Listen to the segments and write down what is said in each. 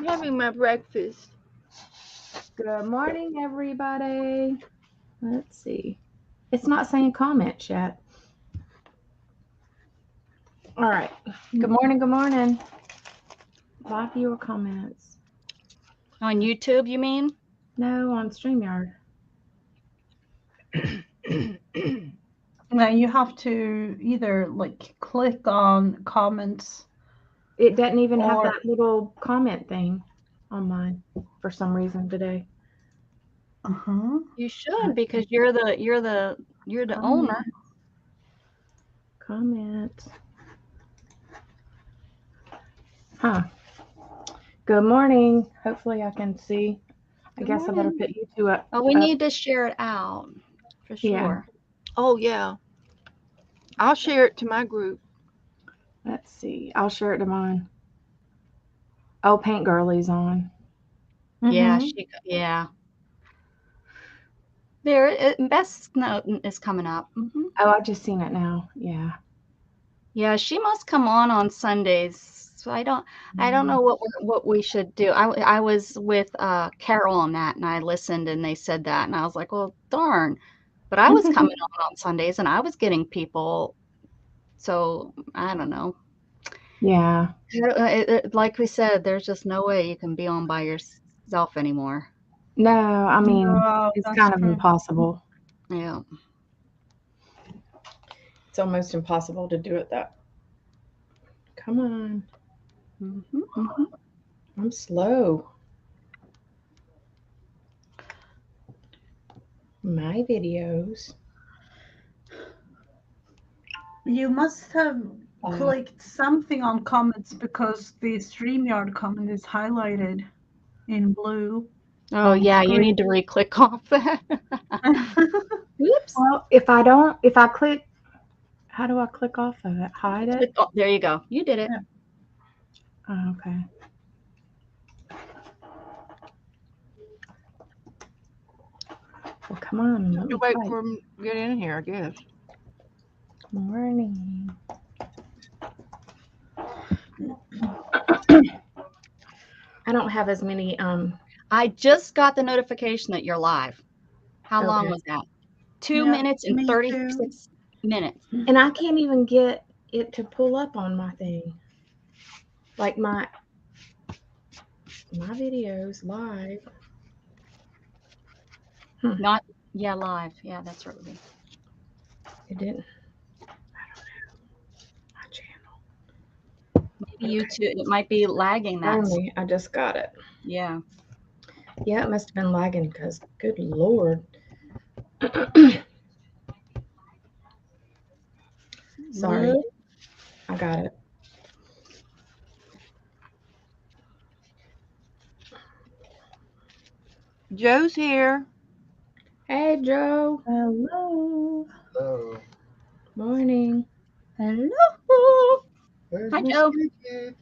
having my breakfast. Good morning, everybody. Let's see. It's not saying comments yet. All right. Good morning. Good morning. Live viewer comments. On YouTube, you mean? No, on StreamYard. Now you have to either like click on comments. It doesn't even have Or- that little comment thing on mine for some reason today. You should because you're the owner. Comment. Huh. Good morning. Hopefully I can see. I guess I better put you two up. Oh, we need to share it out for sure. Yeah. Oh yeah. I'll share it to my group. Let's see. I'll share it to mine. Oh, Paint Girlie's on. Yeah, yeah. There, Best Note is coming up. Oh, I just seen it now. Yeah. Yeah, she must come on Sundays. So I don't know what we should do. I was with Carol on that, and I listened, and they said that, and I was like, well, darn. But I was coming on Sundays, and I was getting people. So I don't know. Yeah. Like we said, there's just no way you can be on by yourself anymore. No, I mean, it's that's kind of true. impossible. Yeah. It's almost impossible to do it that. Come on. I'm slow. My videos. You must have clicked something on comments because the StreamYard comment is highlighted in blue. Oh yeah, you need to re-click off that. Oops. Well, if I click, how do I click off of it? Hide it? There you go. You did it. Yeah. Oh, okay. Well, come on. You wait for him to get in here, I guess. Morning. I don't have as many. I just got the notification that you're live. How long was that? 2 minutes and 36 minutes. And I can't even get it to pull up on my thing. Like my videos live. Not live. Yeah, that's right. It didn't. Maybe YouTube, it might be lagging that. Only, I just got it. Yeah. Yeah, it must have been lagging because, good Lord. Sorry. I got it. Joe's here. Hey, Joe. Hello. Hello. Morning. Hello. Where's Hi, Miss Joe. Gigi?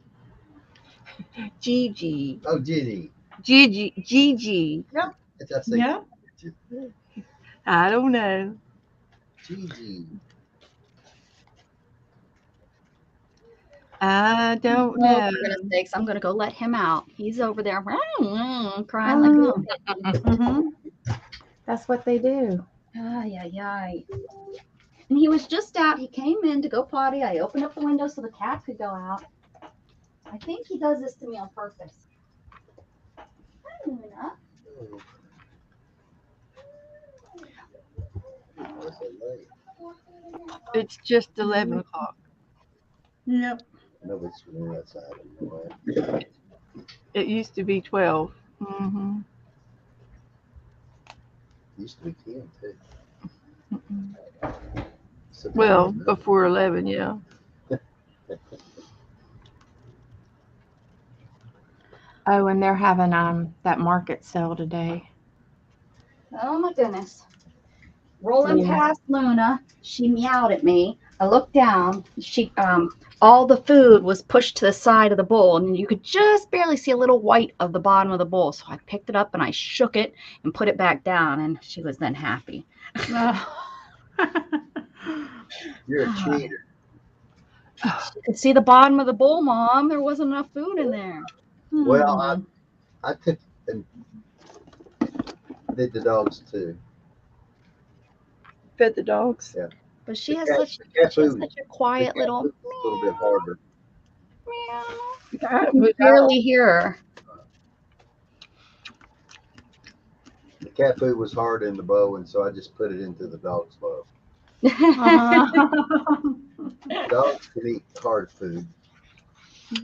Gigi. Oh, Gigi. Gigi. Yep. That's like, Yeah. I don't know. Gigi. I don't Oh, know. for goodness sakes, I'm going to go let him out. He's over there crying like a That's what they do. Ay. And he was just out. He came in to go potty. I opened up the window so the cat could go out. I think he does this to me on purpose. Hi, Luna. What's it like? It's just 11 o'clock. Yep. Nobody's swimming outside anymore. It used to be 12. Mm-hmm. Used to be 10 too. Well, before 11, yeah. Oh, and they're having that market sale today. Oh my goodness. Rolling past Luna, she meowed at me. I looked down. She all the food was pushed to the side of the bowl, and you could just barely see a little white of the bottom of the bowl. So I picked it up and I shook it and put it back down, and she was then happy. You're a cheater. You could see the bottom of the bowl, Mom. There wasn't enough food in there. Well, I took and did the dogs too. Fed the dogs. But she The has cat- such the cat she has food- such a quiet the cat little food's a little bit harder. meow. That You was can barely hear her. The cat food was hard in the bowl, and so I just put it into the dog's bowl. Dogs can eat hard food.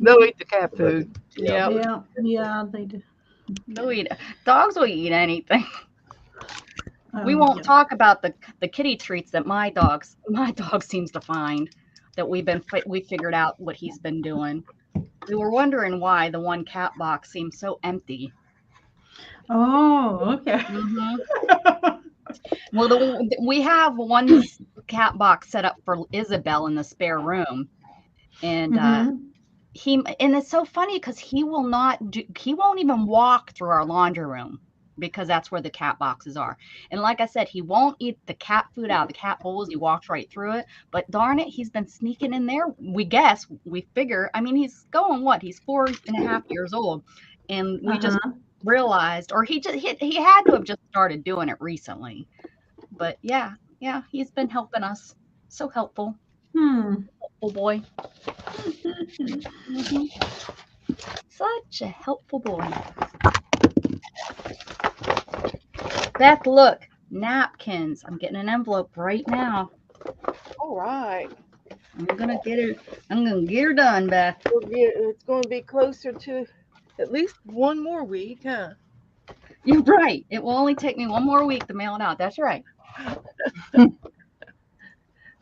They'll eat the cat but food. Yep. Yeah, they do. They'll eat. Dogs will eat anything. We Oh, won't yeah. talk about the kitty treats that my dog seems to find that we figured out what he's been doing. We were wondering why the one cat box seems so empty. Oh, okay. Well, we have one cat box set up for Isabel in the spare room, and Mhm. and it's so funny because he won't even walk through our laundry room because that's where the cat boxes are. And like I said, he won't eat the cat food out of the cat bowls. He walks right through it. But darn it, he's been sneaking in there. We figure. I mean, he's going what? He's 4.5 years old, and we just realized, or he had to have just started doing it recently. But yeah, he's been helping us. So helpful. Oh boy. Such a helpful boy. Beth, look, napkins. I'm getting an envelope right now. All right. I'm gonna get her done, Beth. It's going to be closer to at least one more week, huh? You're right. It will only take me one more week to mail it out. That's right.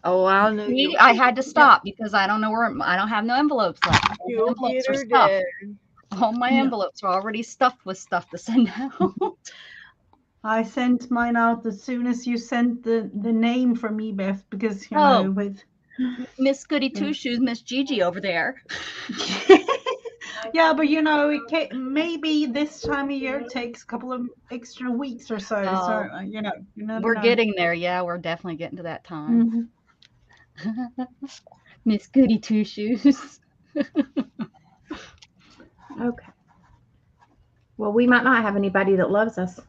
Oh, I know. See, I had to stop because I don't have no envelopes left. All my You'll envelopes get are her stuffed. done. All my envelopes are already stuffed with stuff to send out. I sent mine out as soon as you sent the name for me, Beth, because you Oh. know with Miss Goody Two Shoes, Miss Gigi over there. yeah, but you know maybe this time of year takes a couple of extra weeks or so. Oh. So you know, you never We're know. getting there. Yeah, we're definitely getting to that time. Mhm. Miss Goody Two Shoes. okay. Well, we might not have anybody that loves us.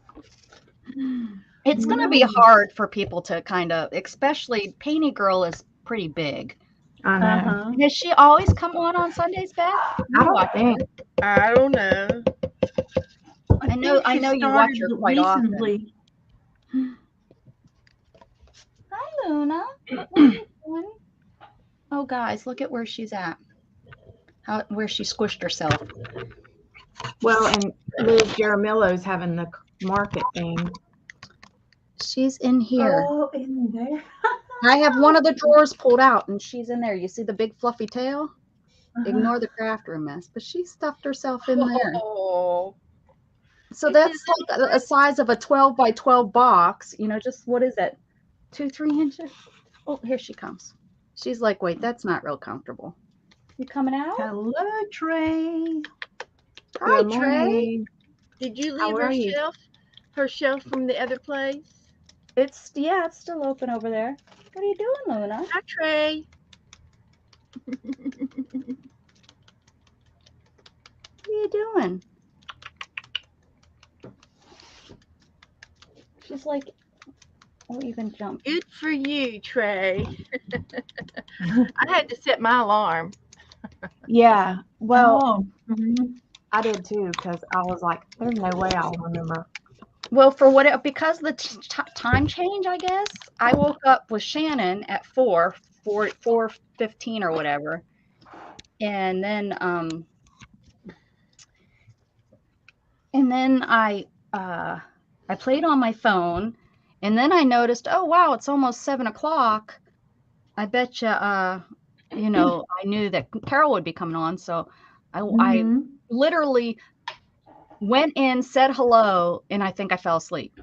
It's going to be hard for people to kind of, especially Painty Girl is pretty big. I know. Has she always come on Sundays, Beth? I don't think. I don't know. I know think she you watch her started quite often. recently. Hi, Luna. What are you doing? Oh, guys, look at where she's at. Where she squished herself. Well, and Liz Jaramillo's having the market thing. She's in here. Oh, in there. I have one of the drawers pulled out, and she's in there. You see the big fluffy tail? Ignore the craft room mess, but she stuffed herself in there. Oh. So that's like a size of a 12 by 12 box. You know, just what is that? 2-3 inches? Oh, here she comes. She's like, wait, that's not real comfortable. You coming out? Hello, Trey. Hi, Good Trey. morning. Did you How leave are you? her shelf from the other place? It's still open over there. What are you doing, Luna? Hi, Trey. What are you doing? She's like, oh, you can jump. Good for you, Trey. I had to set my alarm. Yeah. Well, Oh, mhm. I did too because I was like, there's no way I'll remember. Well, because of the time change, I guess, I woke up with Shannon at 4:15 or whatever. And then I played on my phone, and then I noticed, oh wow, it's almost 7 o'clock. I bet you, you know, I knew that Carol would be coming on, so I Mhm. literally went in, said hello, and I think I fell asleep.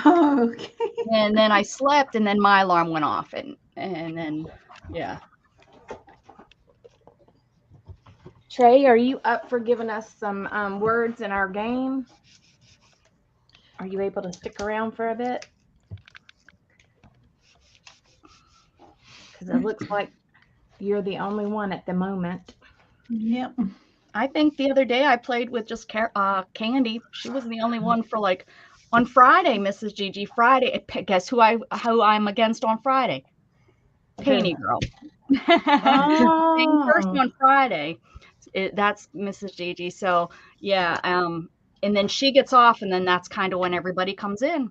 Oh, okay. And then I slept, and then my alarm went off, and then yeah. Trey, are you up for giving us some words in our game? Are you able to stick around for a bit? Because it looks like you're the only one at the moment. Yep. I think the other day I played with just Candy. She was the only one for like on Friday, Mrs. Gigi. Friday, guess who I'm against on Friday? Painty Girl. Same person Oh, on Friday. That's Mrs. Gigi. So yeah, and then she gets off, and then that's kind of when everybody comes in.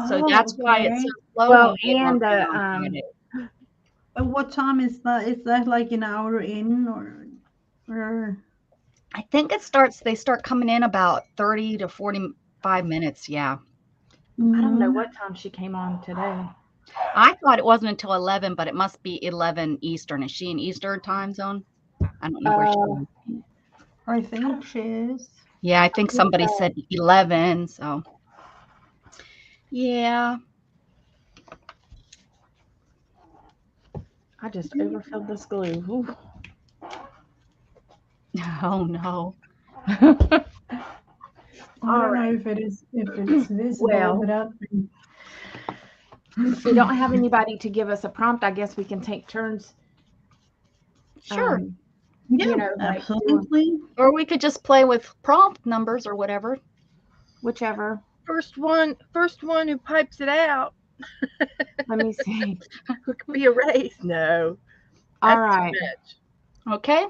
So that's why it's so slow. Well, when we get on and Friday. what time is that? Is that like an hour in or? I think they start coming in about 30 to 45 minutes. Yeah. I don't know Mhm. what time she came on today. I thought it wasn't until 11, but it must be 11 Eastern. Is she in Eastern time zone? I don't know where she is. I think she is. Yeah, I think somebody said 11. So, yeah. I just overfilled this glue. Ooh. Oh, no. I All don't right. know if it's visible Well, without me. if we don't have anybody to give us a prompt, I guess we can take turns. Sure. Yeah, You know, like absolutely. Or we could just play with prompt numbers or whatever. whichever. First one who pipes it out Let me see. could be erased. No. All That's too right. much. Okay.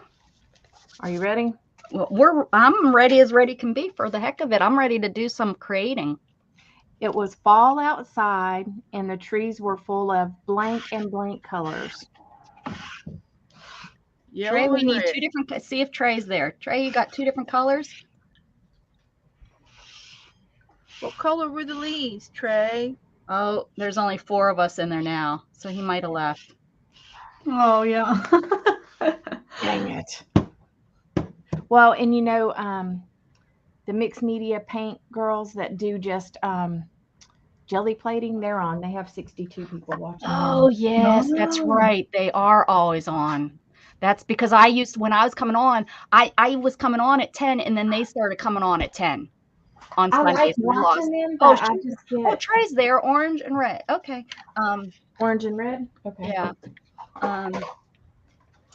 Are you ready? Well, I'm ready as ready can be for the heck of it. I'm ready to do some creating. It was fall outside and the trees were full of blank and blank colors. Yellow Trey, we and need red. two different. See if Trey's there. Trey, you got two different colors? What color were the leaves, Trey? Oh, there's only 4 of us in there now, so he might have left. Oh yeah. Dang it. Well, and you know, the mixed media paint girls that do just jelly plating, they're on. They have 62 people watching. Oh, yes, that's No. right. They are always on. That's because when I was coming on, I was coming on at 10, and then they started coming on at 10 on I like Sundays. We lost. watching them, Oh, but I just Oh, get Trey's there, orange and red. Okay. orange and red. Okay. Yeah.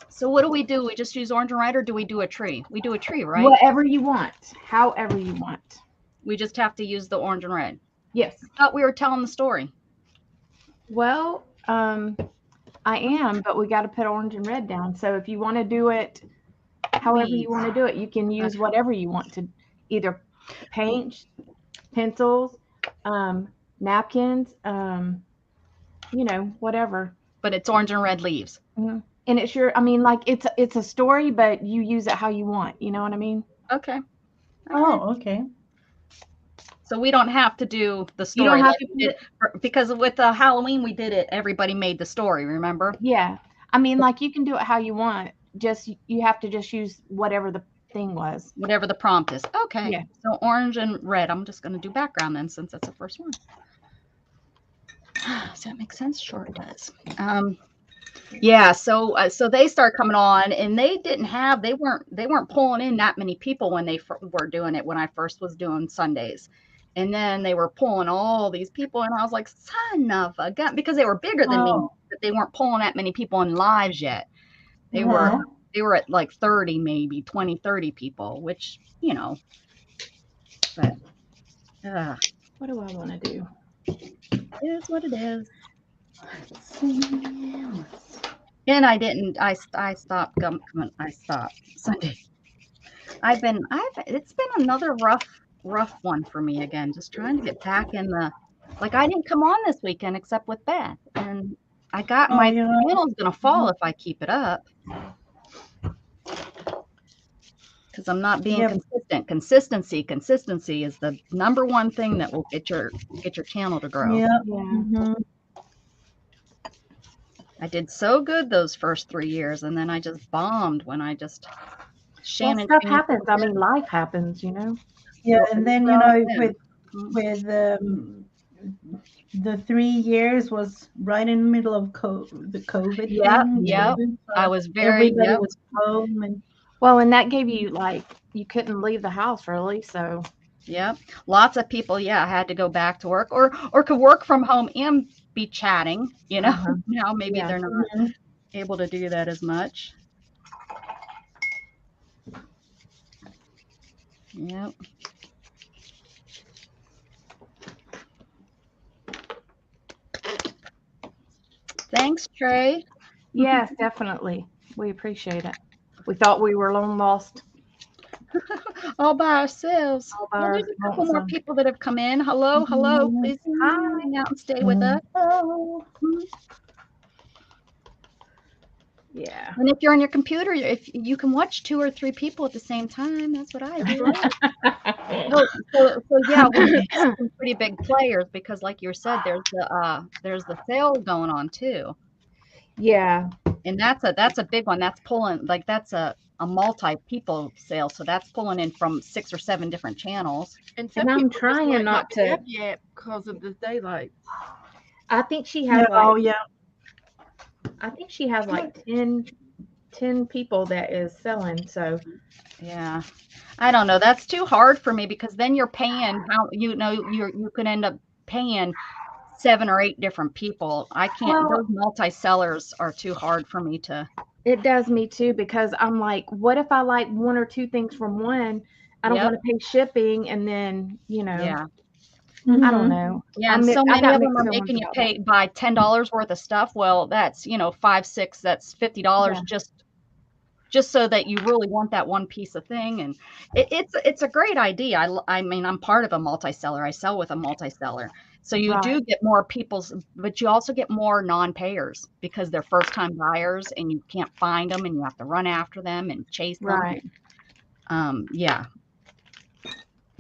So what do? We just use orange and red, or do we do a tree? We do a tree, right? Whatever you want, however you want. We just have to use the orange and red. Yes. I thought we were telling the story. Well, I am, but we got to put orange and red down. So if you want to do it however you want to do it, you can use whatever you want to, either paint, pencils, napkins, you know, whatever. But it's orange and red leaves. And it's I mean, like it's a story, but you use it how you want. You know what I mean? Okay. Oh, okay. So we don't have to do the story. You don't have like to we did, because with Halloween we did it. Everybody made the story. Remember? Yeah. I mean, like you can do it how you want. Just you have to just use whatever the thing was. Whatever the prompt is. Okay. Yeah. So orange and red. I'm just going to do background then, since that's the first one. Does that make sense? Sure it does. Yeah. So they start coming on, and they weren't pulling in that many people when they were doing it when I first was doing Sundays. And then they were pulling all these people, and I was like, son of a gun, because they were bigger than me, but they weren't pulling that many people in lives yet. They were at like 30, maybe 20, 30 people, which, you know, but What do I want to do? it is what it is. And I stopped coming. I stopped Sunday. It's been another rough one for me again, just trying to get back in I didn't come on this weekend except with Beth, and I got my channel's gonna fall if I keep it up, because I'm not being consistent. Consistency is the number one thing that will get your channel to grow. Yeah. Yeah. I did so good those first 3 years, and then I just bombed when I just Well, stuff happens. I mean, life happens, you know. Yeah, and then you know with the 3 years was right in the middle of the COVID. Yeah, thing, yeah. so I was very everybody was home and Well, and that gave you you couldn't leave the house really, so. yeah. Lots of people, had to go back to work or could work from home and be chatting, you know. Now maybe they're not able to do that as much. Yep. Thanks, Trey. Yes, definitely. We appreciate it. We thought we were long lost. All by ourselves. All by Well, there's a couple more ourselves. people that have come in. Hello, hello. Please hang out and stay with us. Yeah. And if you're on your computer, if you can watch 2 or 3 people at the same time, that's what I do. So yeah, we have some pretty big players because, like you said, there's the sale going on too, Yeah. and that's a big one. That's pulling like that's a multi-people sale, so that's pulling in from 6 or 7 different channels. And some And I'm people just trying might not to- have yet because of the daylight. I think she has Oh like yeah. I think she has like 10 people that is selling. So Yeah, I don't know. That's too hard for me because then you're paying you could end up paying 7 or 8 different people. I can't. Well- Those multi-sellers are too hard for me to. it does me too, because I'm like, what if I like 1 or 2 things from one? I don't Yep. want to pay shipping, and then Yeah. I don't know. Yeah, and I so got many of them mixed are feelings making you about pay buy $10 worth of stuff. Well, that's $5, $6, that's $50 Yeah. just so that you really want that one piece of thing. And it's a great idea. I mean, I'm part of a multi-seller. I sell with a multi-seller. So you do Right. get more people's, but you also get more non-payers because they're first-time buyers and you can't find them and you have to run after them and chase them. Right.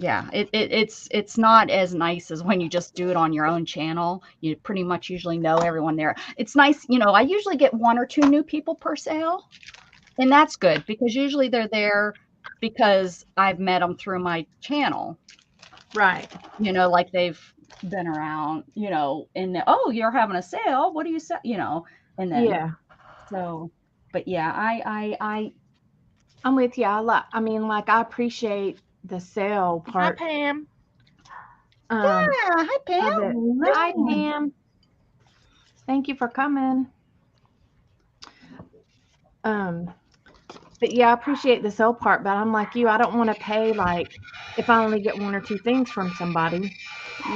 Yeah, it's not as nice as when you just do it on your own channel. You pretty much usually know everyone there. It's nice, I usually get 1 or 2 new people per sale, and that's good because usually they're there because I've met them through my channel. Right. Like they've been around, and oh, you're having a sale. What do you say? And then Yeah. so, but yeah, I'm with you. I appreciate the sale Hi, part. Pam. yeah, hi of Pam. it. Hi, Pam. Thank you for coming. But yeah, I appreciate the sale part, but I'm like you, I don't want to pay like if I only get 1 or 2 things from somebody.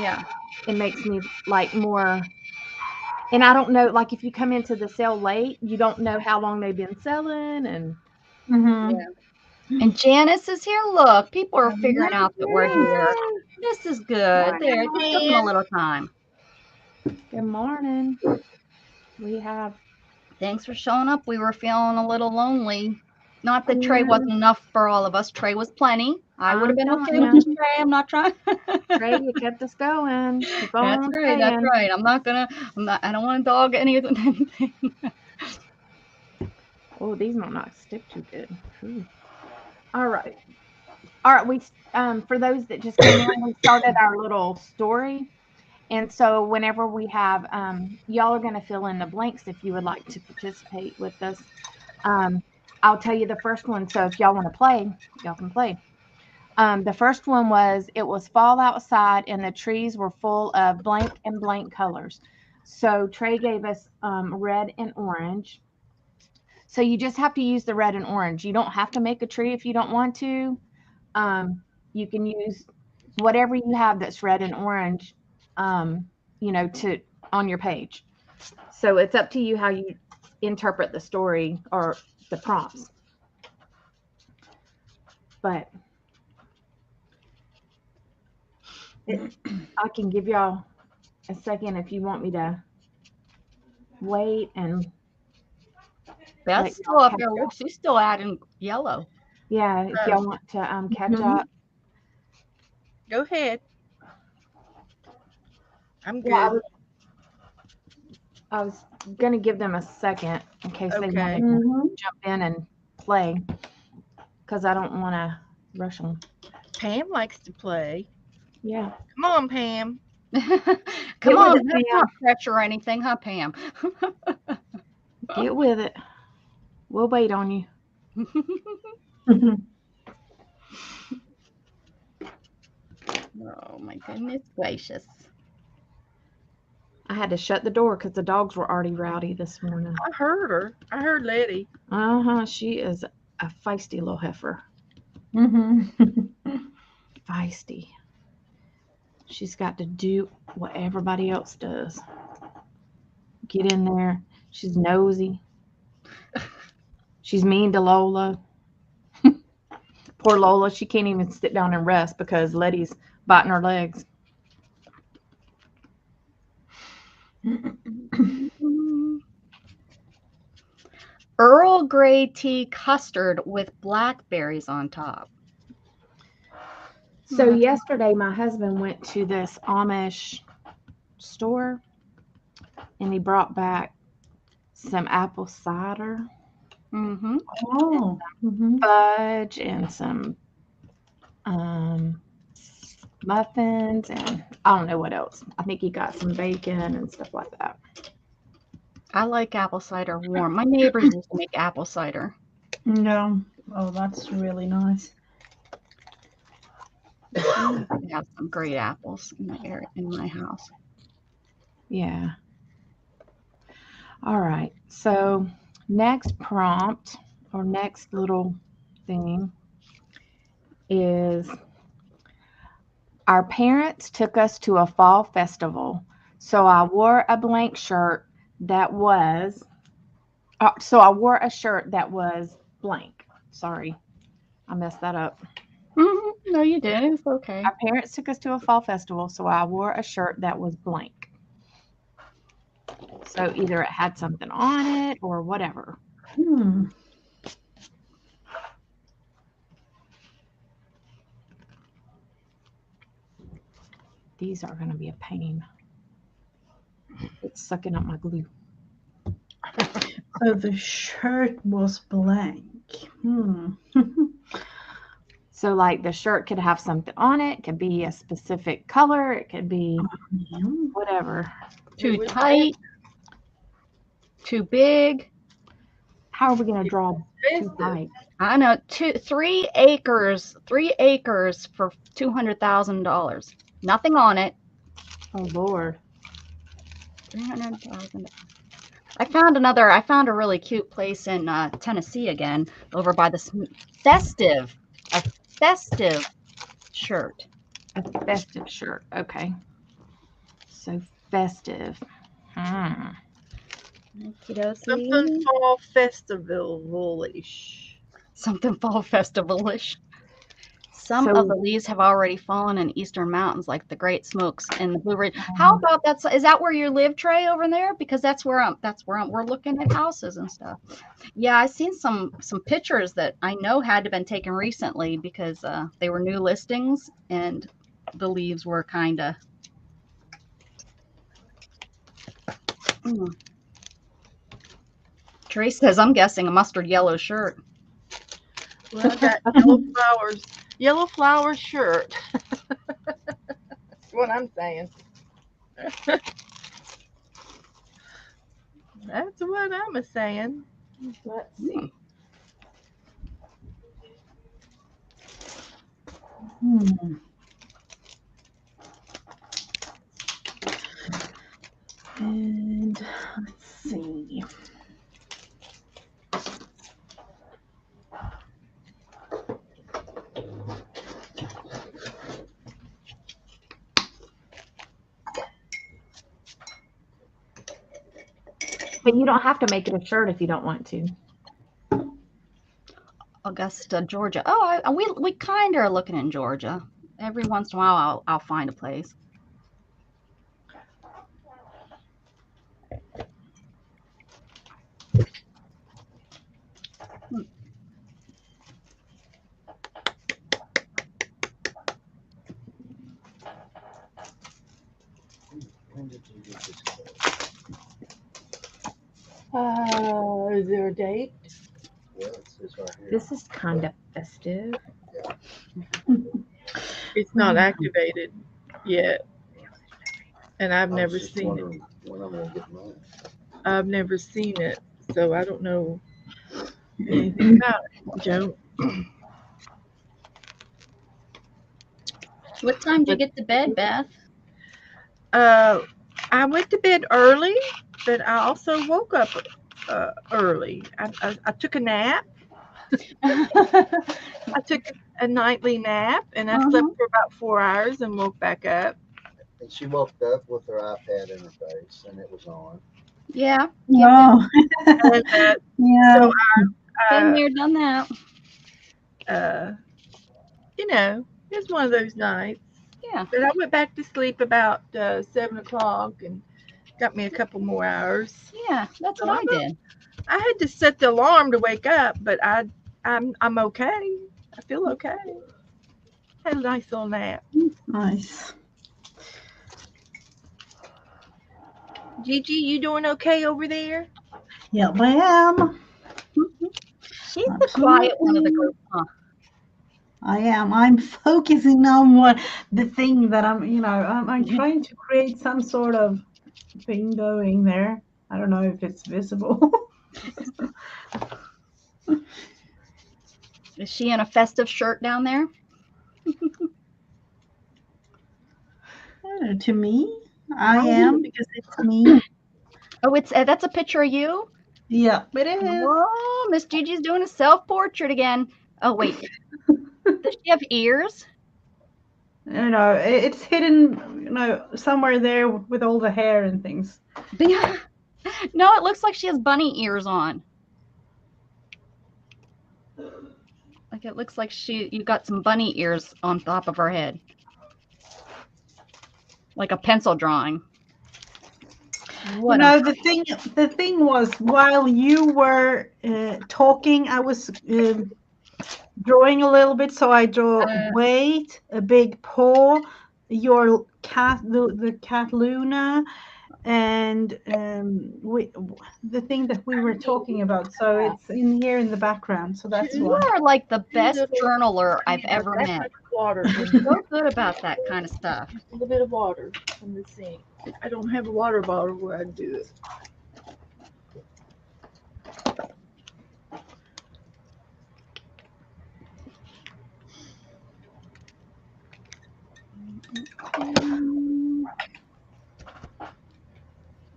Yeah. It makes me like more, and I don't know, like if you come into the sale late, you don't know how long they've been selling. And And Janice is here. Look, people are figuring out that we're here. This is good. There, just give them a little time. Good morning. We have Thanks for showing up. We were feeling a little lonely. Not that Trey wasn't enough for all of us. Trey was plenty. I would have been okay with this, Trey. I'm not trying. Trey, you kept us going. Keep on That's right. That's saying. right. I don't want to dog anything. Oh, these might not stick too good. Ooh. All right. We for those that just came in, we started our little story. And so whenever we have, y'all are going to fill in the blanks if you would like to participate with us. I'll tell you the first one. So if y'all want to play, y'all can play. The first one was, it was fall outside and the trees were full of blank and blank colors. So Trey gave us red and orange. So you just have to use the red and orange. You don't have to make a tree if you don't want to. You can use whatever you have that's red and orange, on your page. So it's up to you how you interpret the story or the prompts. But I can give y'all a second if you want me to wait. And That's still up there. Look, she's still adding yellow. yeah, if y'all want to catch up. Go ahead. I'm good. Yeah, I was gonna give them a second in case they Okay. want to jump in and play, because I don't want to rush them. Pam likes to play. Yeah. Come on, Pam. Come on, with it, that's Pam. not pressure or anything, huh, Pam? Get with it. We'll wait on you. Oh my goodness gracious. I had to shut the door because the dogs were already rowdy this morning. I heard her. I heard Letty. She is a feisty little heifer. feisty. She's got to do what everybody else does. Get in there. She's nosy. She's mean to Lola. Poor Lola, she can't even sit down and rest because Letty's biting her legs. Earl Grey tea custard with blackberries on top. So yesterday, my husband went to this Amish store, and he brought back some apple cider, Mm-hmm. Oh. Mhm. fudge, and some muffins, and I don't know what else. I think he got some bacon and stuff like that. I like apple cider warm. My neighbors used to make apple cider. No. Oh, that's really nice. We have some great apples in the area in my house. Yeah. All right. So next prompt or next little thing is our parents took us to a fall festival. So I wore a blank shirt that was, so I wore a shirt that was blank. Sorry, I messed that up. No, you did. It's okay. Our parents took us to a fall festival, so I wore a shirt that was blank. So either it had something on it or whatever. Hmm. These are going to be a pain. It's sucking up my glue. So the shirt was blank. Hmm. So like the shirt could have something on it. It could be a specific color. It could be whatever. Too tight. Too big. How are we going to draw too tight? I know. 3 acres. 3 acres for $200,000. Nothing on it. Oh, Lord. 300,000. I found a really cute place in Tennessee again, over by this festive shirt. A festive shirt. Okay. So festive. Something fall festival-ish. Something fall festival-ish. Some So- of the leaves have already fallen in eastern mountains, like the Great Smokes and the Blue Ridge. How about is that where you live, Trey, over there? Because that's where we're looking at houses and stuff. Yeah, I seen some pictures that I know had to been taken recently because they were new listings and the leaves were kind of. Trey says, I'm guessing a mustard yellow shirt. Well, I got yellow flower shirt. That's what I'm saying. That's what I'm saying. Let's see. Hmm. And let's see. But you don't have to make it a shirt if you don't want to. Augusta, Georgia. Oh, we kind of are looking in Georgia. Every once in a while, I'll find a place. When did you get this? Is there a date? Well, it says right here. This is kind of festive. It's not activated yet. And I've I was never just seen it. wondering when I'm gonna get mine. I've never seen it, so I don't know anything about it, Joe. What time did you get to bed, Beth? I went to bed early, but I also woke up early. I took a nap. I took a nightly nap, and I Uh-huh. slept for about 4 hours and woke back up. And she woke up with her iPad in her face, and it was on. Yeah. Oh, And yeah. so Been I, there, done that. you know, it's one of those nights. Yeah. But I went back to sleep about 7 o'clock and got me a couple more hours. Yeah, that's what I did. I had to set the alarm to wake up, but I'm okay. I feel okay. Had a nice little nap. Nice. Gigi, you doing okay over there? Yeah, I am. She's the quiet one of the group, huh? I am. I'm focusing on what the thing that I'm trying to create some sort of thing going there. I don't know if it's visible. Is she in a festive shirt down there? To me, I am because it's me. Oh, it's that's a picture of you? Yeah, it is. Oh, Miss Gigi's doing a self-portrait again. Oh, wait. Does she have ears? It's hidden, somewhere there with all the hair and things. No, it looks like she has bunny ears on. Like it looks like you got some bunny ears on top of her head. Like a pencil drawing. What The thing was, while you were talking, I was drawing a little bit. So I draw weight, a big paw, your cat, the cat Luna, and the thing that we were talking about. So it's in here in the background. So that's you why. are like the best journaler I've ever That's met. much water. You're so good about that kind of stuff. A little bit of water from the sink. I don't have a water bottle where I do it.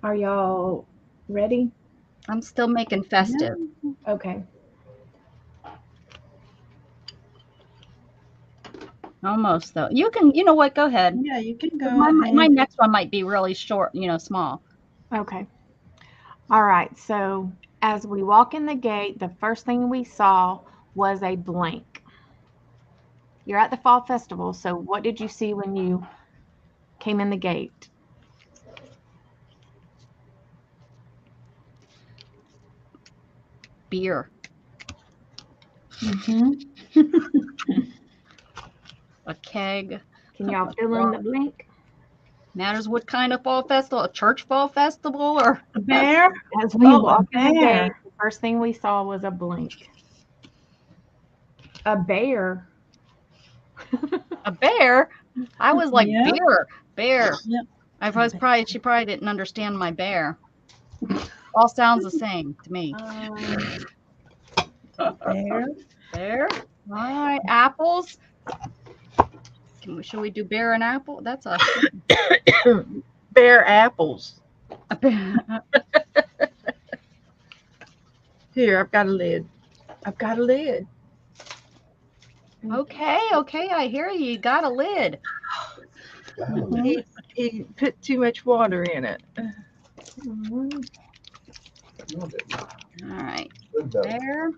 Are y'all ready? I'm still making festive. Okay. Almost though. You know what? Go ahead. Yeah, you can go. My next one might be really short, small. Okay. All right. So as we walk in the gate, the first thing we saw was a blank. You're at the Fall Festival. So what did you see when you came in the gate? Beer. A keg. Can y'all fill in the blank? Matters what kind of fall festival, a church fall festival or A bear? As we walked in the gate, bear. the first thing we saw was a blank. A bear. a bear. I was like, Yeah. bear. Yep. She probably didn't understand my bear. All sounds the same to me. Bear. Bear. All right, apples. Should we do bear and apple? That's a Bear apples. bear. Here, I've got a lid. Okay, I hear you. You got a lid. He put too much water in it. All right. Good though. Bear.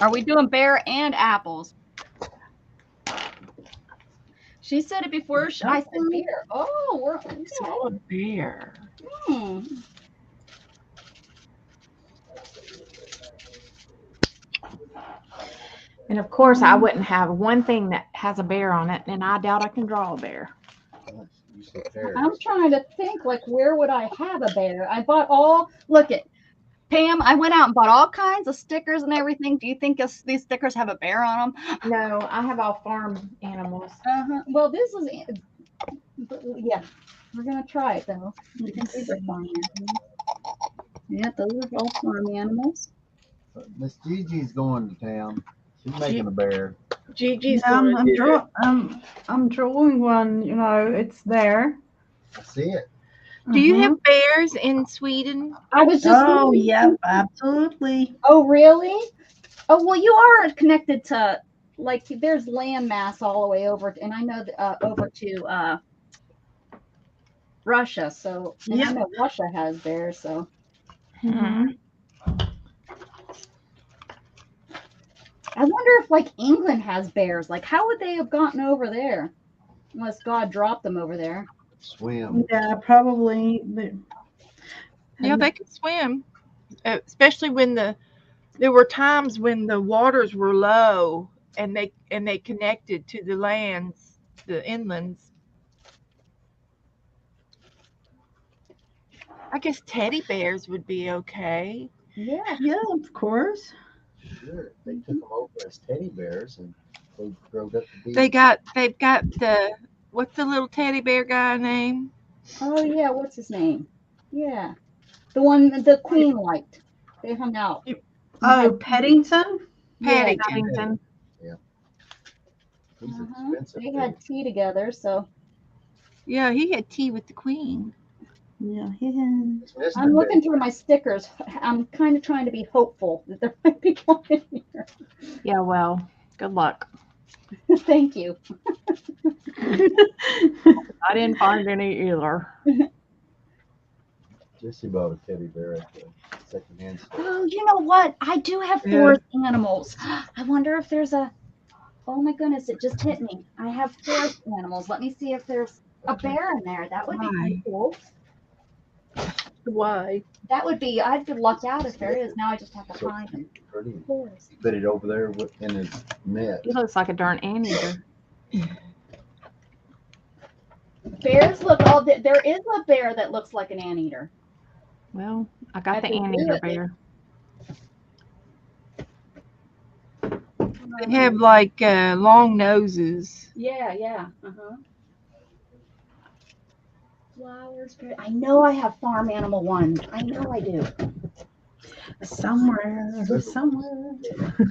Are we doing bear and apples? She said it before. I said beer. Oh, we're Saw a bear. And of course, I wouldn't have one thing that has a bear on it, and I doubt I can draw a bear. You said bear. I'm trying to think, like, where would I have a bear? I bought look at Pam, I went out and bought all kinds of stickers and everything. Do you think these stickers have a bear on them? No, I have all farm animals. Well, this is, yeah, we're going to try it, though. I think these are farm animals. Yeah, those are all farm animals. Miss Gigi's going to town. She's making a bear. Gigi's Yeah, gonna do it. I'm drawing one. It's there. I see it. Do you have bears in Sweden? I was just. Oh, yeah, absolutely. Oh, really? Oh, well, you are connected to like there's land mass all the way over, and I know over to Russia. So, and I Yep. know Russia has bears. So, Mhm. I wonder if like England has bears. Like, how would they have gotten over there? Unless God dropped them over there. Swim. Yeah, probably. Yeah, they could swim, especially when there were times when the waters were low and they connected to the lands, the inlands. I guess teddy bears would be okay. Yeah. Yeah, of course. Sure. They took them over as teddy bears and they grew up to be. They've got the what's the little teddy bear guy name? Oh yeah. What's his name? Yeah, the one the Queen liked. They hung out. Oh, Paddington? Yeah. Paddington. Paddington. He's Uh-huh. expensive. They too. had tea together, so Yeah, he had tea with the Queen. Yeah. It's Mr. I'm looking Teddy. through my stickers. I'm kind of trying to be hopeful that there might be one in here. Yeah, well, good luck. Thank you. I didn't find any either. Jesse bought a teddy bear at the secondhand store. Oh, you know what? I do have Yeah. forest animals. I wonder if there's a. Oh my goodness! It just hit me. I have forest animals. Let me see if there's a bear in there. That would be kind of cool. Why? That would be. I'd luck out if there is. Now I just have to find him. Pretty. Forest. Put it over there in his net. He looks like a darn anteater. Bears look all. There is a bear that looks like an anteater. Well, I got the I can do anteater it. bear. They have like long noses. Yeah, yeah. Uh-huh. Flowers. I know I have farm animal one. I know I do. Somewhere.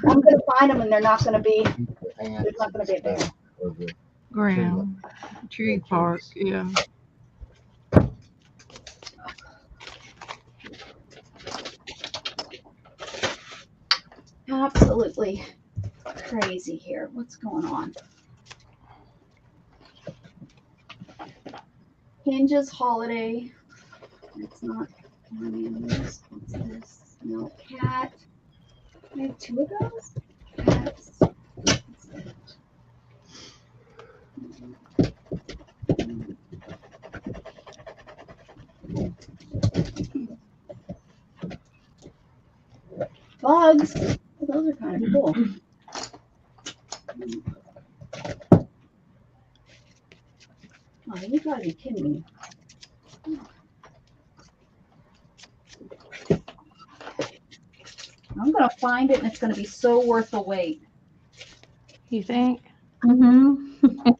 I'm gonna find them, and they're not gonna be. Ants There's not gonna be a bear. of the Ground. Tree park. Yeah. Absolutely crazy here. What's going on? Hinges holiday. It's not farm animals. What's this? No cat. I have two of those. Cats. What's that? Bugs. Oh, those are kind of cool. Oh, you gotta be kidding me. I'm gonna find it, and it's gonna be so worth the wait. You think? Mm-hmm.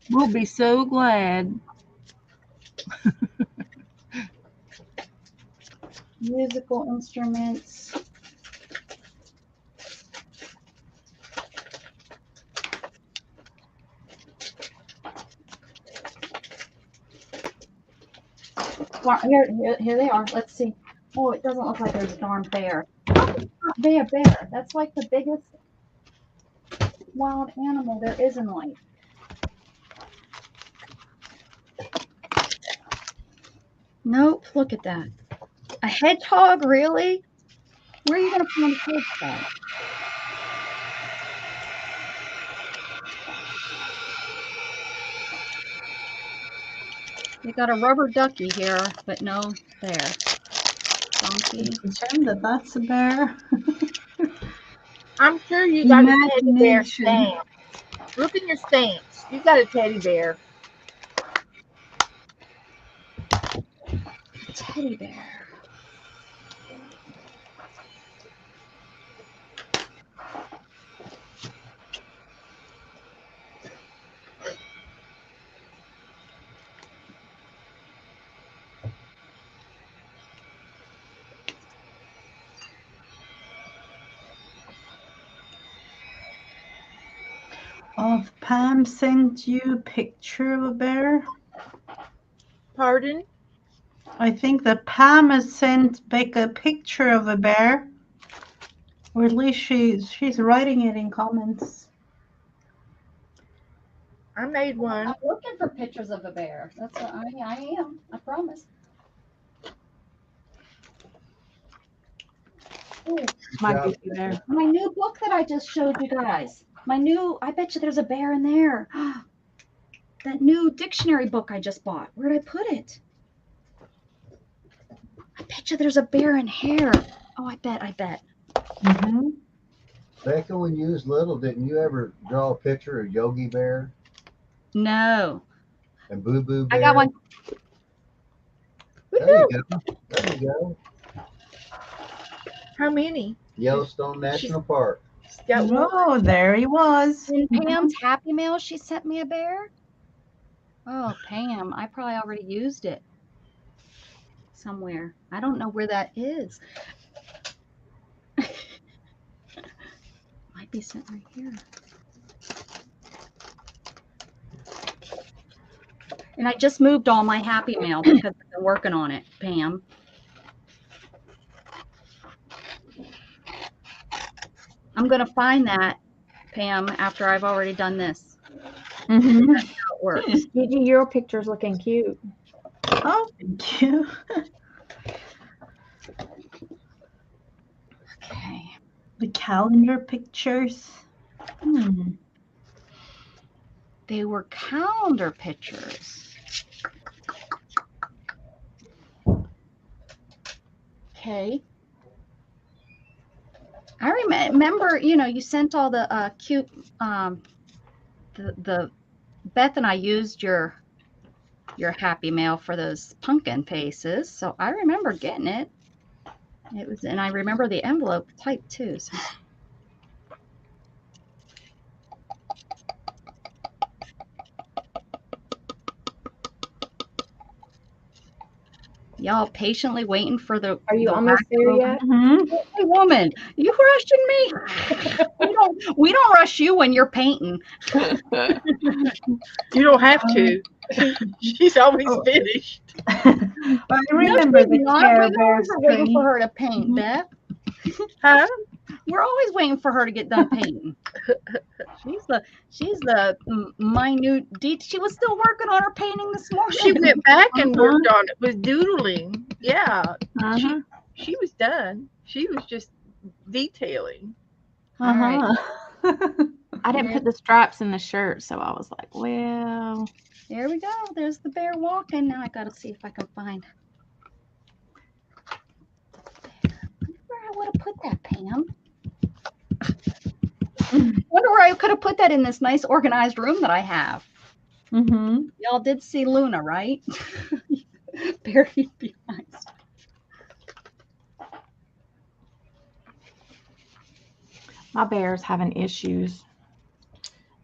We'll be so glad. Musical instruments. Well, here they are. Let's see. Oh, it doesn't look like there's a darn bear. How can not be a bear? That's like the biggest wild animal there is in life. Nope, look at that. A hedgehog, really? Where are you going to find a hedgehog? We got a rubber ducky here, but no bear. Donkey. Pretend that that's a bear. I'm sure you got a teddy bear Imagination. stamp. Look in your stamps. You got a teddy bear. Teddy bear. Of Pam sent you a picture of a bear. Pardon? I think that Pam has sent Becca a picture of a bear. Or at least she's writing it in comments. I made one. I'm looking for pictures of a bear. That's what I am. I promise. Ooh, My Yeah. goofy bear. my new book that I just showed you guys. I bet you there's a bear in there. That new dictionary book I just bought. Where'd I put it? I bet you there's a bear in here. Oh, I bet. Mm-hmm. Becca, when you was little, didn't you ever draw a picture of Yogi Bear No. and Boo Boo Bear? I got one. There you go. There you go. How many? Yellowstone National Park. Got one. Oh, there he was. In Pam's Happy Mail, she sent me a bear. Oh, Pam, I probably already used it somewhere. I don't know where that is. Might be sent right here. And I just moved all my Happy Mail because I've been working on it, Pam. I'm going to find that, Pam, after I've already done this. Mm-hmm. That's how it works. Gigi, your picture's looking cute. Oh, thank you. Okay. The calendar pictures. They were calendar pictures. Okay. I remember, you sent all the cute, the Beth and I used your Happy Mail for those pumpkin faces, so I remember getting it. And I remember the envelope type too. So. Y'all patiently waiting for the. Are you the almost there yet? Mm-hmm. Hey, woman, you rushing me? we don't rush you when you're painting. You don't have to. She's always finished. I remember the Care Bears We're waiting tree. for her to paint, Beth. Huh? We're always waiting for her to get done painting. She's the minute detail. She was still working on her painting this morning. She went back and worked on it with doodling. Yeah. Uh-huh. She was done. She was just detailing. All right. I didn't put the stripes in the shirt, so I was like, well. There we go. There's the bear walking. Now I gotta see if I can find. Where I would have put that, Pam. Wonder where I could have put that in this nice organized room that I have. Mm-hmm. Y'all did see Luna, right? Buried behind. My bear's having issues.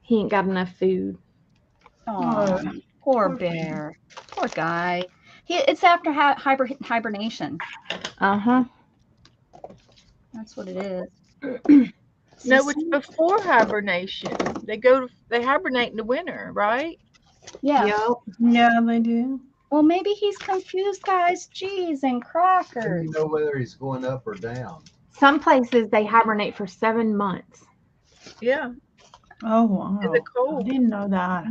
He ain't got enough food. Oh, poor bear. Poor guy. It's after hibernation. Uh-huh. That's what it is. No, it's before hibernation. They hibernate in the winter, right? Yeah. Yep. Yeah, they do. Well, maybe he's confused, guys. Cheese and Do crackers. you know whether he's going up or down? Some places they hibernate for 7 months. Yeah. Oh, wow. In the I cold. didn't know that.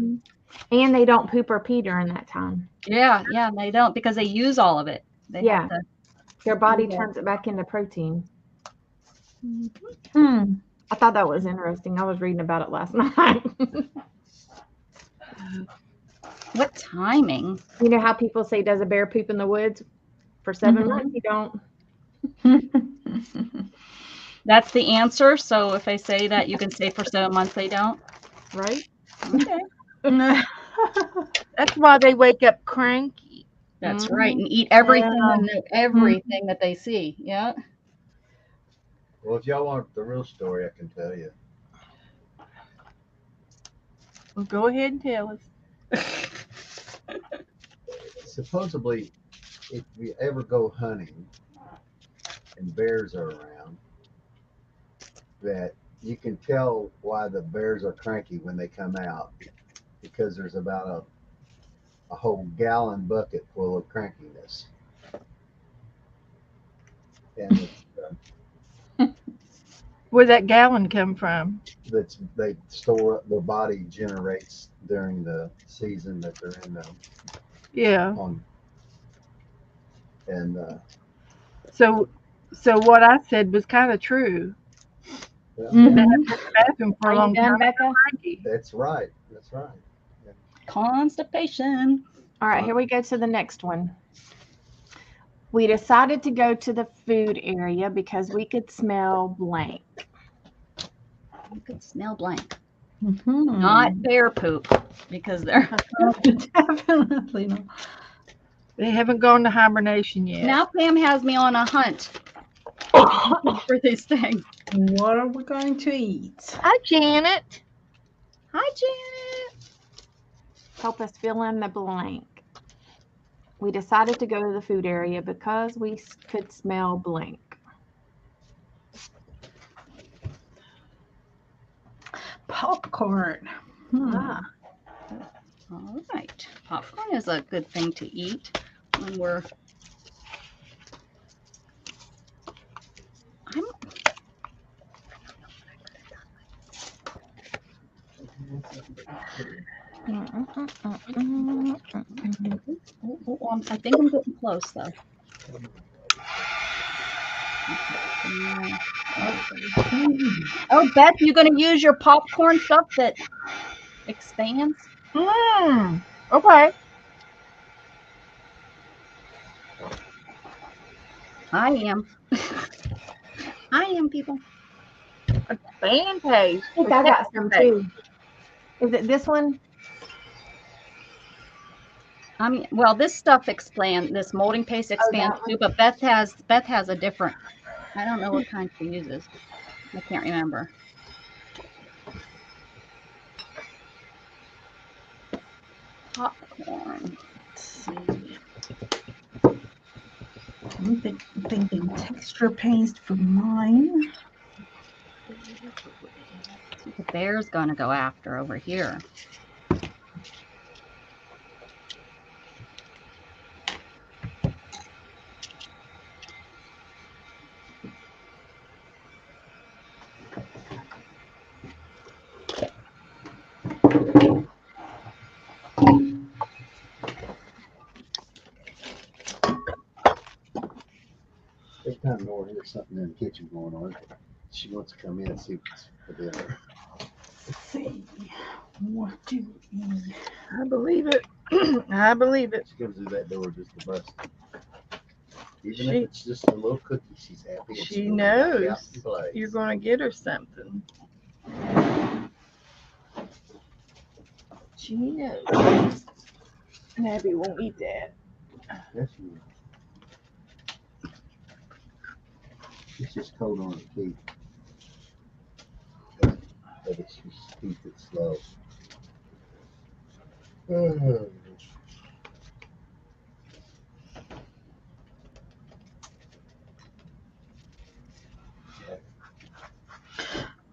And they don't poop or pee during that time. Yeah, they don't because they use all of it. They have to. Their body Yeah. turns it back into protein. Hmm. I thought that was interesting. I was reading about it last night. What timing? You know how people say, does a bear poop in the woods? For 7 months, you don't. That's the answer. So if I say that, you can say for 7 months they don't. Right? Okay. That's why they wake up cranky. That's right, and eat everything Yeah. everything that they see. Yeah. Well, if y'all want the real story, I can tell you. Well, go ahead and tell us. Supposedly, if you ever go hunting and bears are around, that you can tell why the bears are cranky when they come out, because there's about a whole gallon bucket full of crankiness. And Where'd that gallon come from? They store, the body generates during the season that they're in Yeah. on. And So what I said was kind of true. well, Mhm. Bathroom for Are a you long done, time. Becca? that's right. That's right. Constipation. All right, here we go to the next one. We decided to go to the food area because we could smell blank. You could smell blank. Mhm. Not bear poop because they're Definitely not. They haven't gone to hibernation yet. now Pam has me on a hunt for these things. What are we going to eat? Hi, Janet. Hi, Janet. Help us fill in the blank. We decided to go to the food area because we could smell blank. Popcorn. Ah. All right. Popcorn is a good thing to eat when we're. I think I'm getting close though. Oh, Beth, you gonna use your popcorn stuff that expands? Okay. I am. I am, people. Fan paste. I think I got some too. Is it this one? I mean, well, this stuff expands. This molding paste expands that one? too, but Beth has a different. I don't know what kind she uses. I can't remember. Popcorn. Let's see. I'm thinking texture paste for mine. The bear's gonna go after over here. every time Nora hears something in the kitchen going on, she wants to come in and see what's for dinner. Let's see. What do we? I believe it. I believe it. She comes through that door just to bust. Even She- if it's just a little cookie, she's happy. and She she'll knock out knows and play. you're going to get her something. She knows. And Abby won't eat that. Yes, she will. It's just cold on her teeth. But it's just keep it slow.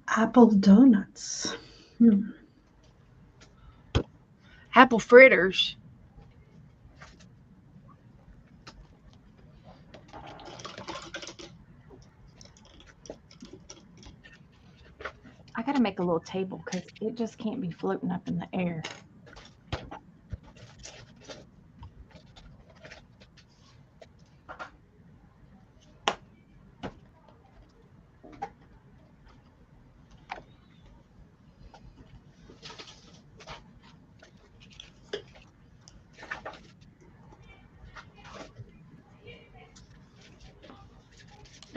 Apple donuts. Apple fritters. I gotta make a little table because it just can't be floating up in the air.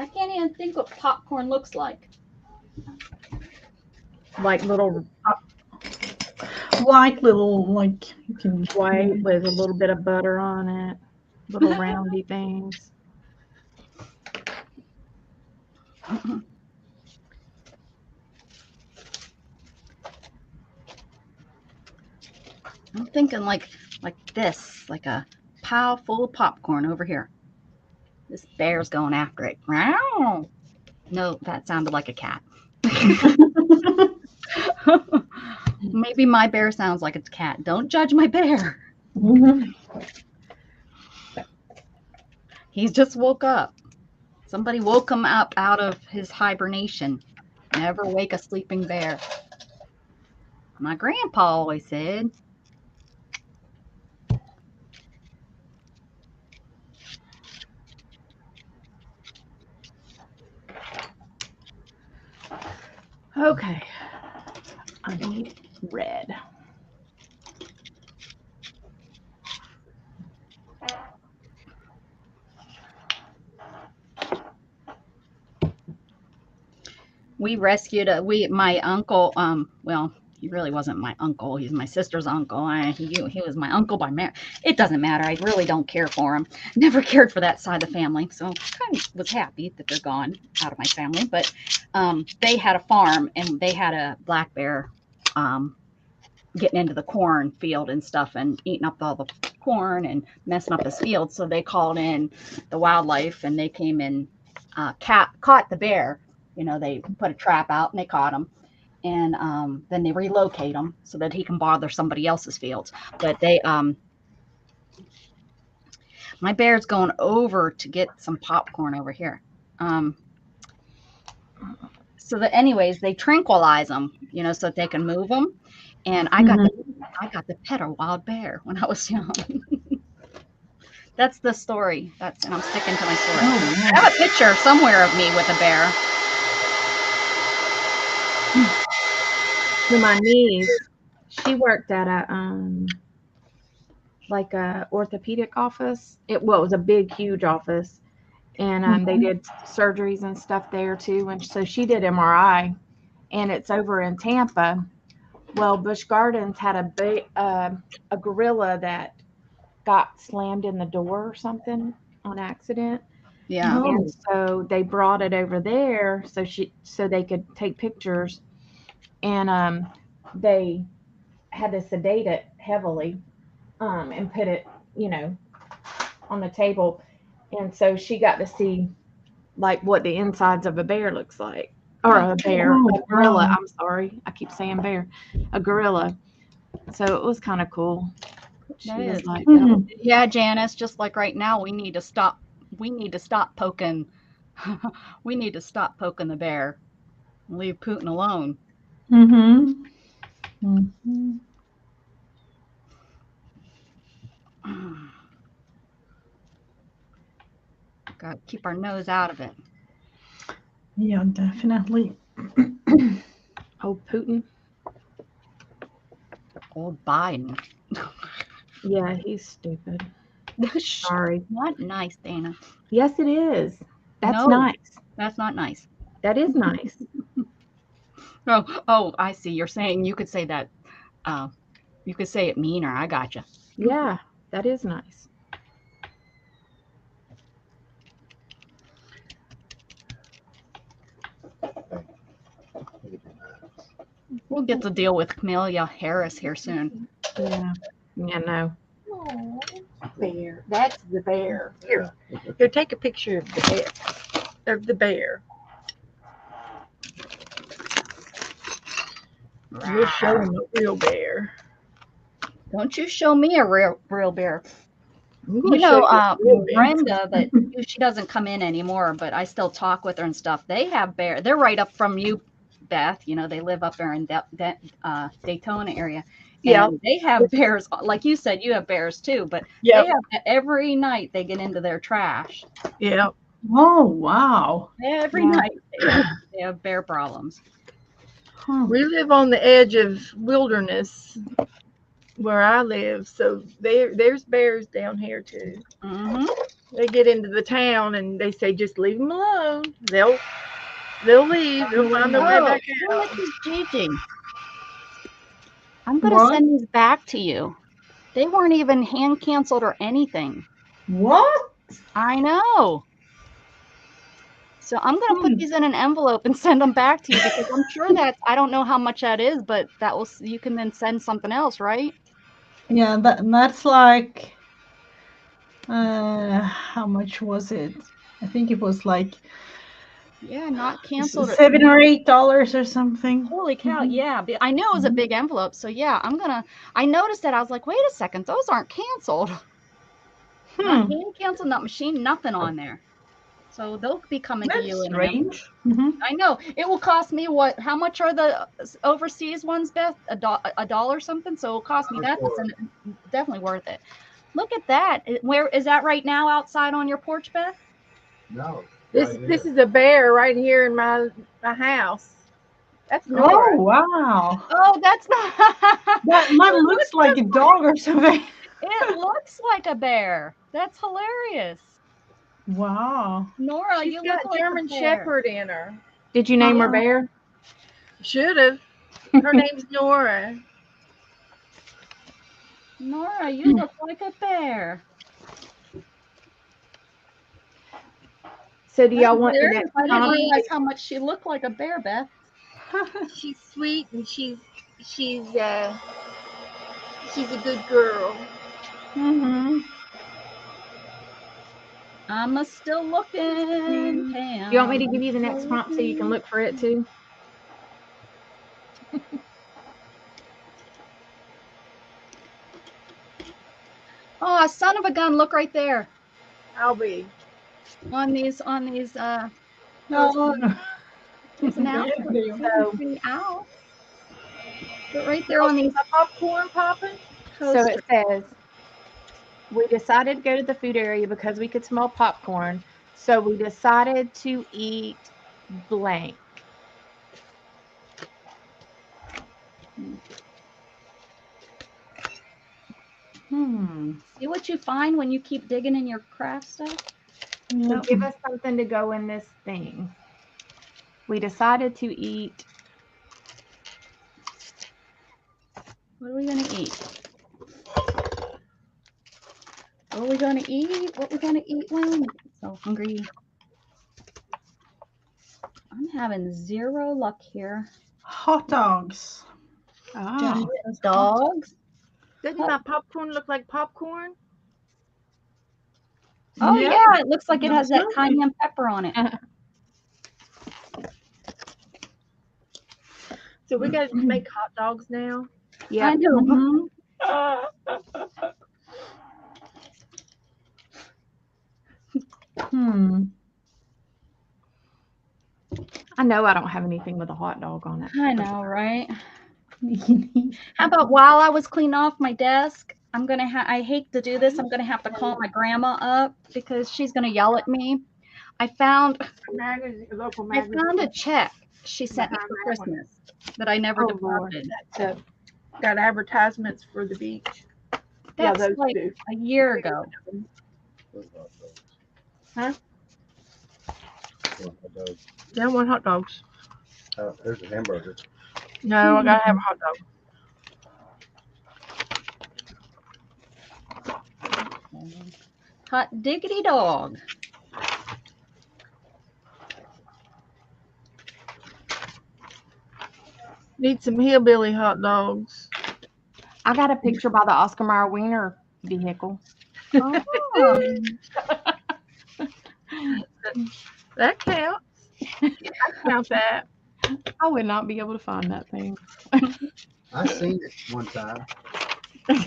I can't even think what popcorn looks like. Like little White little, like, you can. white with a little bit of butter on it. Little roundy things. I'm thinking like this, like a pile full of popcorn over here. This bear's going after it. Meow. No, that sounded like a cat. Maybe my bear sounds like it's a cat. Don't judge my bear. He's just woke up. Somebody woke him up out of his hibernation. Never wake a sleeping bear. My grandpa always said. Okay. I need red. We rescued my uncle. Well, he really wasn't my uncle. He's my sister's uncle. He was my uncle by marriage. It doesn't matter. I really don't care for him. Never cared for that side of the family. So kind of was happy that they're gone out of my family. But they had a farm and they had a black bear getting into the corn field and stuff and eating up all the corn and messing up his field. So they called in the wildlife and they came and caught the bear. You know, they put a trap out and they caught him. And then they relocate him so that he can bother somebody else's fields. But they, my bear's going over to get some popcorn over here. So that anyways, they tranquilize them, you know, so that they can move them. And I got to pet a wild bear when I was young. That's the story. And I'm sticking to my story. Oh, I have a picture somewhere of me with a bear. So my niece, she worked at a like a orthopedic office. It was a big, huge office, and they did surgeries and stuff there too. And so she did MRI, and it's over in Tampa. Well, Busch Gardens had a gorilla that got slammed in the door or something on accident. Yeah. Oh. And so they brought it over there so they could take pictures, and they had to sedate it heavily and put it, you know, on the table. And so she got to see like what the insides of a bear looks like, or a gorilla. I'm sorry, I keep saying bear, a gorilla. So it was kind of cool. She That was is. like, Yeah, Janice, just like right now, we need to stop poking. We need to stop poking the bear and leave Putin alone. Got to keep our nose out of it. Yeah, definitely. oh, Putin. Old Biden. Yeah, he's stupid. Sorry. Not nice, Dana. Yes, it is. That's No. nice. That's not nice. That is nice. Oh, I see. You're saying you could say that. You could say it meaner. I gotcha. Yeah, that is nice. We'll get to deal with Camellia Harris here soon. Yeah. Yeah, no. Oh, bear. That's the bear. Here, take a picture of the bear. Of the bear. We'll show him a real bear. Don't you show me a real bear. I'm You gonna know, show you a real bear. Brenda, that she doesn't come in anymore, but I still talk with her and stuff. They have bear. They're right up from you, Beth. You know, they live up there in Daytona area. Yeah. And they have bears. Like you said, you have bears too, but Yeah. they have, every night they get into their trash. Yeah. Oh, wow. Every Yeah. night they have bear problems. Huh. We live on the edge of wilderness where I live, so there's bears down here too. Mm-hmm. They get into the town and they say, just leave them alone. They'll leave. They'll find their way back out. What is Gigi? I'm going to What? send these back to you. They weren't even hand canceled or anything. What? I know. So I'm going to put these in an envelope and send them back to you because I'm sure I don't know how much that is, but you can then send something else, right? Yeah, that's like, how much was it? I think it was like Yeah, not canceled. $7 or $8 or something. Holy cow, yeah. I knew it was a big envelope. So yeah, I noticed that. I was like, wait a second, those aren't canceled. Not hand canceled, not machine, nothing on there. So they'll be coming to That's you. strange. Mhm. I know. It will cost me what? How much are the overseas ones, Beth? A dollar something. So it'll cost me that to send it. Definitely worth it. Look at that. Where is that right now? Outside on your porch, Beth? No. This right this here. is a bear right here in my house. That's Oh Nora. wow. Oh, that's not. That looks like a dog or something. It looks like a bear. That's hilarious. Wow. Nora, She's you got look like German a bear. Shepherd in her. Did you name her Bear? Should have. Her name's Nora. Nora, you look like a bear. So do y'all That's want the weird. next I didn't conversation? realize how much she looked like a bear, Beth. She's sweet and she's a good girl. Mm-hmm. I'm still looking. Do you want me to give you the next prompt so you can look for it too? Oh, son of a gun! Look right there I'll be. on these. No. It's an owl. It's an owl. But right there on these. My popcorn popping. So it says, we decided to go to the food area because we could smell popcorn. So we decided to eat blank. See what you find when you keep digging in your craft stuff? So give us something to go in this thing. We decided to eat. What are we going to eat? What are we going to eat? What we're going to eat, Lynn? So hungry. I'm having zero luck here. Hot dogs. Ah, Dogs? Doesn't my popcorn look like popcorn? Oh, yeah. It looks like it has that cayenne pepper on it. So we got to make hot dogs now. yeah. I know. I know I don't have anything with a hot dog on it. I know, right? How about while I was cleaning off my desk, I hate to do this. I'm going to have to call my grandma up because she's going to yell at me. I found a check she sent me for Christmas that I never deposited. Got advertisements for the beach. That's those like two. a year ago. Huh? Hot dogs. They don't want hot dogs. There's a hamburger. No, I gotta have a hot dog. Hot diggity dog. Need some hillbilly hot dogs. I got a picture by the Oscar Mayer Wiener vehicle. Oh. That counts. I count that. I would not be able to find that thing. I seen it one time. Yeah,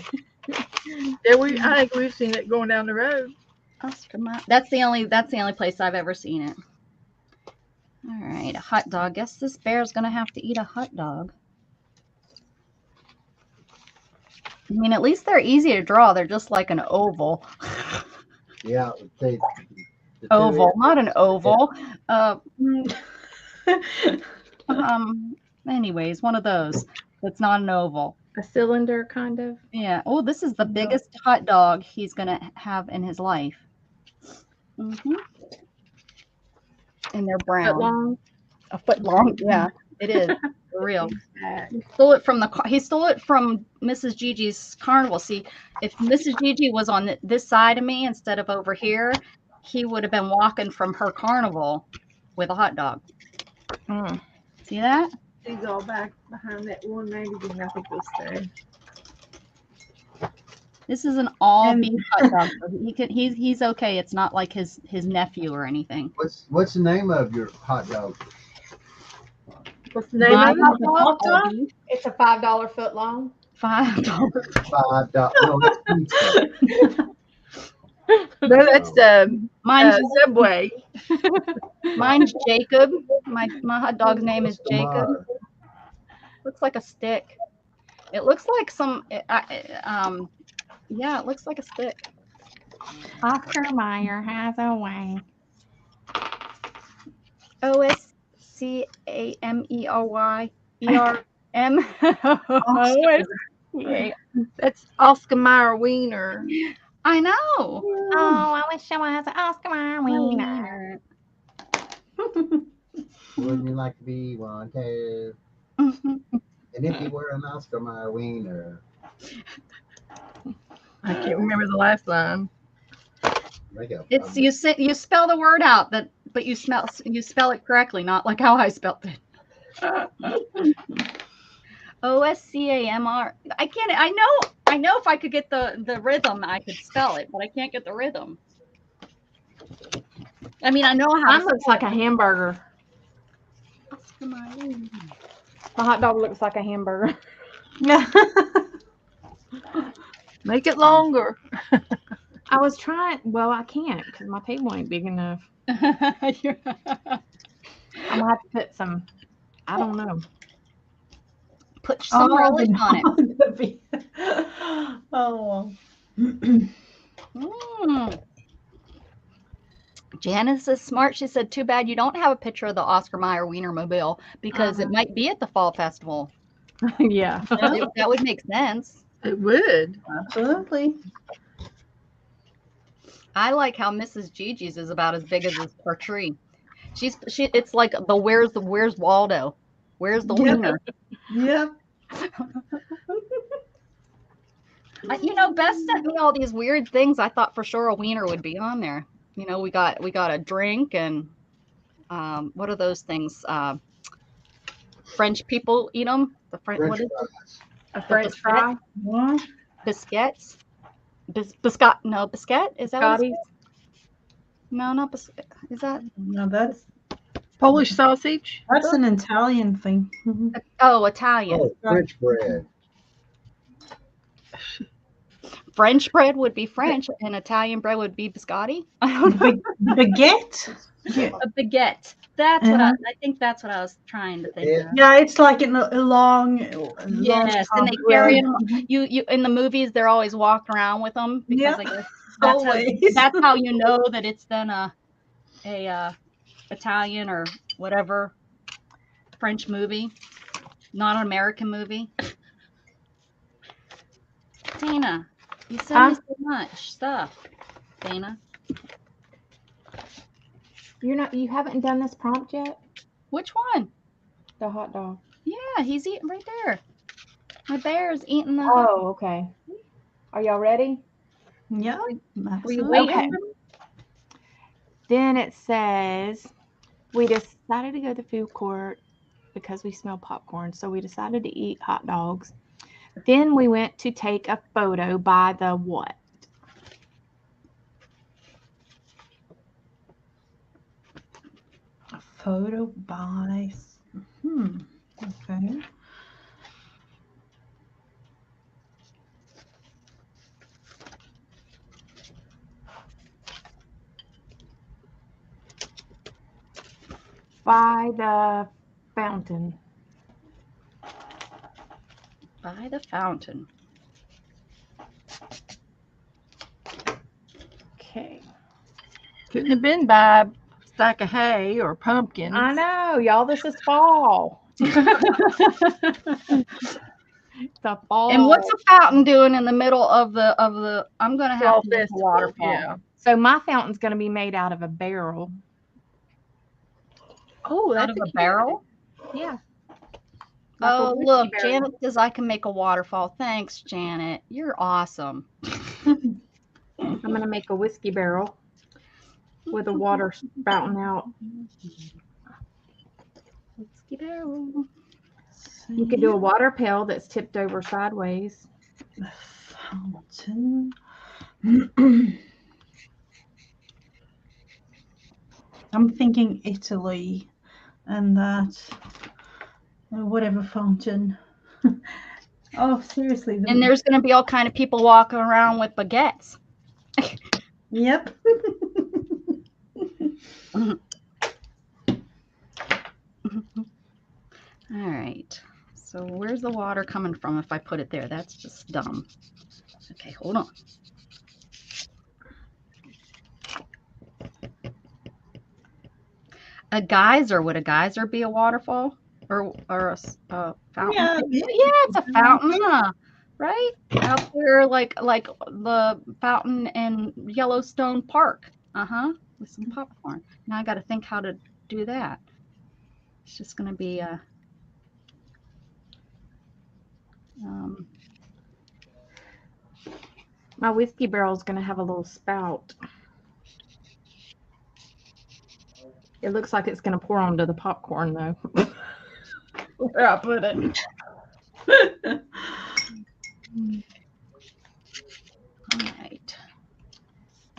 I think we've seen it going down the road. Oscar Mayer. That's the only place I've ever seen it. All right, a hot dog. Guess this bear's gonna have to eat a hot dog. I mean, at least they're easy to draw. They're just like an oval. Yeah, the Oval, not an oval. Anyways, one of those. That's not an oval. A cylinder, kind of. Yeah. Oh, this is the biggest hot dog he's gonna have in his life. Mm-hmm. And they're brown. Foot long. A foot long. Yeah, it is for real. He stole it from Mrs. Gigi's carnival. See, if Mrs. Gigi was on this side of me instead of over here, he would have been walking from her carnival with a hot dog. See that? He's all back behind that one magazine. I think we'll stay. This is an all beef hot dog. So he's okay. It's not like his nephew or anything. What's the name of your hot dog? What's the name of it? All beef. It's a $5 foot long. $5. $5. No, it's pizza. No, that's the Mine's Subway. mine's Jacob. My hot dog's name is Jacob. Lamar. Looks like a stick. It looks like some. Yeah, it looks like a stick. Oscar Mayer has a way. OSCAMERYERM. Yeah, that's Oscar Mayer Wiener. I know. Oh, I wish I was an Oscar Mayer wiener. Wouldn't you like to be wanted? Mhm. And if you were an Oscar Mayer wiener, I can't remember the last line. It's you spell the word out but you spell it correctly, not like how I spelled it. OSCAMR. I know if I could get the rhythm, I could spell it, but I can't get the rhythm. I mean, I know how Mine to looks like a hamburger. Oscar Mayer wiener. The hot dog looks like a hamburger. Make it longer. I was trying. Well, I can't because my table ain't big enough. You're- I'm gonna have to put some. I don't know. Put some relish on it. Oh. Janice is smart. She said, "Too bad you don't have a picture of the Oscar Mayer Wienermobile because it might be at the fall festival." Yeah. That would make sense. It would. Absolutely. I like how Mrs. Gigi's is about as big as her tree. It's like where's Waldo? Where's the wiener? Yep. Beth sent me all these weird things. I thought for sure a wiener would be on there. We got a drink and what are those things? French people eat them. French what is it? fries. A French fry. What? Biscuits. Biscuit? No, biscuit. Is that what Scotties. No, not biscuit. Is that? No, that's Polish sausage. an Italian thing. Mhm. Oh, Italian. Oh, French bread. French bread would be French, and Italian bread would be biscotti. I don't know. Baguette. A baguette. That's what I think. That's what I was trying to think Yeah. of. Yeah, it's like a long. Yes, and they carry them. You in the movies, they're always walking around with them because I guess Always. that's how you know that it's then a Italian or whatever French movie, not an American movie. Dana, you sent me so much stuff. Dana, You haven't done this prompt yet? which one? The hot dog. Yeah, he's eating right there. My bear's eating the. Oh, okay. Are y'all ready? Yeah. Were you absolutely. waiting? Okay. Then it says, we decided to go to the food court because we smell popcorn. So we decided to eat hot dogs. Then we went to take a photo by the what? A photo by. Okay. By the fountain. By the fountain. Okay. Couldn't have been by a stack of hay or pumpkins. I know, y'all, this is fall. It's a fall. And what's a fountain doing in the middle of the? I'm gonna have Fall to make a festival, waterfall. yeah. So my fountain's going to be made out of a barrel. Oh, Out that's of a barrel. Yeah. Oh, whiskey look, barrel. Janet says I can make a waterfall. Thanks, Janet. You're awesome. I'm going to make a whiskey barrel with the water spouting out. Whiskey barrel. You could do a water pail that's tipped over sideways. The fountain. I'm thinking Italy and that whatever fountain. Oh, seriously. And there's going to be all kind of people walking around with baguettes. Yep. All right. So where's the water coming from if I put it there? That's just dumb. Okay, hold on. A geyser, would a geyser be a waterfall or a fountain? Yeah. Yeah, it's a fountain, huh? Right? Out there like the fountain in Yellowstone Park. Uh-huh. With some popcorn. Now I got to think how to do that. It's just going to be a My whiskey barrel is going to have a little spout. It looks like it's going to pour onto the popcorn, though. Where I put it. all right.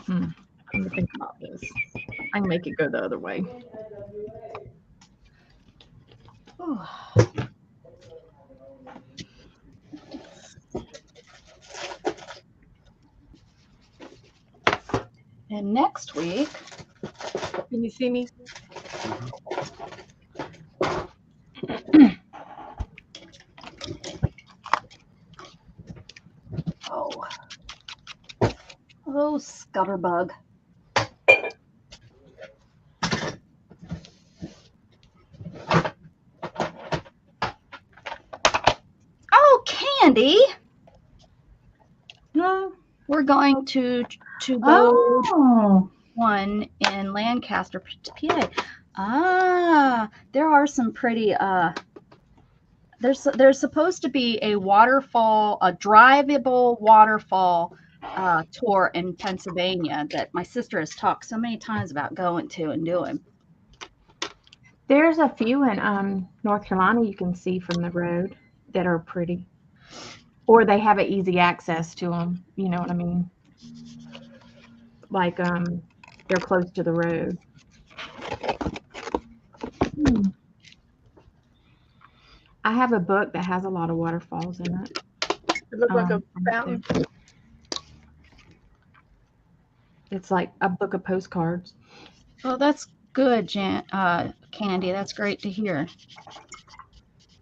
I'm going to think about this. I can make it go the other way. Ooh. And next week, Can you see me? oh, scutterbug. Oh, Candy. No. We're going to go Oh. one in Lancaster, PA. Ah, there are some pretty there's supposed to be a waterfall, a drivable waterfall tour in Pennsylvania that my sister has talked so many times about going to and doing. There's a few in North Carolina you can see from the road that are pretty. Or they have an easy access to them. You know what I mean? Like they're close to the road. I have a book that has a lot of waterfalls in it. It looked like a fountain. It's like a book of postcards. Well, that's good, Candy. That's great to hear.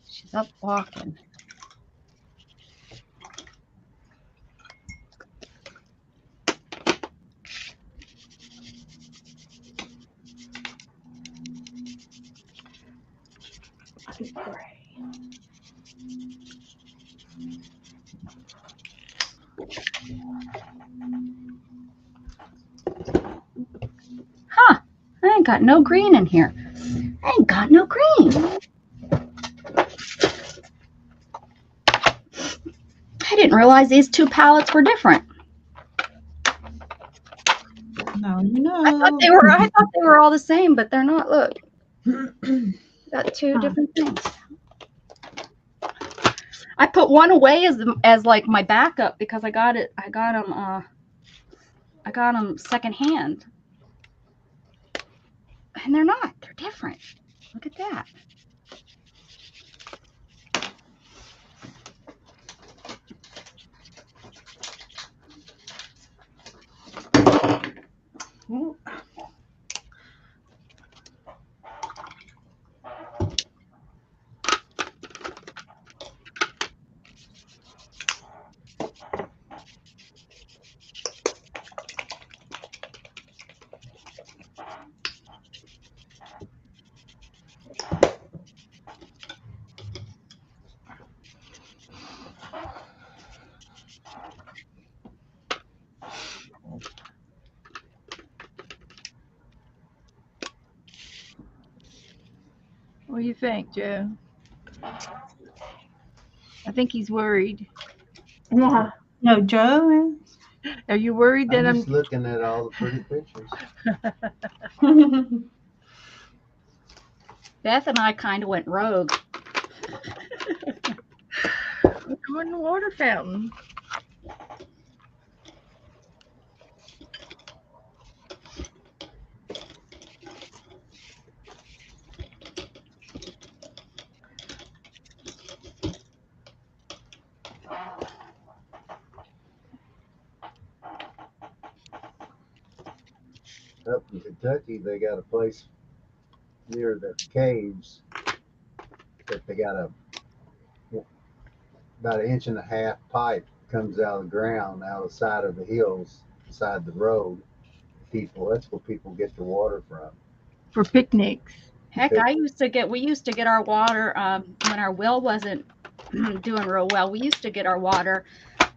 She's up walking. Huh. I ain't got no green in here. I ain't got no green. I didn't realize these two palettes were different. No, you know. I thought they were all the same, but they're not. Look. Got two different things. I put one away as like my backup because I got them secondhand. And they're not. They're different. Look at that. What do you think, Joe? I think he's worried. Yeah. No, Joe. Are you worried that I'm just looking at all the pretty pictures. Beth and I kind of went rogue. We're going to the water fountain? Up in Kentucky, they got a place near the caves that they got about an inch and a half pipe comes out of the ground, out of the side of the hills, beside the road. That's where people get their water from. For picnics. Heck, we used to get our water when our well wasn't doing real well. We used to get our water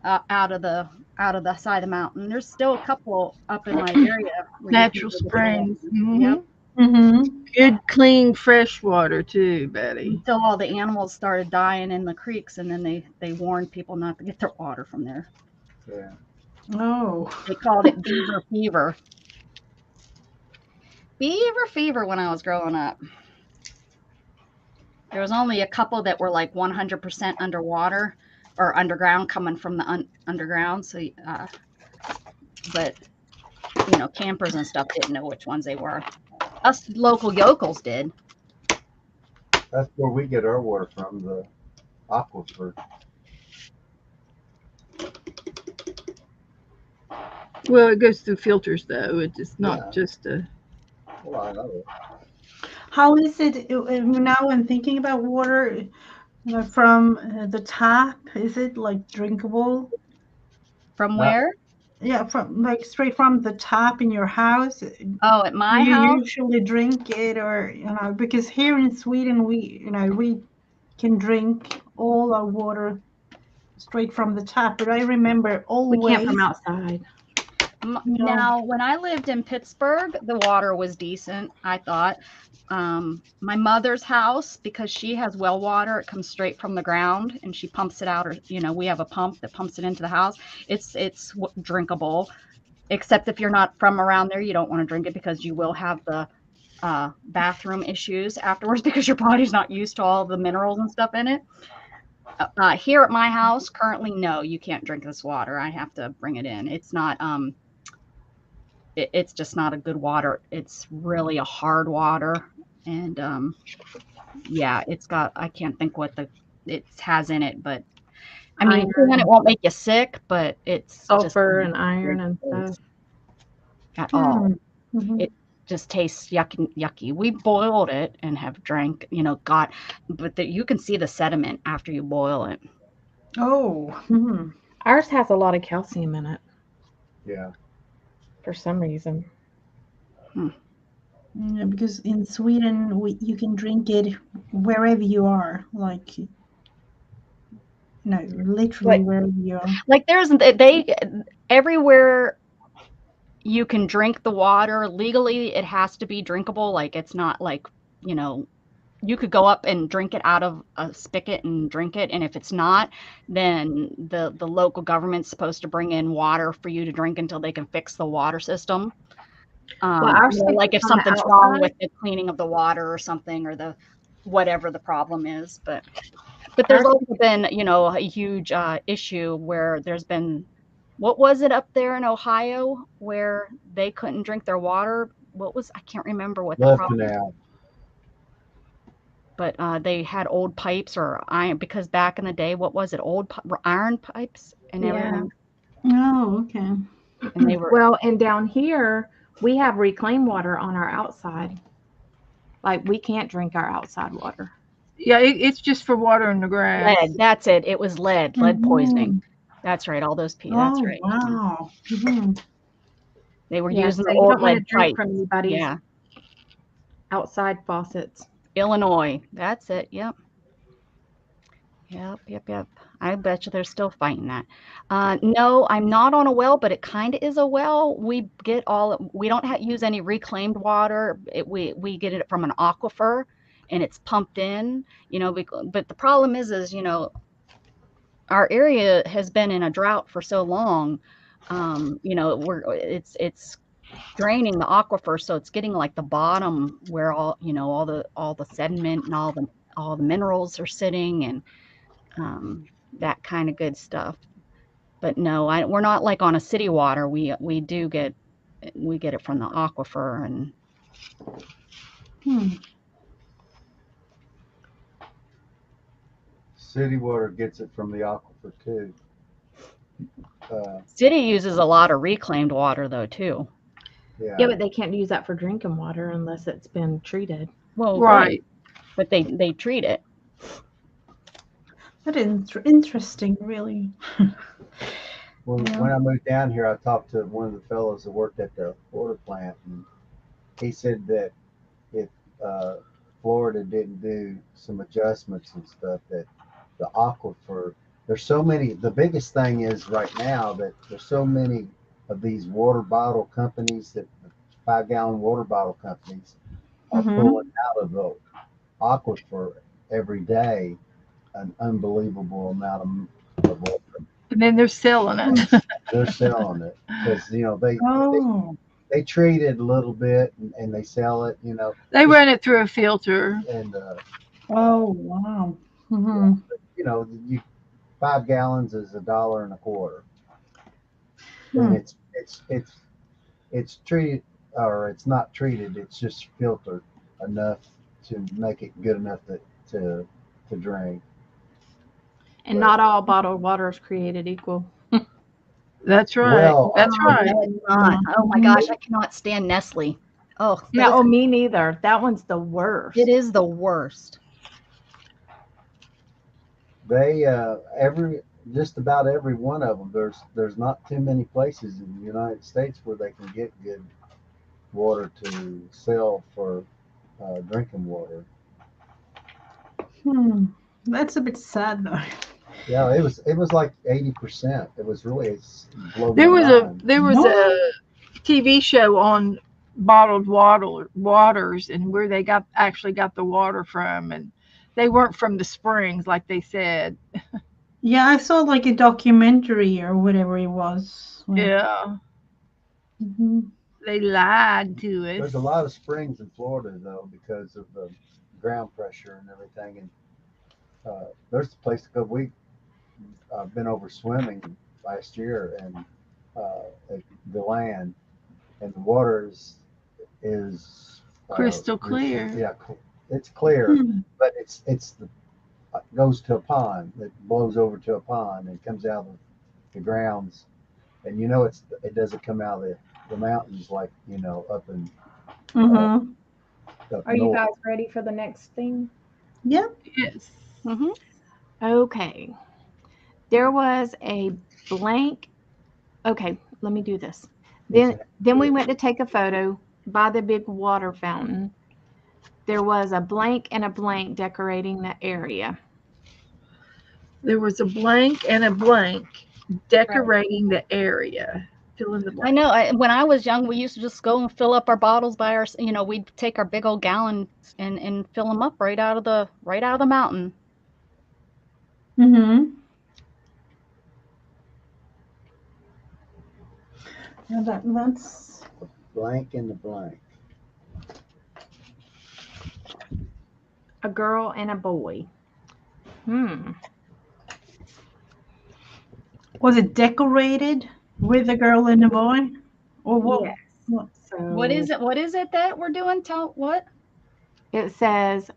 out of the side of the mountain. There's still a couple up in my area. where you can Natural get it. springs. Mhm. Yep. Mm-hmm. Good, clean, fresh water too, Betty. Until all the animals started dying in the creeks, and then they warned people not to get their water from there. Yeah. Oh. They called it beaver fever. Beaver fever when I was growing up. There was only a couple that were like 100% underwater or underground, coming from the underground. So, but campers and stuff didn't know which ones they were. Us local yokels did. That's where we get our water from, the aquifer. Well, it goes through filters though. It's not Yeah. just a. Well, I know. How is it now? I'm thinking about water from the tap. Is it like drinkable? From Not- where? Yeah, from like straight from the tap in your house. Oh, at my Do you house? usually drink it, or because here in Sweden we can drink all our water straight from the tap. But I remember We can't always. from outside. No. Now, when I lived in Pittsburgh, the water was decent, I thought. My mother's house, because she has well water, it comes straight from the ground and she pumps it out, or we have a pump that pumps it into the house. It's drinkable, except if you're not from around there, you don't want to drink it because you will have the bathroom issues afterwards because your body's not used to all the minerals and stuff in it. Here at my house currently, no, you can't drink this water. I have to bring it in. It's not it's just not a good water. It's really a hard water. And yeah, it's got, I can't think what it has in it, but I mean, Iron. it won't make you sick, but it's Sulfur just and iron and stuff. at all. Mhm. It just tastes yucky. We boiled it and have drank, but you can see the sediment after you boil it. Oh. Mhm. Ours has a lot of calcium in it Yeah. for some reason. Yeah, because in Sweden you can drink it wherever you are, like literally Like- wherever you are. Like everywhere you can drink the water legally, it has to be drinkable. Like it's not like, you could go up and drink it out of a spigot and drink it. And if it's not, then the local government's supposed to bring in water for you to drink until they can fix the water system. our Like if spigot's on the something's wrong outside. with the cleaning of the water or something, or the whatever the problem is. But there's also been, a huge issue where there's been, what was it up there in Ohio where they couldn't drink their water? I can't remember what the Love problem. Canal. But they had old pipes or iron, because back in the day, what was it? Iron pipes and Yeah. everything. Oh, okay. And they were, Well, and down here we have reclaimed water on our outside. Like we can't drink our outside water. Yeah, it's just for water in the grass. lead. That's it. It was lead poisoning. Mhm. That's right. All those people. That's Oh, right. wow. Mhm. They were Yeah, using so the you old don't want to lead drink pipe. from anybody's Yeah. outside faucets. Illinois. That's it. Yep. Yep. I bet you they're still fighting that. No, I'm not on a well, but it kind of is a well. We don't use any reclaimed water. We get it from an aquifer, and it's pumped in. But the problem is our area has been in a drought for so long. It's draining the aquifer, so it's getting like the bottom where all the sediment and all the minerals are sitting, and that kind of good stuff. But no, we're not like on a city water. We get it from the aquifer. And Hmm. City water gets it from the aquifer too. city uses a lot of reclaimed water though too. Yeah, but they can't use that for drinking water unless it's been treated. Well, Right. but they treat it. That is interesting, really. When I moved down here, I talked to one of the fellows that worked at the water plant, and he said that if Florida didn't do some adjustments and stuff, that the aquifer, there's so many. The biggest thing is right now that there's so many of these water bottle companies, that 5-gallon water bottle companies are pulling out of the aquifer every day an unbelievable amount of water. And then they're selling it. They're selling it because Oh. they treat it a little bit and they sell it. They run it through a filter. And Oh, wow. you 5 gallons is $1.25. And it's treated, or it's not treated. It's just filtered enough to make it good enough to drink. And not all bottled water is created equal. That's right. Well, That's right. No, it's not. Oh my gosh, I cannot stand Nestle. Oh, Yeah, oh, me neither. That one's the worst. it is the worst. They just about every one of them. There's not too many places in the United States where they can get good water to sell for drinking water. That's a bit sad, though. Yeah, it was like 80%. It was really blown There my was mind. a TV show on bottled waters and where they actually got the water from, and they weren't from the springs like they said. Yeah, I saw like a documentary or whatever it was. Yeah. They lied to us. There's a lot of springs in Florida though because of the ground pressure and everything, and there's a place to go. I've been over swimming last year and at the land, and the water is Crystal clear. Yeah, it's clear, but it goes to a pond. It blows over to a pond and comes out of the grounds, and it doesn't come out of the mountains like up in up Are you north. guys ready for the next thing? Yeah. Yes. Okay. There was a blank. Okay, let me do this. Then we went to take a photo by the big water fountain. There was a blank and a blank decorating the area. There was a blank and a blank decorating the area. Fill in the blank. I know. When I was young, we used to just go and fill up our bottles by our. We'd take our big old gallons and fill them up right out of the mountain. That's Blank and the blank. A girl and a boy. Was it decorated with a girl and a boy, or what? Yes. So What is it? What is it that we're doing? Tell what? it says,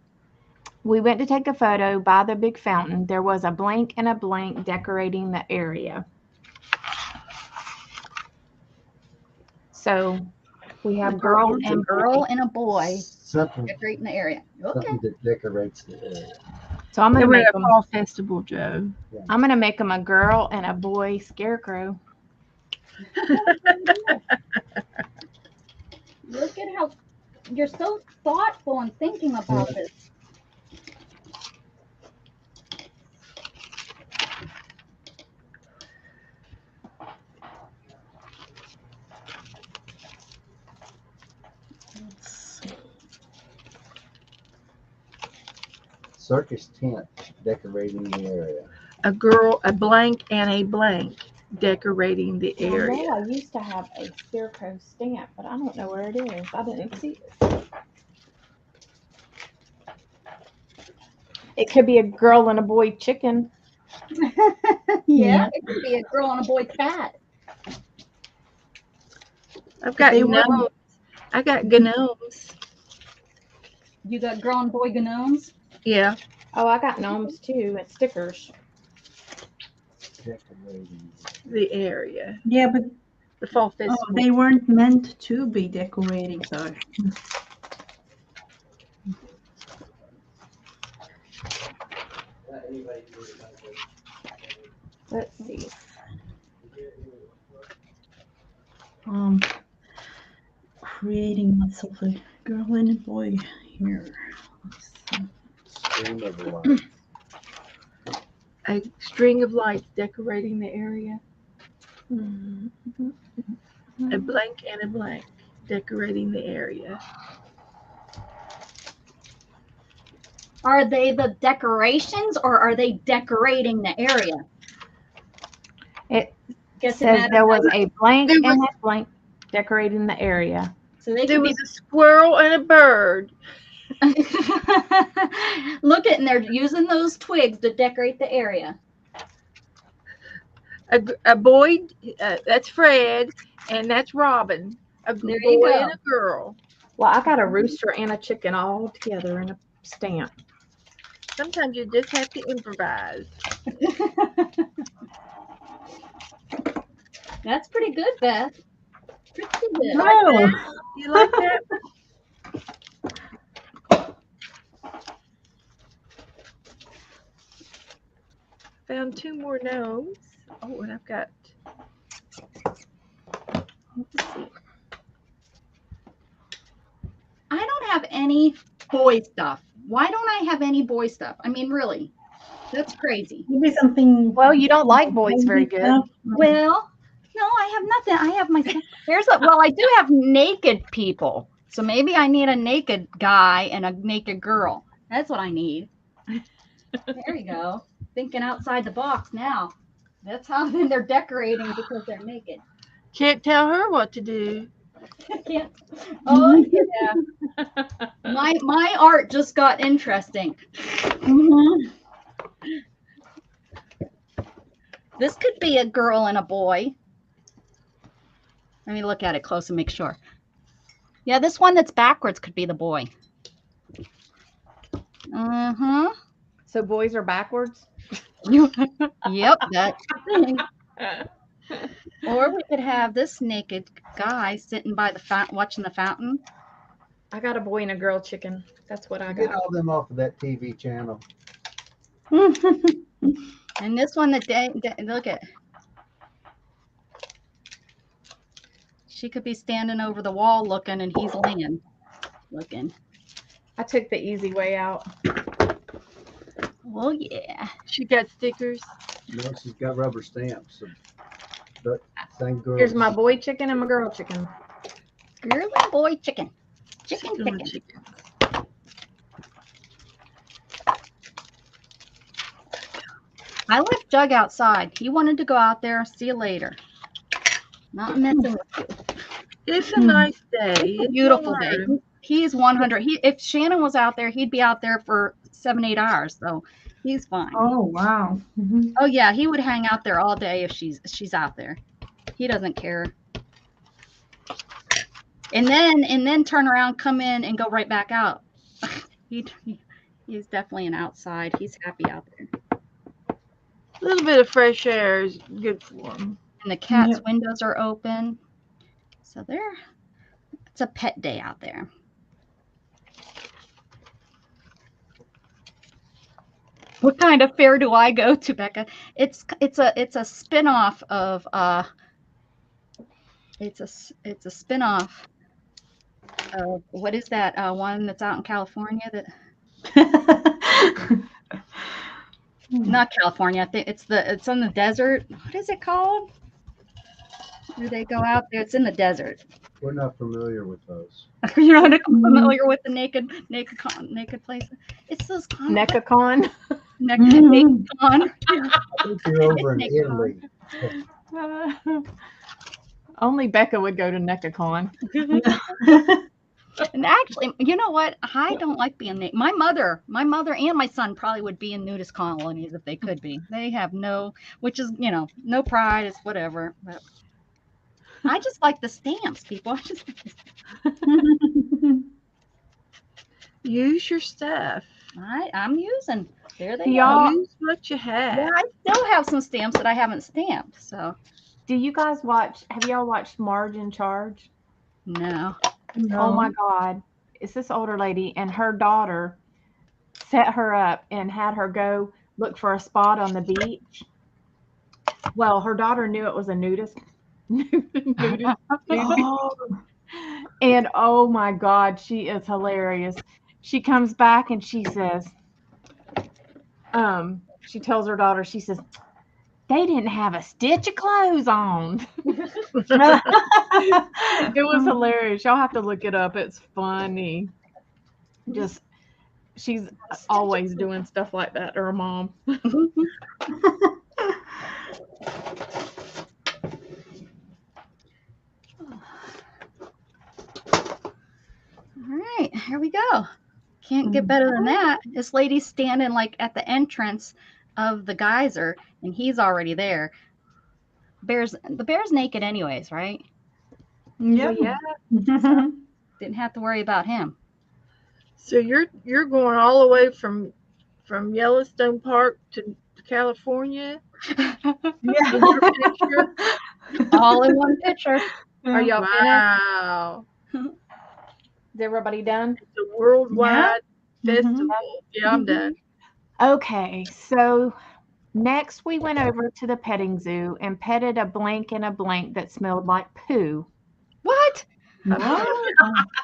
we went to take a photo by the big fountain. There was a blank and a blank decorating the area. So we have girl and a boy Something decorating the area. Okay. something that decorates the area. So I'm They gonna were make at a them. fall festival, Joe. I'm gonna make them a girl and a boy scarecrow. Look at how you're so thoughtful and thinking about this. Circus tent decorating the area. A blank and a blank decorating the I area. know I used to have a scarecrow stamp, but I don't know where it is. I didn't see it. It could be a girl and a boy chicken. Yeah, it could be a girl and a boy cat. I've got They gnomes. I got gnomes. You got girl and boy gnomes? Yeah. Oh, I got gnomes too and stickers. Decorating. The area. Yeah, but the fall Oh, festival. they weren't meant to be decorating, so. Let's see. Creating myself a girl and a boy here. Let's see. Stream of light. A string of lights decorating the area. Mhm. A blank and a blank decorating the area. Are they the decorations or are they decorating the area? It Guess it says matters there was how- a blank There and was- a blank decorating the area. so they There could was a squirrel and a bird. be. Look at, and they're using those twigs to decorate the area. A boy, that's Fred, and that's Robin. A There you boy go. and a girl. Well, I got a rooster and a chicken all together in a stamp. Sometimes you just have to improvise. That's pretty good, Beth. Pretty good. Oh, You like that? Found 2 more gnomes. Oh, and I've got. Let's see. I don't have any boy stuff. Why don't I have any boy stuff? I mean, really, that's crazy. maybe something. Well, you don't like boys very good. Well, no, I have nothing. I have my. Well, I do have naked people. So maybe I need a naked guy and a naked girl. That's what I need. There you go. Thinking outside the box now. That's how they're decorating because they're naked. Can't tell her what to do. Can't. Oh yeah. My art just got interesting. Mhm. This could be a girl and a boy. Let me look at it close and make sure. Yeah, this one that's backwards could be the boy. Uh-huh. So boys are backwards. Yep, that's the thing. Or we could have this naked guy sitting by the fountain, watching the fountain. I got a boy and a girl chicken. That's what I Get got. all them off of that TV channel. And this one that look at. She could be standing over the wall looking, and he's laying, looking. I took the easy way out. Oh yeah. She got stickers. No, she's got rubber stamps. But same girl. Here's my boy chicken and my girl chicken. Girl and boy chicken. Chicken, Chicken with chicken. chicken. I left Jug outside. He wanted to go out there. See you later. Not messing with you. It's a nice day. It's Beautiful day. warm. He's 100. If Shannon was out there, he'd be out there for 7-8 hours. So he's fine. Oh wow. Mhm. Oh yeah, he would hang out there all day if she's out there. He doesn't care. And then turn around, come in, and go right back out. He's definitely an outside. He's happy out there. A little bit of fresh air is good for him. And the cat's Yep. windows are open. So it's a pet day out there. What kind of fair do I go to, Becca? It's a spin-off of it's a spin-off of what is that one that's out in California that not California. I think it's in the desert. What is it called? Where they go out there? It's in the desert. We're not familiar with those. You're not familiar with the naked place. It's those Necacon. naked con. I think you're over in Nick. Italy. Only Becca would go to Necacon. And actually, you know what? I don't like being naked. My mother and my son probably would be in nudist colonies if they could be. They have which is, no pride. It's whatever. But I just like the stamps, people. Use your stuff. I'm using. There they Y'all- go. Use what you have. Yeah, I still have some stamps that I haven't stamped. So Do you guys watch? Have y'all watched Marge in Charge? No. Oh my God. It's this older lady, and her daughter set her up and had her go look for a spot on the beach. Well, her daughter knew it was a nudist. Oh, And oh my God, she is hilarious. She comes back and she says, she tells her daughter, she says, they didn't have a stitch of clothes on. It was hilarious. Y'all have to look it up. It's funny. Just, she's always doing stuff like that to her mom. All right, here we go. Can't get better than that. This lady's standing like at the entrance of the geyser, and he's already there. The bear's naked anyways, right? yeah. Yeah. Didn't have to worry about him. So you're going all the way from Yellowstone Park to California? Yeah. In your picture? All in one picture. Are y'all finished? Wow. Is everybody done? It's a worldwide Mhm. festival. Yeah, I'm done. Okay, so next we went over to the petting zoo and petted a blank and a blank that smelled like poo. What? What?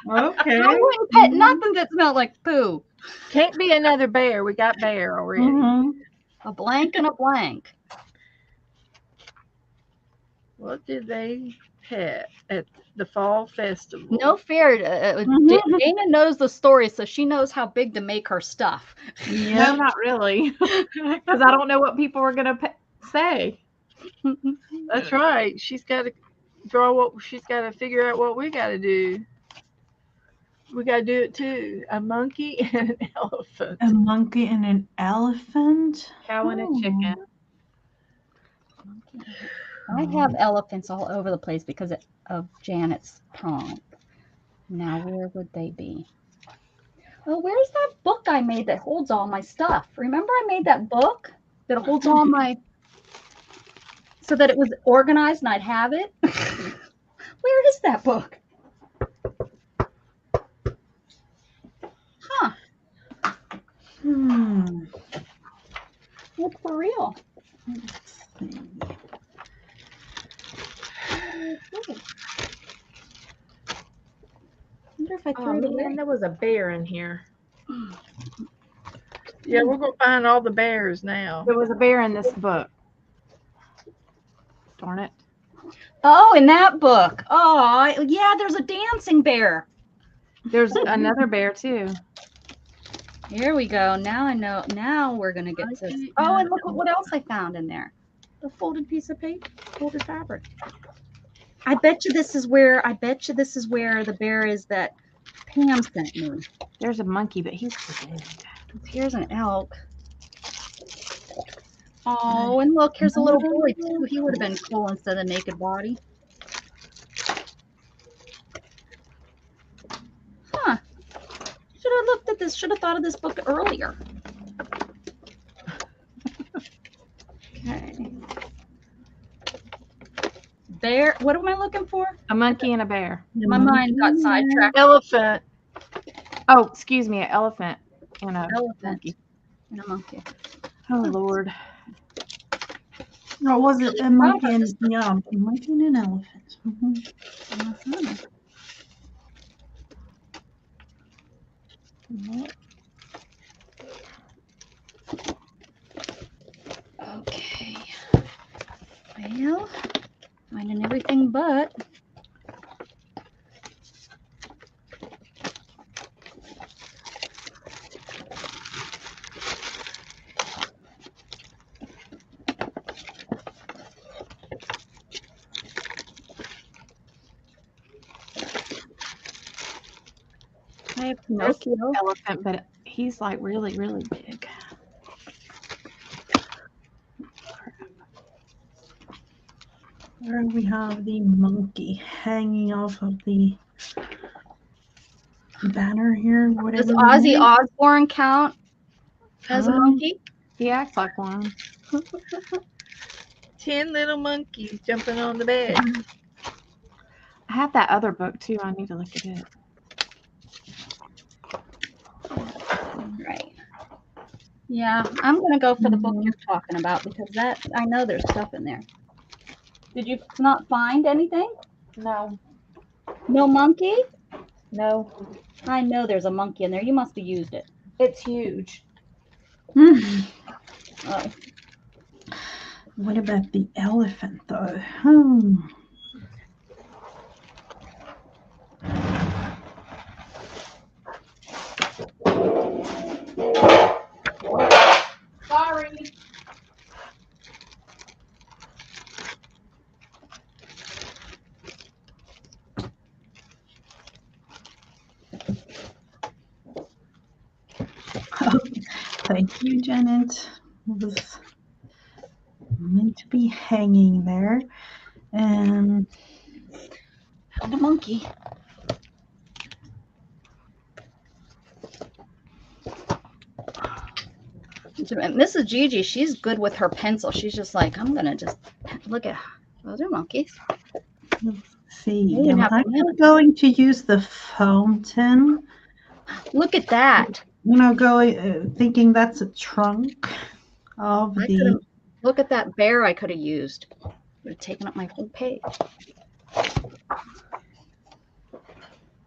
Okay. I wouldn't pet nothing that smelled like poo. Can't be another bear. We got bear already. Mhm. A blank and a blank. What did they pet at the fall festival? No fear. Dana knows the story, so she knows how big to make her stuff. No, not really, because I don't know what people are gonna say. That's right. She's got to draw what she's got to figure out what we got to do. We got to do it too. A monkey and an elephant. A monkey and an elephant. Cow and a Oh. chicken. I have elephants all over the place because of Janet's prom. Now, where would they be? Oh, where's that book I made that holds all my stuff? Remember I made that book that holds all my... so that it was organized and I'd have it? Where is that book? Huh. Look for real. Wonder if I Oh threw it away. man, there was a bear in here. Yeah, we're going to find all the bears now. There was a bear in this book. Darn it. Oh, in that book. Oh, yeah, there's a dancing bear. There's another bear too. Here we go. Now I know. Now we're going to get to... Oh, and look what else I found in there. The folded piece of paper, folded fabric. I bet you this is where the bear is that Pam sent me. There's a monkey, but he's dead. Here's an elk. Oh, and look, here's a little boy too. He would have been cool instead of naked body. Huh. Should have looked at this, should have thought of this book earlier. Okay. Bear, what am I looking for? A monkey and a bear. My mind got sidetracked. Elephant. Oh, excuse me, an elephant and a Elephant monkey. and a monkey. Oh Lord. Or was it a monkey and a monkey and an elephant? Mhm. Okay. Well, finding everything but. I have Pinocchio. Elephant, but he's like really, really big. Where we have the monkey hanging off of the banner here. Whatever. Does Ozzy Osbourne count as a monkey? He acts like one. 10 little monkeys jumping on the bed. I have that other book too. I need to look at it. Right. Yeah, I'm gonna go for the book you're talking about because that I know there's stuff in there. Did you not find anything? No, No monkey? no, I know there's a monkey in there. You must have used it. it's huge. Oh. What about the elephant though? Sorry. Thank you, Janet. It was meant to be hanging there. Found a monkey. Mrs. Gigi, she's good with her pencil. She's just like, I'm gonna just look at those are monkeys. See, You didn't have to I'm manage. going to use the fountain. Look at that. Thinking that's a trunk of I the. could've- Look at that bear I could have used. Would have taken up my whole page. I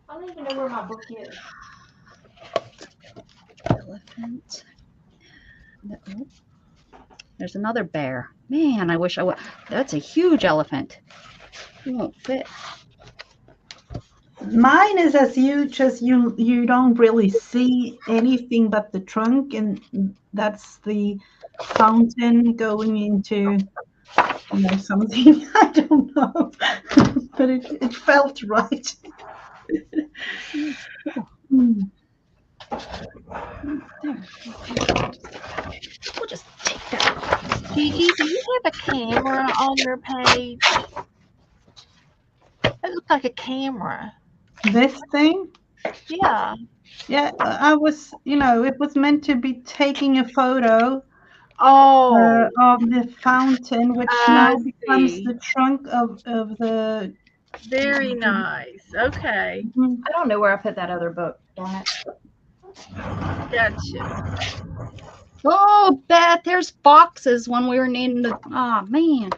don't even know where my book is. Elephant. Oh, there's another bear. Man, I wish I would. That's a huge elephant. It won't fit. Mine is as huge as you don't really see anything but the trunk, and that's the fountain going into something. I don't know, but it felt right. We'll just take that. Gigi, do you have a camera on your page? It looks like a camera. This thing, Yeah. yeah, I was, it was meant to be taking a photo Oh, of the fountain, which I now becomes see. the trunk of the. Very nice. Okay. I don't know where I put that other book. Darn it. Gotcha. Oh, Beth, there's foxes when we were needing to. Oh, man.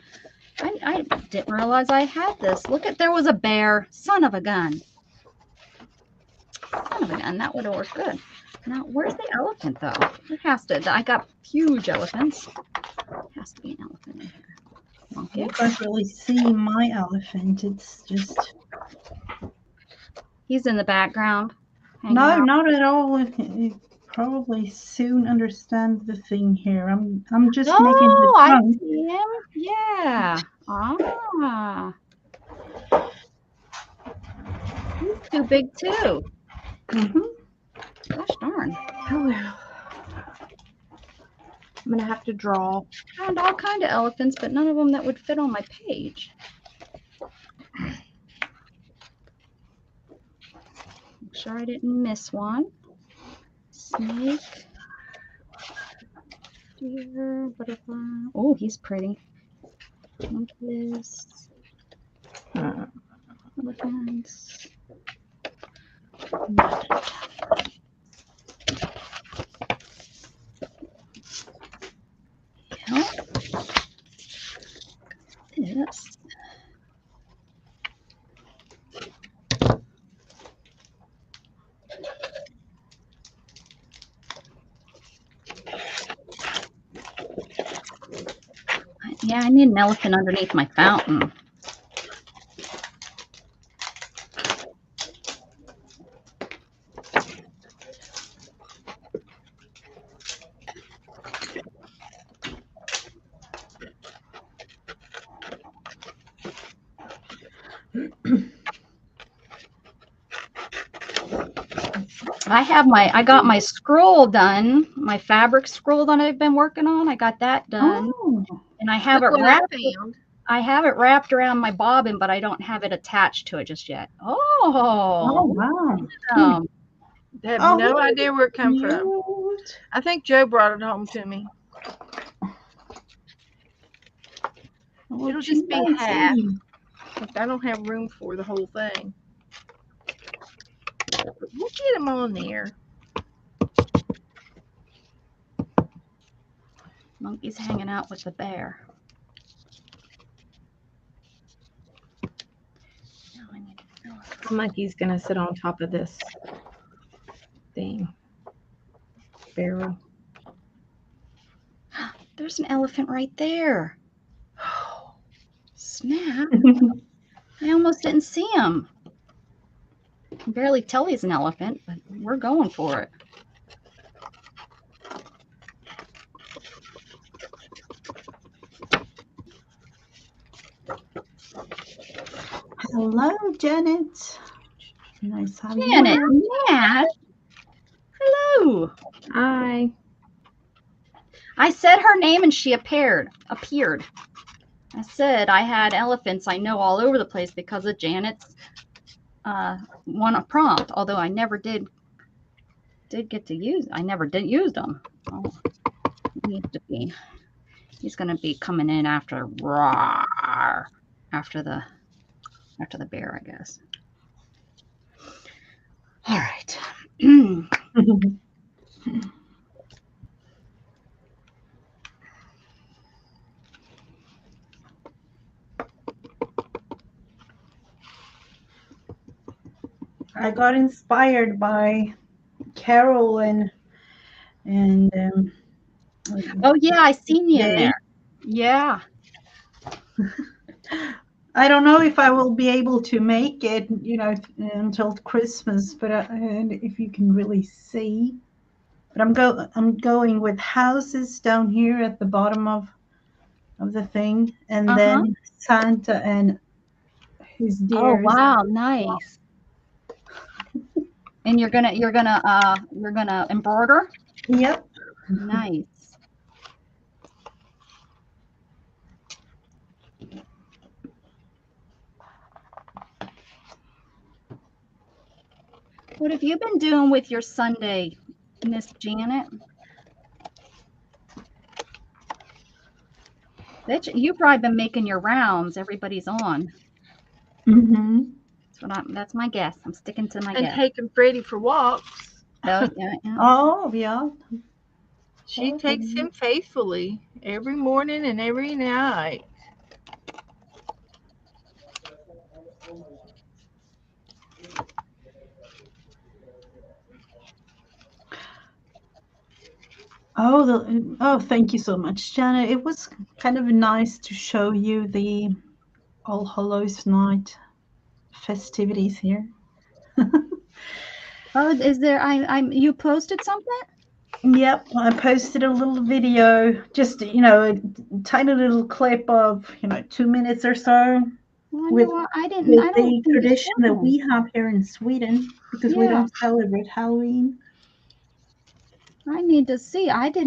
I didn't realize I had this. Look there was a bear. Son of a gun. Son of a gun. That would have worked good. Now, where's the elephant, though? It has to. I got huge elephants. Has to be an elephant in here. Monkey. You can't really see my elephant. It's just. He's in the background. hanging No, out. not at all. You probably soon understand the thing here. I'm just making the Oh, I trunk. see him. Yeah. Ah. He's too big, too. Mhm. Gosh darn. Oh well. I'm gonna have to draw. Found all kind of elephants, but none of them that would fit on my page. Make sure I didn't miss one. Snake. Deer, butterfly. Oh, he's pretty. Monkeys. Elephants. Yes. Yeah, I need an elephant underneath my fountain. I got my scroll done, my fabric scroll that I've been working on. I got that done. Oh, And I have Look it what I wrapped. found. I have it wrapped around my bobbin, but I don't have it attached to it just yet. oh Oh, wow. I have Oh, no idea where it come from. Cute. I think Joe brought it home to me. Oh, It'll just be half. chimpanzee. I don't have room for the whole thing. We'll get them on there. Monkey's hanging out with the bear. Now I need to fill up. The monkey's gonna sit on top of this thing. Barrel. There's an elephant right there. Snap. I almost didn't see him. I can barely tell he's an elephant, but we're going for it. Hello, Janet. Nice having Janet, you. Nat. Hello. Hi. I said her name and she appeared. I said I had elephants I know all over the place because of Janet's one prompt. Although I never did get to use. I never did use them. Oh, needs to be. He's gonna be coming in after the bear, I guess. All right. I got inspired by Carol and Oh yeah, I seen you in there. Yeah. I don't know if I will be able to make it, until Christmas, but and if you can really see. But I'm going with houses down here at the bottom of the thing, and then Santa and his deer. Oh wow, nice. And you're gonna embroider? Yep. Nice. What have you been doing with your Sunday, Miss Janet? You've probably been making your rounds. Everybody's on. Mm-hmm. That's my guess. I'm sticking to my And guess. taking Freddie for walks. Oh, yeah. Oh, yeah. She takes him faithfully every morning and every night. Oh, thank you so much, Janet. It was kind of nice to show you the All Hallows Night festivities here. Oh, is there? You posted something? Yep, I posted a little video, just a tiny little clip of 2 minutes or so with the tradition that we have here in Sweden, because we don't celebrate Halloween. I need to see. It did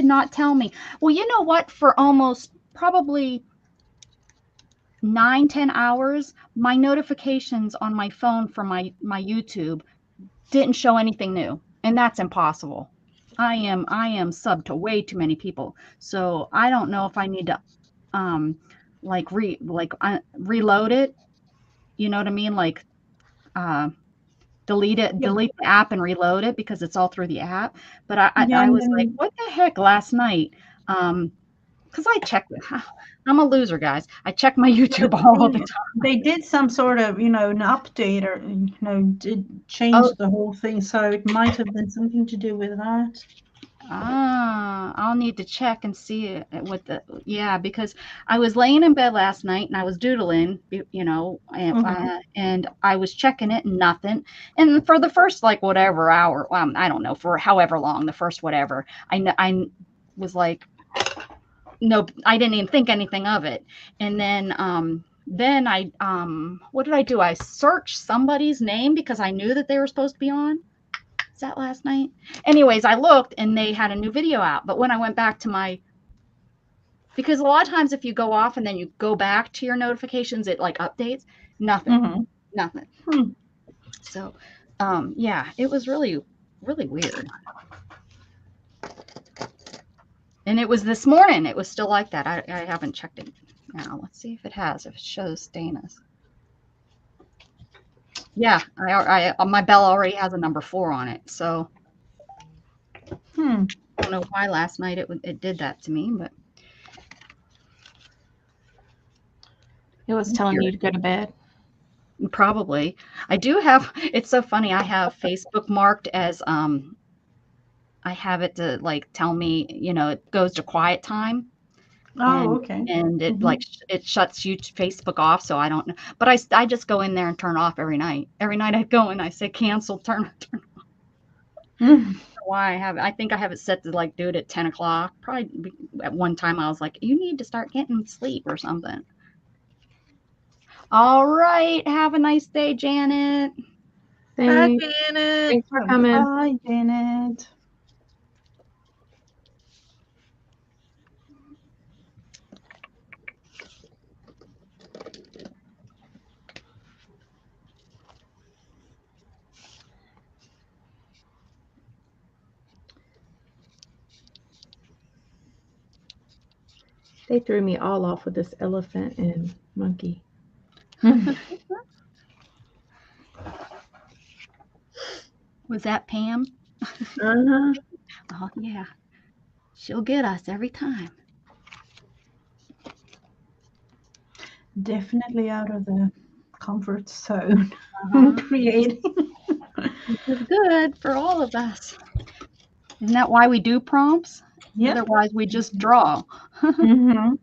not tell me. Well, you know what? For almost probably 9-10 hours, my notifications on my phone for my YouTube didn't show anything new, and that's impossible. I am subbed to way too many people, so I don't know if I need to reload it. You know what I mean? Like delete the app and reload it, because it's all through the app. But I was like, what the heck last night? Because I check. I'm a loser, guys. I check my YouTube all the time. They did some sort of, an update, or did change the whole thing, so it might have been something to do with that. I'll need to check and see it because I was laying in bed last night and I was doodling, and I was checking it and nothing. And for the first whatever hour, I don't know, for however long, the first whatever, I was like, no, I didn't even think anything of it. And then I what did I do? I searched somebody's name because I knew that they were supposed to be on. Is that last night? Anyways, I looked and they had a new video out. But when I went back to because a lot of times if you go off and then you go back to your notifications, it updates. Nothing. Nothing. So it was really, really weird. And it was this morning. It was still like that. I haven't checked it now. Let's see if it has, if it shows Dana's. Yeah, my bell already has a number 4 on it. So Hmm. I don't know why last night it did that to me, but It was telling you to go to bed. probably. I do have, it's so funny. I have Facebook marked as I have it to like tell me, it goes to quiet time. Oh, okay. And it Mhm. it shuts you Facebook off, so I don't know. But I just go in there and turn it off every night. Every night I go and I say cancel, turn. Mm. Why I think I have it set to like do it at 10 o'clock. Probably at one time I was like, you need to start getting sleep or something. All right, have a nice day, Janet. Hi, Thanks. Janet. Thanks for coming. Bye, Janet. They threw me all off with this elephant and monkey. Was that Pam? Uh-huh. Oh yeah, she'll get us every time. Definitely out of the comfort zone Uh-huh. creating. This is good for all of us. Isn't that why we do prompts? Yeah. Otherwise, we just draw. Mhm.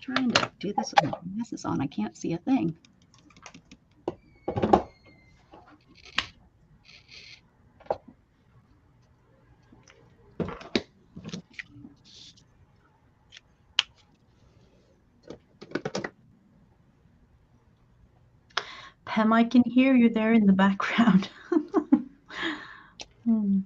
Trying to do this with my glasses on. I can't see a thing. Pam, I can hear you there in the background. Hmm.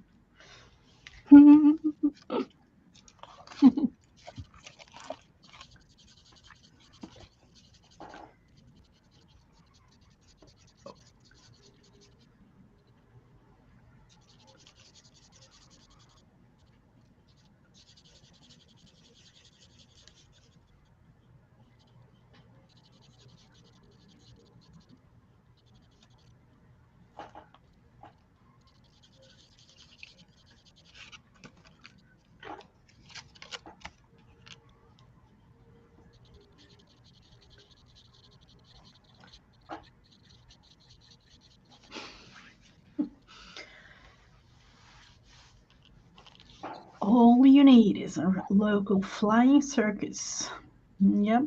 All you need is a local flying circus. Yep.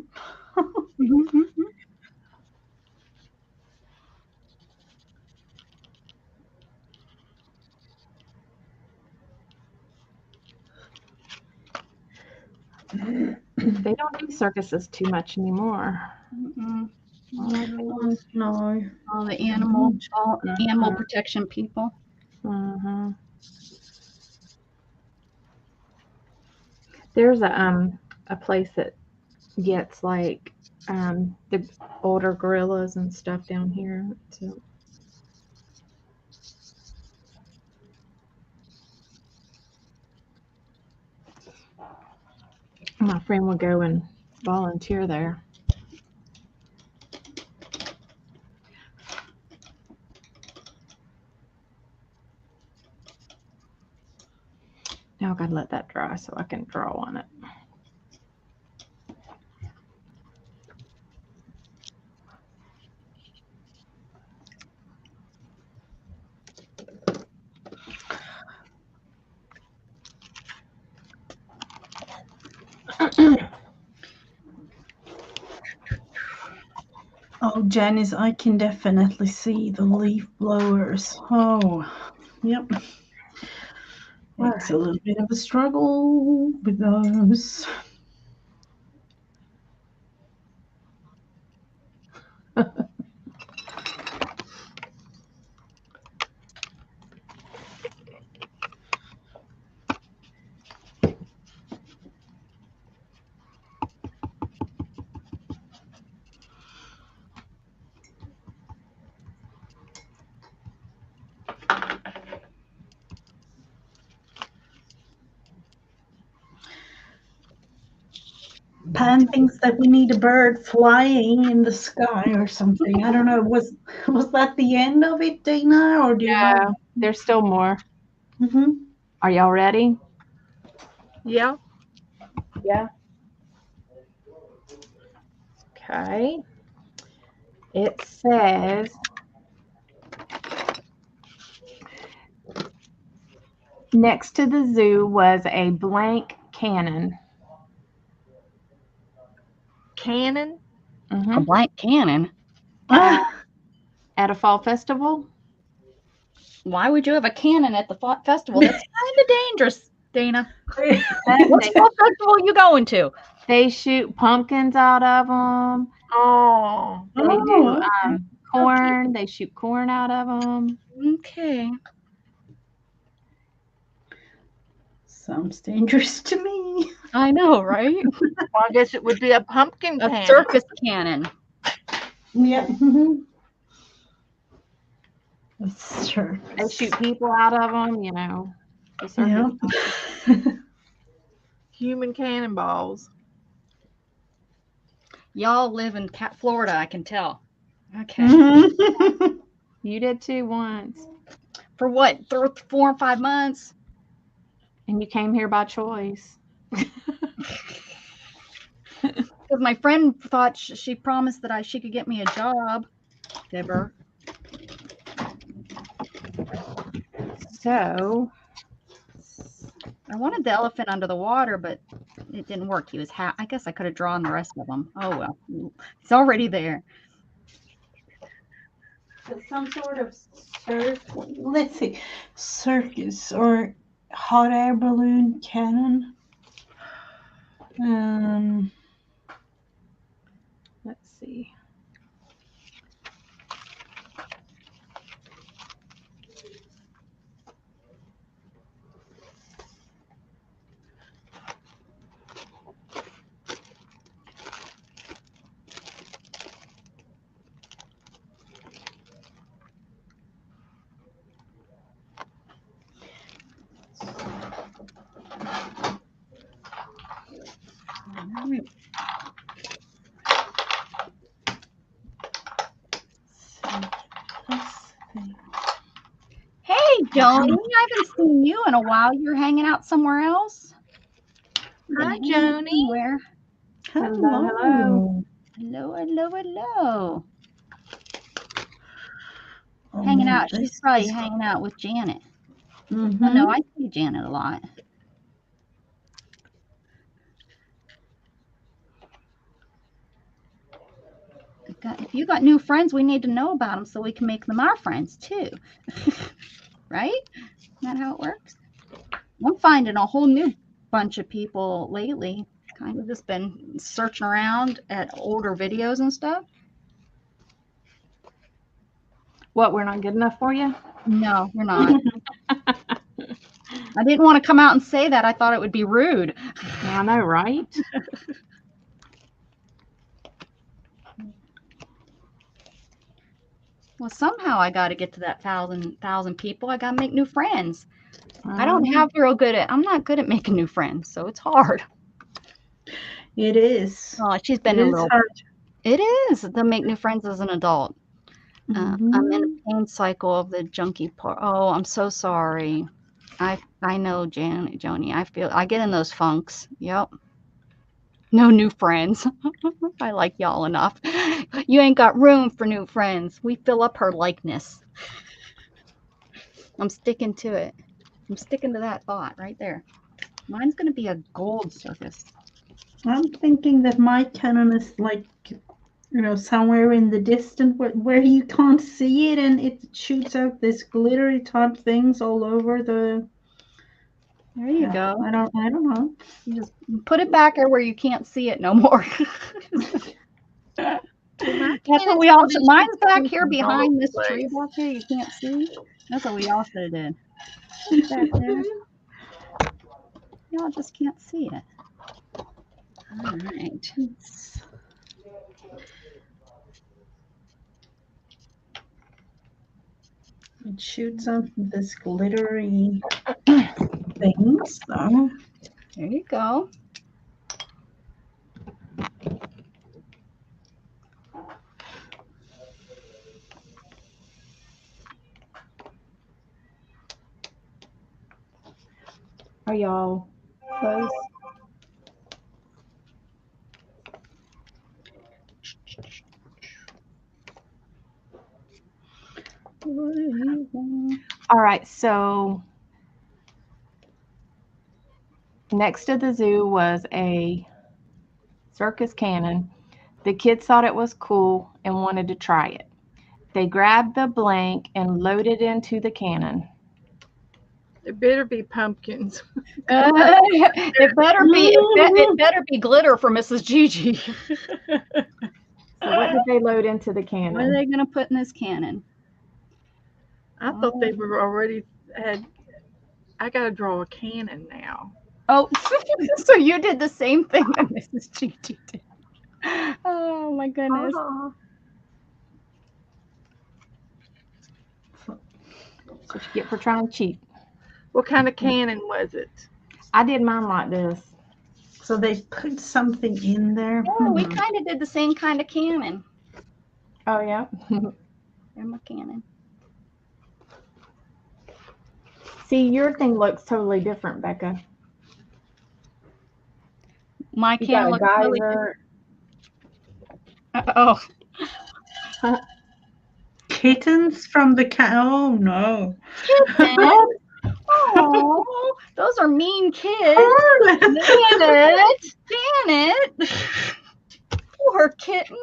They don't do circuses too much anymore. Mm-mm. No. All the animal protection people. Uh-huh. There's a place that gets like the older gorillas and stuff down here. So my friend would go and volunteer there. Now I gotta let that dry so I can draw on it. Oh, Janice, I can definitely see the leaf blowers. Oh, yep. It's a little bit of a struggle with those. Pan thinks that we need a bird flying in the sky or something. I don't know. Was that the end of it, Dana, or do you Yeah, have? there's still more. Mm-hmm. Are y'all ready? Yeah. Yeah. Okay. It says next to the zoo was a blank cannon. Cannon. A blank cannon. At a fall festival. Why would you have a cannon at the festival? That's kind of dangerous, Dana. What They, fall festival you going to? they shoot pumpkins out of them. Oh. They do okay. corn. They shoot corn out of them. Okay. Sounds dangerous to me. I know, right? Well, I guess it would be a pumpkin A cannon. circus cannon. Yeah. Mm-hmm. Sure. They shoot people out of them. You know. The circus. Yeah. Human cannonballs. Y'all live in Florida, I can tell. Okay. Mhm. You did too once, For what? 4 or 5 months? and you came here by choice. Because my friend thought she promised that she could get me a job. Fibber. So I wanted the elephant under the water, but it didn't work. He was I guess I could have drawn the rest of them. Oh well, it's already there. Some sort of let's see, circus or hot air balloon cannon. let's see. Hey, Joni, I haven't seen you in a while. You're hanging out somewhere else? Hi, Joni. Where? Hello. Hello, hello, hello. Oh, Hanging out. this She's probably is- hanging out with Janet. Mhm. Oh, no, I see Janet a lot. If you got new friends, we need to know about them so we can make them our friends too. Right? Isn't that how it works? I'm finding a whole new bunch of people lately. Kind of just been searching around at older videos and stuff. What? We're not good enough for you? No, you're not. I didn't want to come out and say that. I thought it would be rude. I know, right? Well, somehow I got to get to that thousand people. I got to make new friends. I don't have I'm not good at making new friends, so it's hard. It is. Oh, she's been It a is little. hard. It is to make new friends as an adult. I'm in a pain cycle of the junkie part. Oh, I'm so sorry. I know, Joni. I get in those funks. Yep. No new friends. I like y'all enough. You ain't got room for new friends. We fill up her likeness. I'm sticking to it. I'm sticking to that thought right there. Mine's going to be a gold circus. I'm thinking that my cannon is like, somewhere in the distance where you can't see it, and it shoots out this glittery type things all over the. There you go. I don't know. You just put it back there where you can't see it no more. That's what we all should. Mine's back here behind this tree back here. You can't see. That's what we all should have did. Back there. Y'all just can't see it. All right. It shoots out this glittery things. So. There you go. Are y'all close? All right, so next to the zoo was a circus cannon. The kids thought it was cool and wanted to try it. They grabbed the blank and loaded into the cannon. It better be pumpkins. It better be glitter for Mrs. Gigi. So what did they load into the What are cannon? they gonna put in this cannon? I thought they were already had. I gotta draw a cannon now. Oh, so you did the same thing that Mrs. Gigi did. Oh my goodness. That's what you get for trying to cheat. What kind of cannon was it? I did mine like this. So they put something in there. Yeah, we kind of did the same kind of cannon. Oh, yeah. There's my cannon. See, your thing looks totally different, Becca. My You cannon got a looks really different. geyser. Oh, Kittens from the cat. Oh no. oh, those are mean kids. Janet. Poor kittens.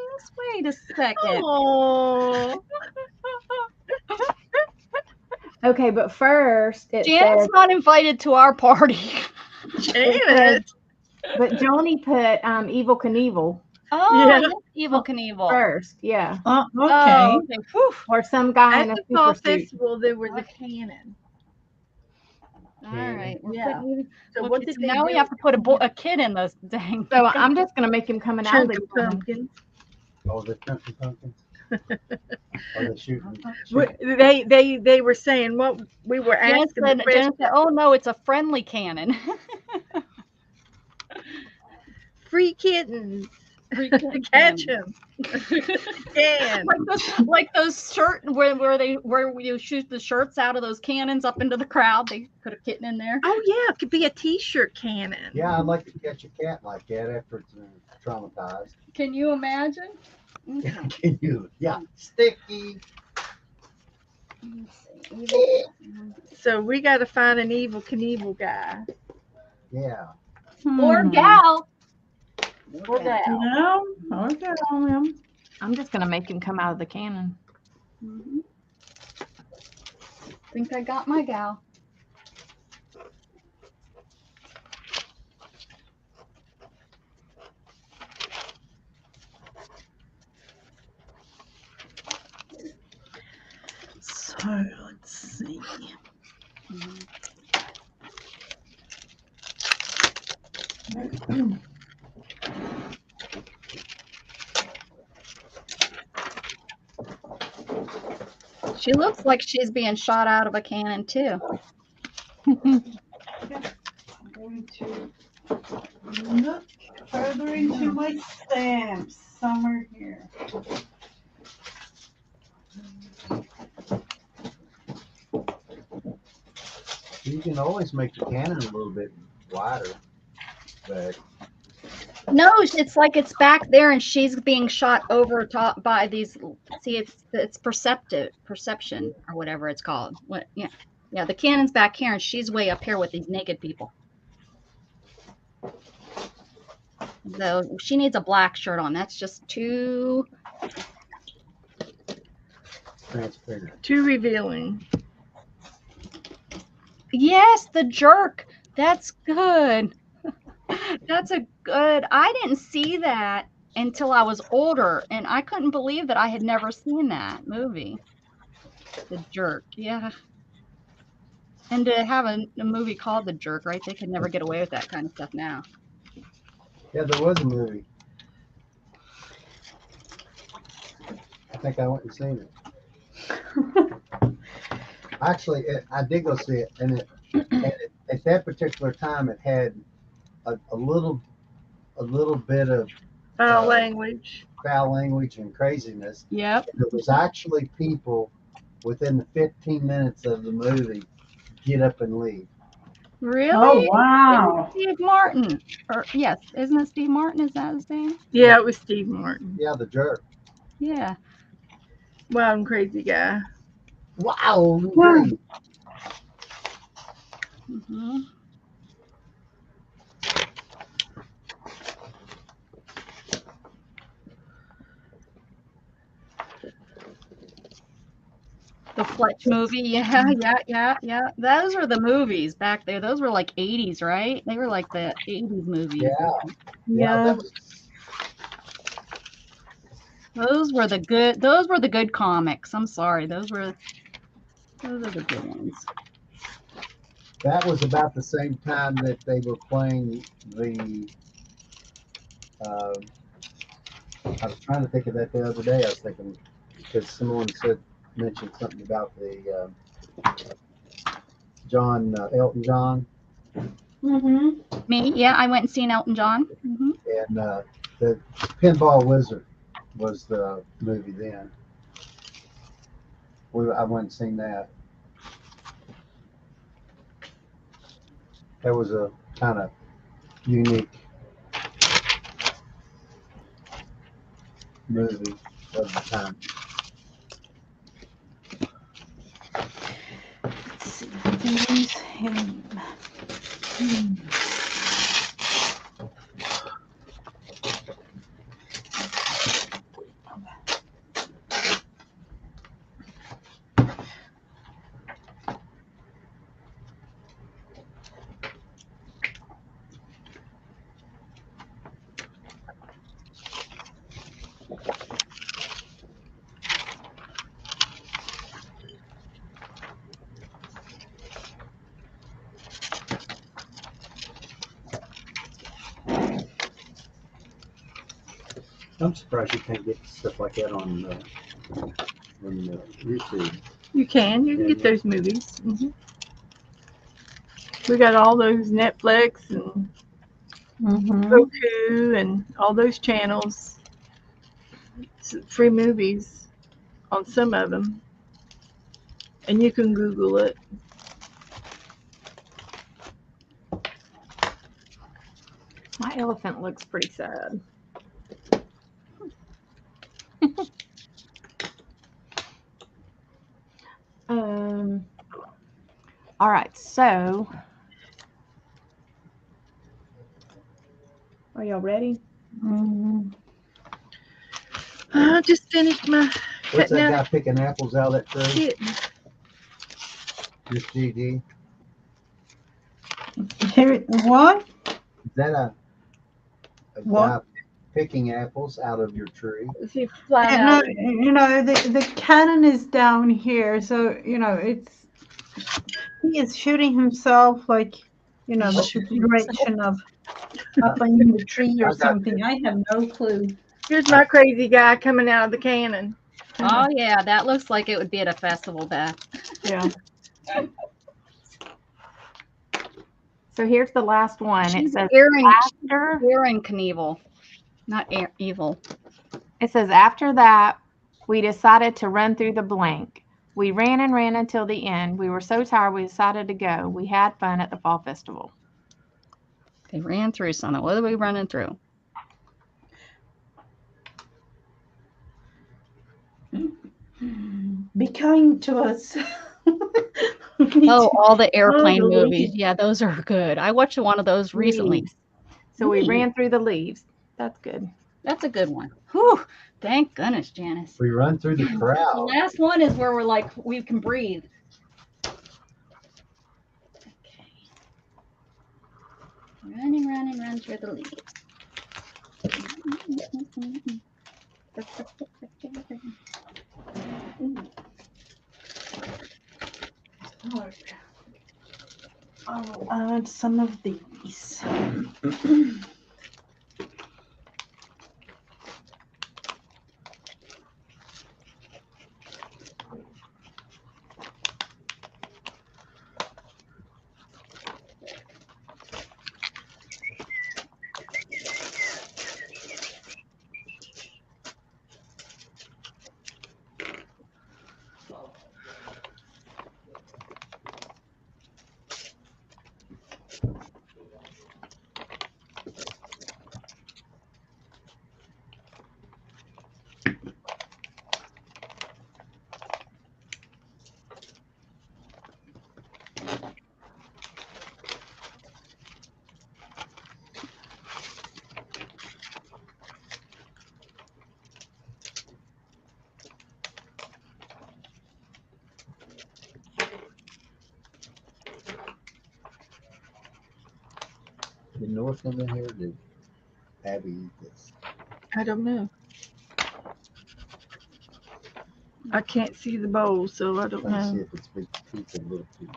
Wait a second. Oh, Okay, but first it Janet's says, not invited to our party. Janet. but Joni put Evil Knievel Oh, Yeah. yes, Evil Knievel. first, yeah. Oh, Oh, okay. okay. Whew. Or some guy At in a the fall super suit. festival, there was a cannon. All right. We're Yeah. putting- So look, what it's- did they now we do? have to put a kid in this dang. So I'm just going to make him come out Chunk of of the cannon. pumpkins. Oh, the chunky pumpkins. Or the shooting. They were saying what we were Janet asking. said, the Janet question, said, "Oh no, it's a friendly cannon." free kittens. Free Catch cannon. them. Can. like those shirt where you shoot the shirts out of those cannons up into the crowd. They put a kitten in there. Oh yeah, it could be a T-shirt cannon. Yeah, I'd like to catch a cat like that after it's traumatized. Can you imagine? Okay. Can you? Yeah, sticky. Let's see. So we got to find an Evil Knievel guy. Yeah. Or gal. Or gal. No. Okay. I'm just going to make him come out of the cannon. Mhm. Think I got my gal. So let's see. She looks like she's being shot out of a cannon too. I'm going to look further into my stamps. Somewhere here. You can always make the cannon a little bit wider, but No, it's like it's back there and she's being shot over top by these. See, it's perception or whatever it's called. What? Yeah, yeah. The cannon's back here and she's way up here with these naked people. Though she needs a black shirt on. That's just too. transparent. Too revealing. Yes, the jerk. That's good. That's a good. I didn't see that until I was older, and I couldn't believe that I had never seen that movie. The Jerk, yeah. And to have a movie called The Jerk, right? They could never get away with that kind of stuff now. Yeah, there was a movie. I think I went and seen it. Actually, I did go see it, and at that particular time, it had a little bit of Foul language. foul language and craziness. Yep. There was actually people within the 15 minutes of the movie get up and leave. Really? Oh, wow. Steve Martin. Or yes, isn't it Steve Martin? Is that his name? Yeah, it was Steve Martin. Yeah, the jerk. Yeah. Wild and crazy guy. Wow. Yeah. Great. Hmm. The Fletch movie, yeah. Those were the movies back there. Those were like 80s, right? They were like the 80s movies. Yeah. Yeah, Yeah. that was Those were the good. Those were the good comics. I'm sorry. Those are the good ones. about the same time that they were playing the. Uh, I was trying to think of that the other day. I was thinking because someone mentioned something about the Elton John, Mm-hmm. Me, yeah, I went and seen Elton John. and the Pinball Wizard was the movie then. I went and seen that. That was a kind of unique movie of the time. Let's see. Use him. I'm surprised you can't get stuff like that on YouTube. You can get those movies. We got all those Netflix and Mm-hmm. Roku and all those channels. Free movies on some of them, and you can Google it. My elephant looks pretty sad. All right, so are y'all ready? Mm-hmm. I just finished my What's cutting that out guy picking apples out of that tree? kitten. This GD. What? Is that a What? guy picking apples out of your tree? She flying No, out. the cannon is down here, so it's he is shooting himself like the direction of up in the tree or I got something. I have no clue. Here's my crazy guy coming out of the cannon. Oh yeah, that looks like it would be at a festival, Beth. Yeah. So here's the last one. It says after. Aaron Knievel, not evil. It says after that, we decided to run through the blank. We ran and ran until the end. We were so tired we decided to go. We had fun at the fall festival. They ran through something. What are we running through? Be kind to us. Oh, all the airplane the movies. leaves. Yeah, those are good. I watched one of those recently. Leaves. So we Leaves. ran through the leaves. That's good. That's a good one. Whew. Thank goodness, Janice. We run through the The crowd. last one is where we're like, we can breathe. Okay. Run through the leaves. I'll add some of these. Did Noah come in here? Did Abby eat this? I don't know. I can't see the bowl, so I don't Let's see know. if it's big piece and little piece.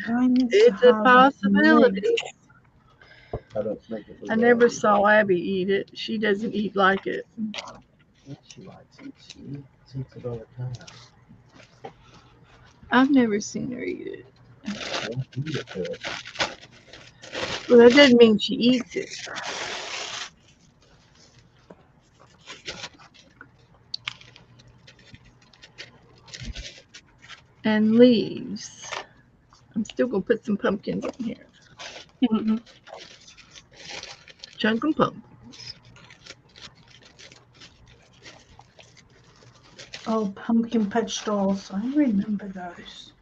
Why needs to It's a have possibility. legs? How to make it look I never Abby. saw Abby eat it. She doesn't eat like it. Yeah, she likes it. She eats it all the time. I've never seen her eat it. Don't eat it, but Well, that doesn't mean she eats it. And leaves. I'm still gonna put some pumpkins in here. Chunk and pumpkin. Oh, pumpkin patch dolls. I remember those.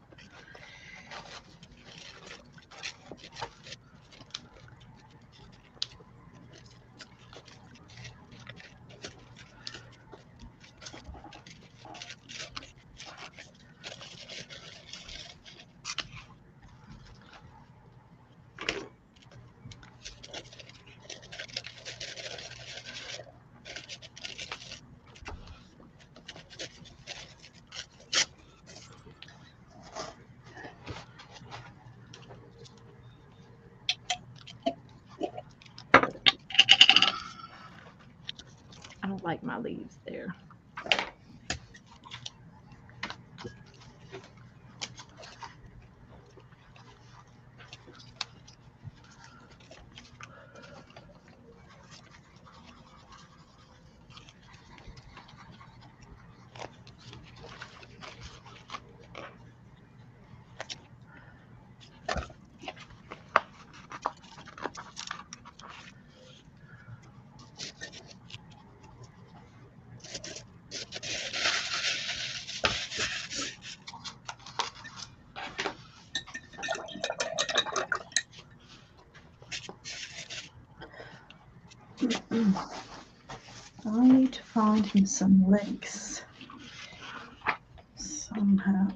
I don't like my leaves there. I need to find him some legs somehow.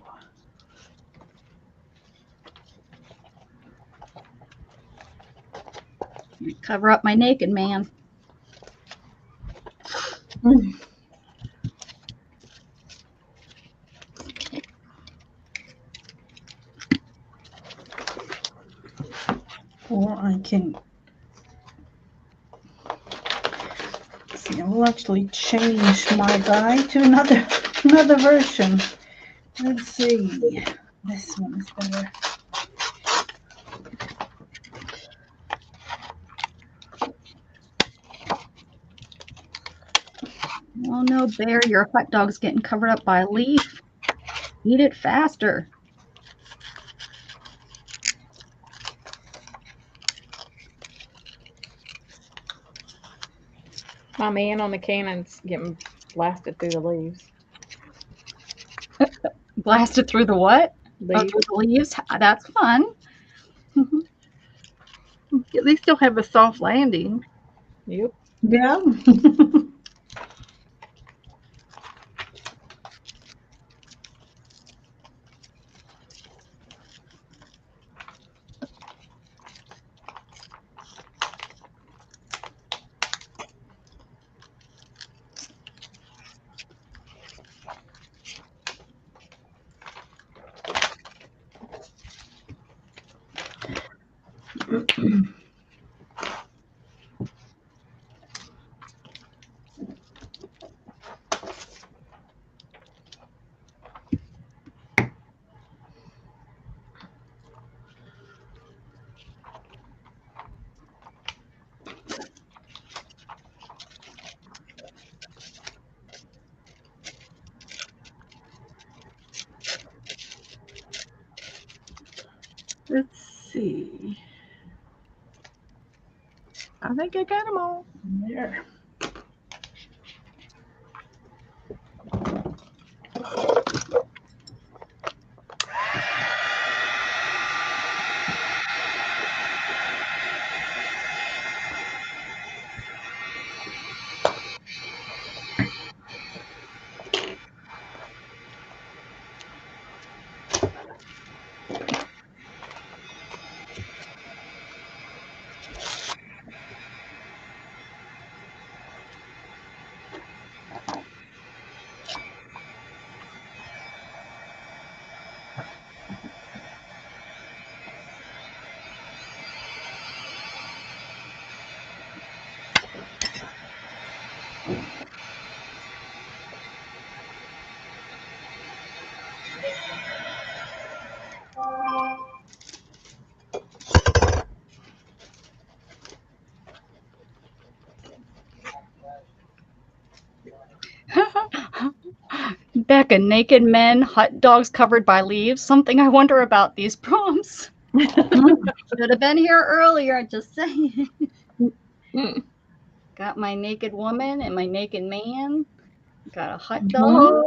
Cover up my naked man. Or I can see. I will actually change my guide to another version. Let's see. This one is better. Oh no, Bear, your hot dog's getting covered up by a leaf. Eat it faster. My man on the cannon's getting blasted through the leaves. Blasted through the what? Oh, Leaves. through the leaves? That's fun. At least they'll have a soft landing. Yep. Yeah. I think I got them all. There. Becca, naked men, hot dogs covered by leaves. Something I wonder about these prompts. Should have been here earlier, just saying. Got my naked woman and my naked man. Got a hot dog.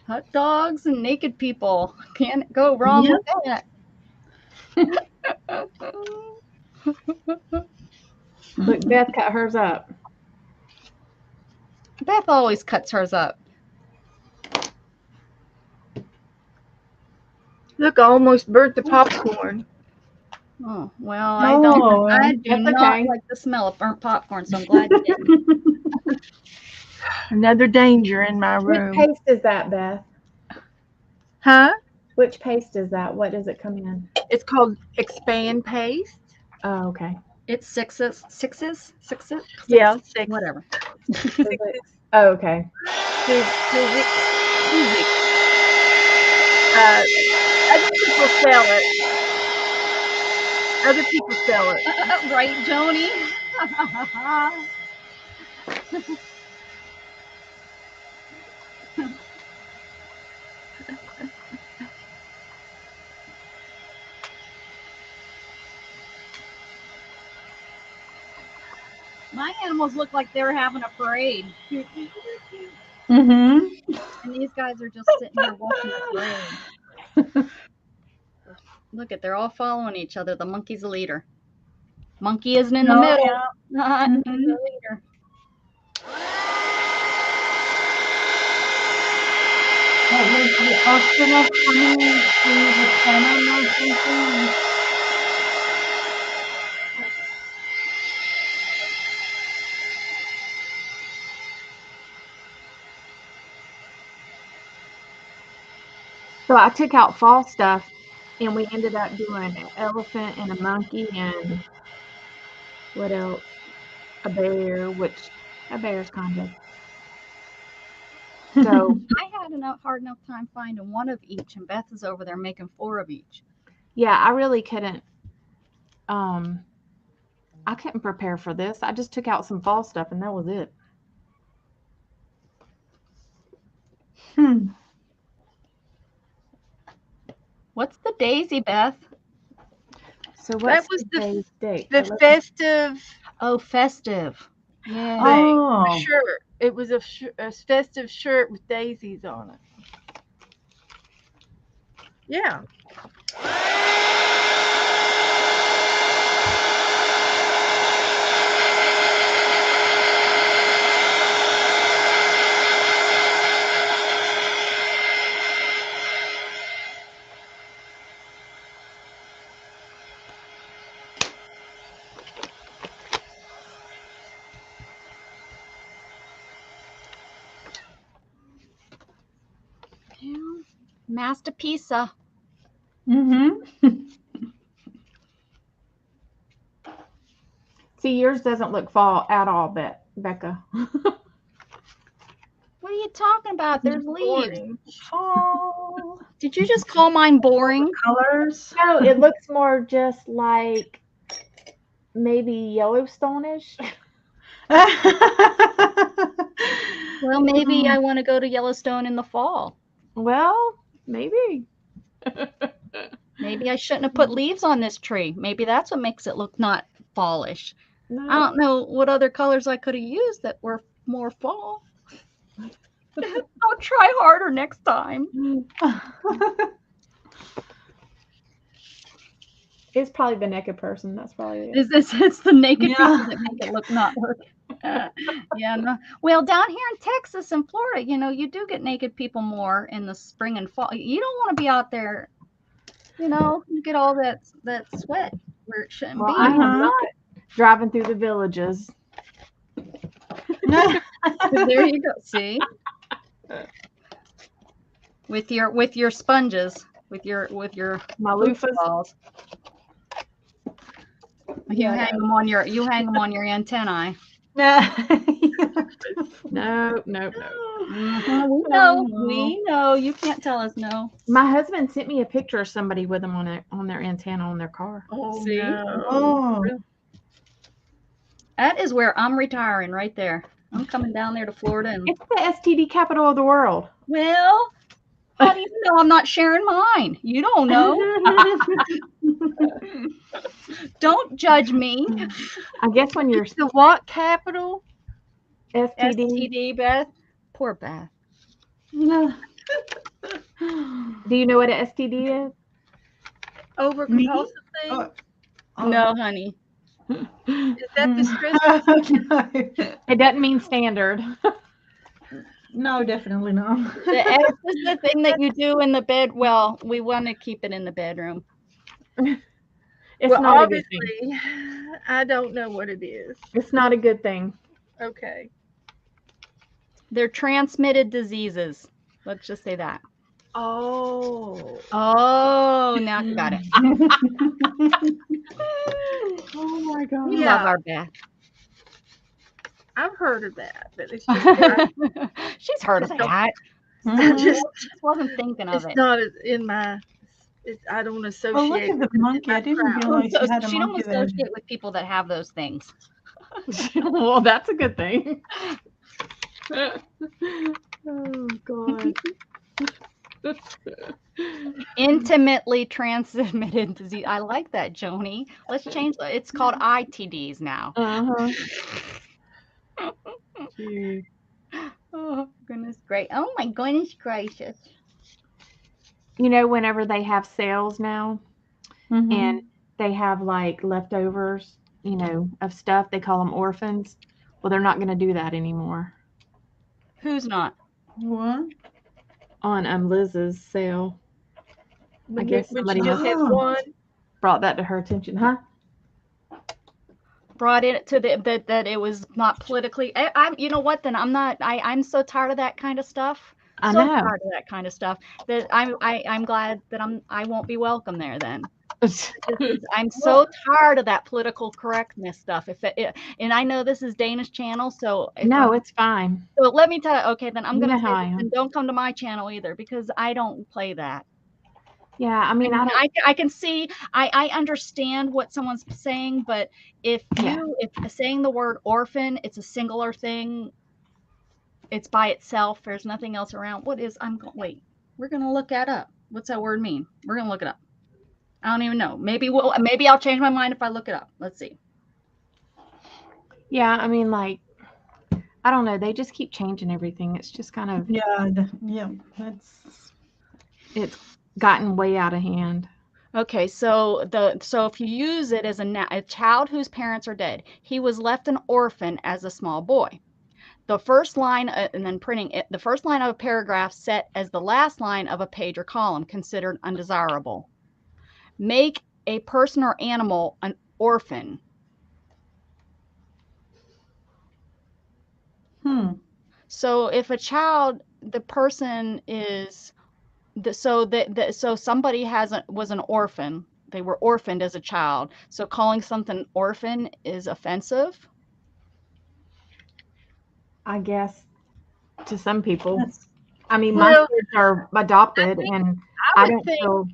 Hot dogs and naked people. Can't go wrong with that. Look, Beth cut hers up. Beth always cuts hers up. Look, I almost burnt the popcorn. Oh, well, Oh, I do that's not okay. like the smell of burnt popcorn, so I'm glad you didn't. Another danger in my Which room. paste is that, Beth? Huh? Which paste is that? What does it come in? It's called Expand Paste. Oh, okay. It's sixes? Yeah, 6. Whatever. Is it- oh, okay. Suzy. Other people sell it. Other people sell it. Right, Joni? My animals look like they were having a parade. Mm-hmm. And these guys are just sitting here watching the parade. Look at, they're all following each other. The monkey's the leader. Monkey isn't in the Oh, middle. yeah. He's Mhm. the leader. What was the astronaut coming to the cannon or something? So I took out fall stuff, and we ended up doing an elephant and a monkey and what else? A bear, which a bear's kind of. So I had enough hard enough time finding one of each, and Beth is over there making 4 of each. yeah, I really couldn't. I couldn't prepare for this. I just took out some fall stuff, and that was it. What's the daisy, Beth? So what's was today's date? The festive Oh, festive. Yeah. Oh, shirt. It was a festive shirt with daisies on it. Yeah. Yeah. Masterpiece. mm-hmm. See, yours doesn't look fall at all, Becca. What are you talking about? There's leaves. Fall Did you just call mine boring? colors. No, it looks more just like maybe Yellowstone-ish. Well, maybe I want to go to Yellowstone in the fall. Well, maybe. Maybe I shouldn't have put leaves on this tree. Maybe that's what makes it look not fallish. No. I don't know what other colors I could have used that were more fall. I'll try harder next time. It's probably the naked person. That's probably it. It's the naked Yeah. people that make it look not look. Yeah, no. Well, down here in Texas and Florida, you do get naked people more in the spring and fall. You don't want to be out there, you get all that sweat where it shouldn't Well, be. I am Uh-huh. not driving through the villages. There you go. See, with your sponges, with your My loofahs. loofahs. Balls. You hang them on your antennae. No. We know. You can't tell us no. My husband sent me a picture of somebody with them on their antenna on their car. Oh, See? no. Oh, That is where I'm retiring right there. I'm coming down there to Florida and It's the STD capital of the world. well, how do you know I'm not sharing mine? You don't know. Don't judge me. I guess when you're The what capital? STD. STD, Beth. Poor Beth. Do you know what an STD is? Over Me? compulsive thing? Oh. No, honey. Is that the stress? It doesn't mean standard. No, definitely not. The S is the thing that you do in the bed. Well, we want to keep it in the bedroom. It's Well, not a good thing. obviously, I don't know what it is. It's not a good thing. Okay. They're transmitted diseases. Let's just say that. Oh. Oh, now you got it. Oh my god. We Yeah. love our Beth. I've heard of that, but it's just not, She's heard of Just don't- that. I just, Just wasn't thinking of it's it. not in my. I don't associate. Oh, look at the with it in monkey. my I didn't crowd. realize you had a She don't monkey there. associate with people that have those things. Well, that's a good thing. Oh god. Intimately transmitted disease. I like that, Joni. Let's change that. It's called ITDs now. Uh-huh. Oh, goodness great. Oh, my goodness gracious. You know, whenever they have sales now Mm-hmm. and they have like leftovers, of stuff, they call them orphans. Well, they're not going to do that anymore Who's not? What? on Liz's sale. I guess Would somebody you just must- have one? Brought that to her attention, huh? Brought it to that it was not politically. I'm. You know what? Then I'm not. I'm so tired of that kind of stuff. I so know. tired of that kind of stuff that I'm glad that I won't be welcome there then. I'm so tired of that political correctness stuff. And I know this is Dana's channel, so No, it's fine. so let me tell you. Okay, then I'm You gonna know how I say am. and don't come to my channel either because I don't play that. Yeah, I mean, I don't. I can see. I understand what someone's saying, but if saying the word orphan, it's a singular thing. It's by itself. There's nothing else around. Wait. We're gonna look that up. What's that word mean? We're gonna look it up. I don't even know. Maybe I'll change my mind if I look it up. Let's see. Yeah, I mean, like, I don't know. They just keep changing everything. It's just kind of, Yeah, that's it's gotten way out of hand. Okay, so if you use it as a child whose parents are dead, he was left an orphan as a small boy. The first line, and then printing it, the first line of a paragraph set as the last line of a page or column considered undesirable. Make a person or animal an orphan. So if a child, the person is, so somebody was an orphan. They were orphaned as a child. So calling something orphan is offensive. I guess to some people. That's- I mean, Well, my kids are adopted, and I would don't think feel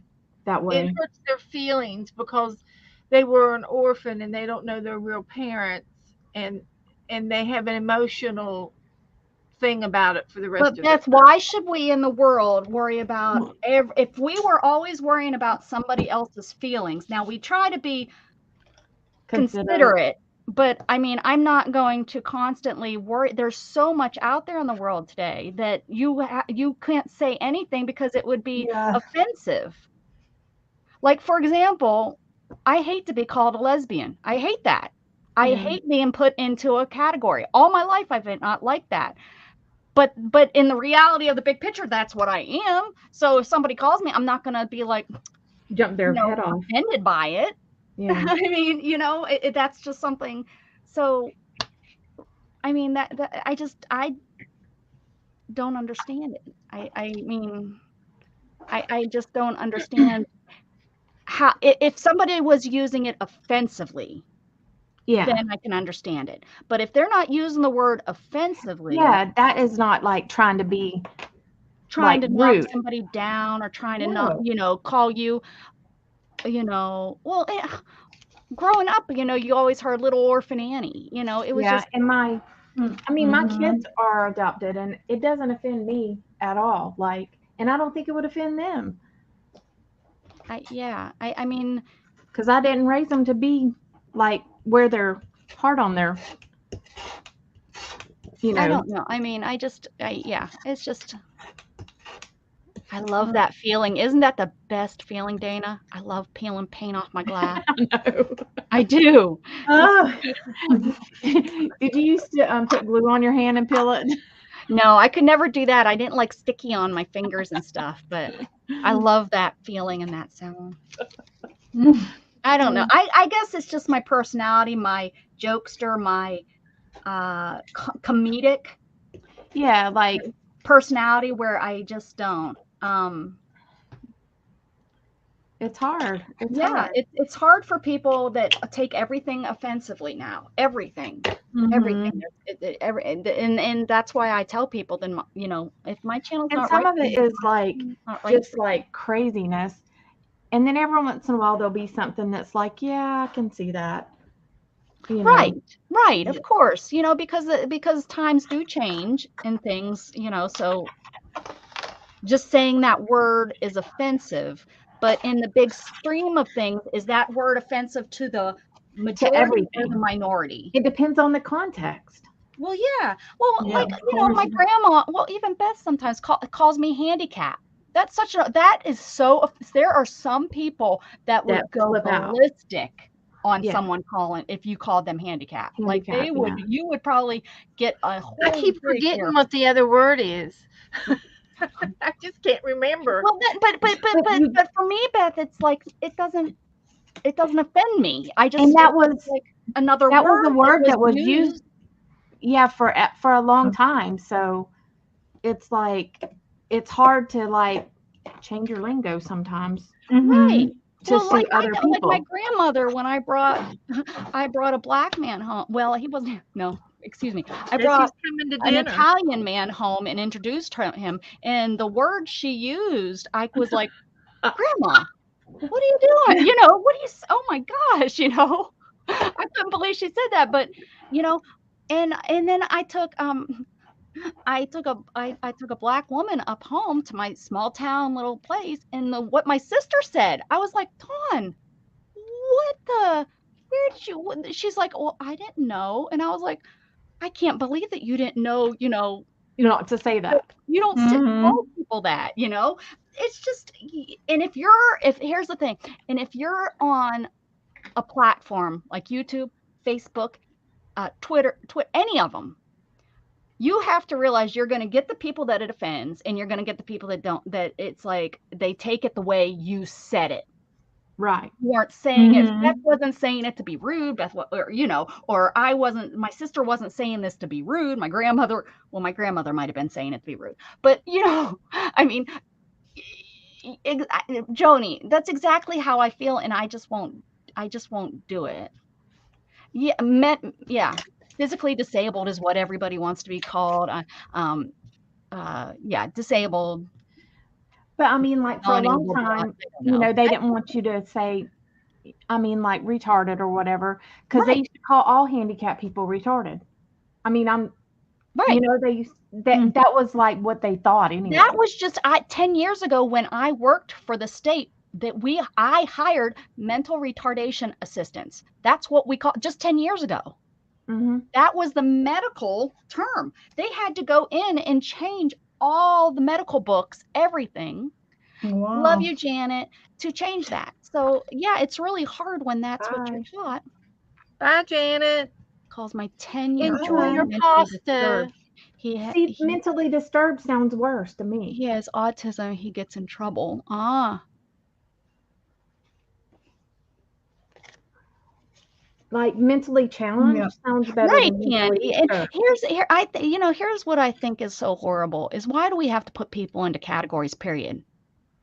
that way. it hurts their feelings because they were an orphan and they don't know their real parents, and they have an emotional thing about it for the rest But of that's it. why should we in the world worry about if we were always worrying about somebody else's feelings. Now we try to be considerate, but I mean, I'm not going to constantly worry. There's so much out there in the world today that you can't say anything because it would be Yeah. offensive. Like, for example, I hate to be called a lesbian. I hate that. I hate being put into a category. All my life I've been not like that. But in the reality of the big picture, that's what I am. So if somebody calls me, I'm not going to be like, Jump their head off. offended by it. Yeah. I mean, that's just something. So, I mean, that I don't understand it. I mean, I just don't understand how, if somebody was using it offensively, Yeah. then I can understand it. But if they're not using the word offensively, Yeah, that is not like trying to be trying like to knock rude. somebody down or trying to No. not, call you, well, growing up, you always heard little orphan Annie, it was Yeah, just, and my Mm-hmm. kids are adopted, and it doesn't offend me at all. Like, and I don't think it would offend them I mean, because I didn't raise them to be like wear their heart on their, I don't know. I mean, it's just, I love that feeling. Isn't that the best feeling, Dana? I love peeling paint off my glass. No. I do. Oh, Did you used to put glue on your hand and peel it? No, I could never do that. I didn't like sticky on my fingers and stuff, but I love that feeling and that sound. I don't know. I guess it's just my personality, my jokester, my comedic Yeah, like personality where I just don't. it's hard. It's Yeah, hard. it's hard for people that take everything offensively now. Everything. Everything. And that's why I tell people, then, if my channel's And not some right, of it is like not right. just like craziness. And then every once in a while there'll be something that's like, yeah, I can see that. Right, Yeah. of course, because times do change and things, so just saying that word is offensive, but in the big stream of things, is that word offensive to the majority or everything. the minority? It depends on the context. Well, yeah. Well, Yeah, like, of my course. grandma, well, even Beth sometimes calls me handicapped. That is so, there are some people that would That go flip out. ballistic on Yeah. someone if you called them handicapped. Like Handicap, yeah. you would probably get a whole I keep big forgetting ear. what the other word is. I just can't remember. Well, but for me, Beth, it's like, it doesn't offend me. I just, And that it's was like another that word was a word that was used, yeah, for a long time. So it's like it's hard to like change your lingo sometimes right. to Well, suit other like people. my grandmother, when I brought a black man home. Well, he wasn't. No, excuse me. I As brought he's coming to an dinner. Italian man home and introduced him, and the word she used, I was like, "Grandma, what are you doing? What do you? Oh my gosh, I couldn't believe she said that." But and then I took a black woman up home to my small town little place, and what my sister said, I was like, Dawn, where did you? She's like, well, I didn't know, and I was like, I can't believe that you didn't know. Not to say that. You don't tell people that. It's just, and here's the thing, and if you're on a platform like YouTube, Facebook, Twitter, any of them, you have to realize you're going to get the people that it offends, and you're going to get the people that don't, that it's like they take it the way you said it. Right. You weren't saying it. Beth wasn't saying it to be rude. Or my sister wasn't saying this to be rude. My grandmother might have been saying it to be rude. But, I mean, Joni, that's exactly how I feel. And I just won't do it. Yeah. Physically disabled is what everybody wants to be called. Disabled. But I mean, like for a long time, they didn't want you to say, I mean, like retarded or whatever, because they used to call all handicapped people retarded. I mean, they used that was like what they thought anyway. That was just 10 years ago when I worked for the state, that I hired mental retardation assistants. That's what we call, just 10 years ago. Mhm. That was the medical term. They had to go in and change all the medical books, everything. Wow. Love you, Janet, to change that. So yeah, it's really hard when that's what you're Bye. taught. Bye, Janet. Calls my 10-year-old Enjoy your mentally pasta. disturbed. See, mentally disturbed sounds worse to me. He has autism. He gets in trouble. Ah, Like mentally challenged Yeah. sounds better right, than mentally Candy. And disturbed. here's what I think is so horrible is why do we have to put people into categories, period?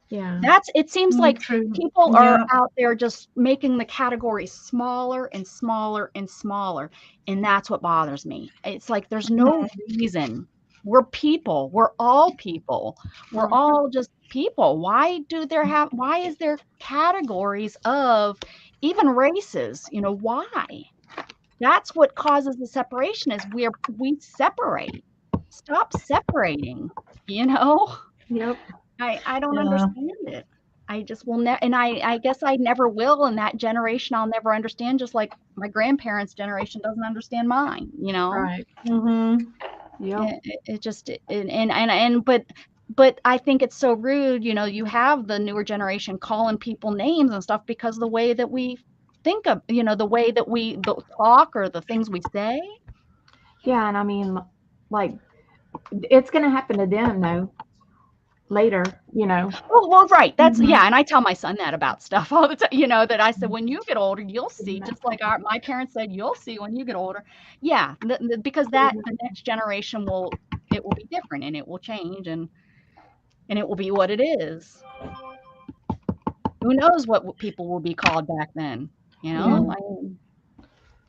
Yeah. It seems like True. people are Yeah. out there just making the categories smaller and smaller and smaller. And that's what bothers me. It's like there's no reason. We're people. We're all people. We're all just people. Why is there categories of even races? Why? That's what causes the separation is we separate. Stop separating, Yep. I don't Yeah. understand it. I just will never, and I guess I never will. And that generation, I'll never understand. Just like my grandparents' generation doesn't understand mine. Right. Mhm. Yep. It just but I think it's so rude. You have the newer generation calling people names and stuff because the way that we think of, the way that we talk or the things we say. Yeah, and I mean, like, it's gonna happen to them though. Later, Well, right. That's Mhm. yeah, and I tell my son that about stuff all the time. That I said when you get older, you'll see. Just like my parents said, you'll see when you get older. Yeah, because the next generation will be different and it will change and it will be what it is. Who knows what people will be called back then?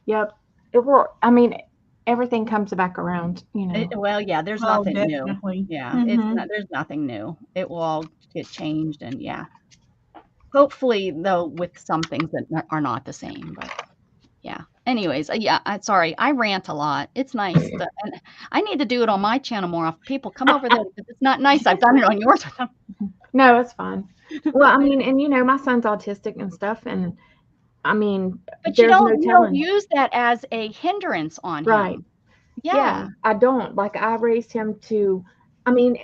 Yep. It will. I mean, everything comes back around. Well, yeah. There's Oh, nothing new. definitely. Yeah, Mhm. there's nothing new. It will all get changed and yeah. Hopefully, though, with some things that are not the same, but yeah. Anyways, yeah, I'm sorry. I rant a lot. It's nice, and I need to do it on my channel more often. People come over there because it's not nice. I've done it on yours with them. No, it's fine. Well, I mean, and my son's autistic and stuff, and I mean, But you there's no don't telling. use that as a hindrance on Right. him. Yeah, I don't. Like, I raised him to, I mean,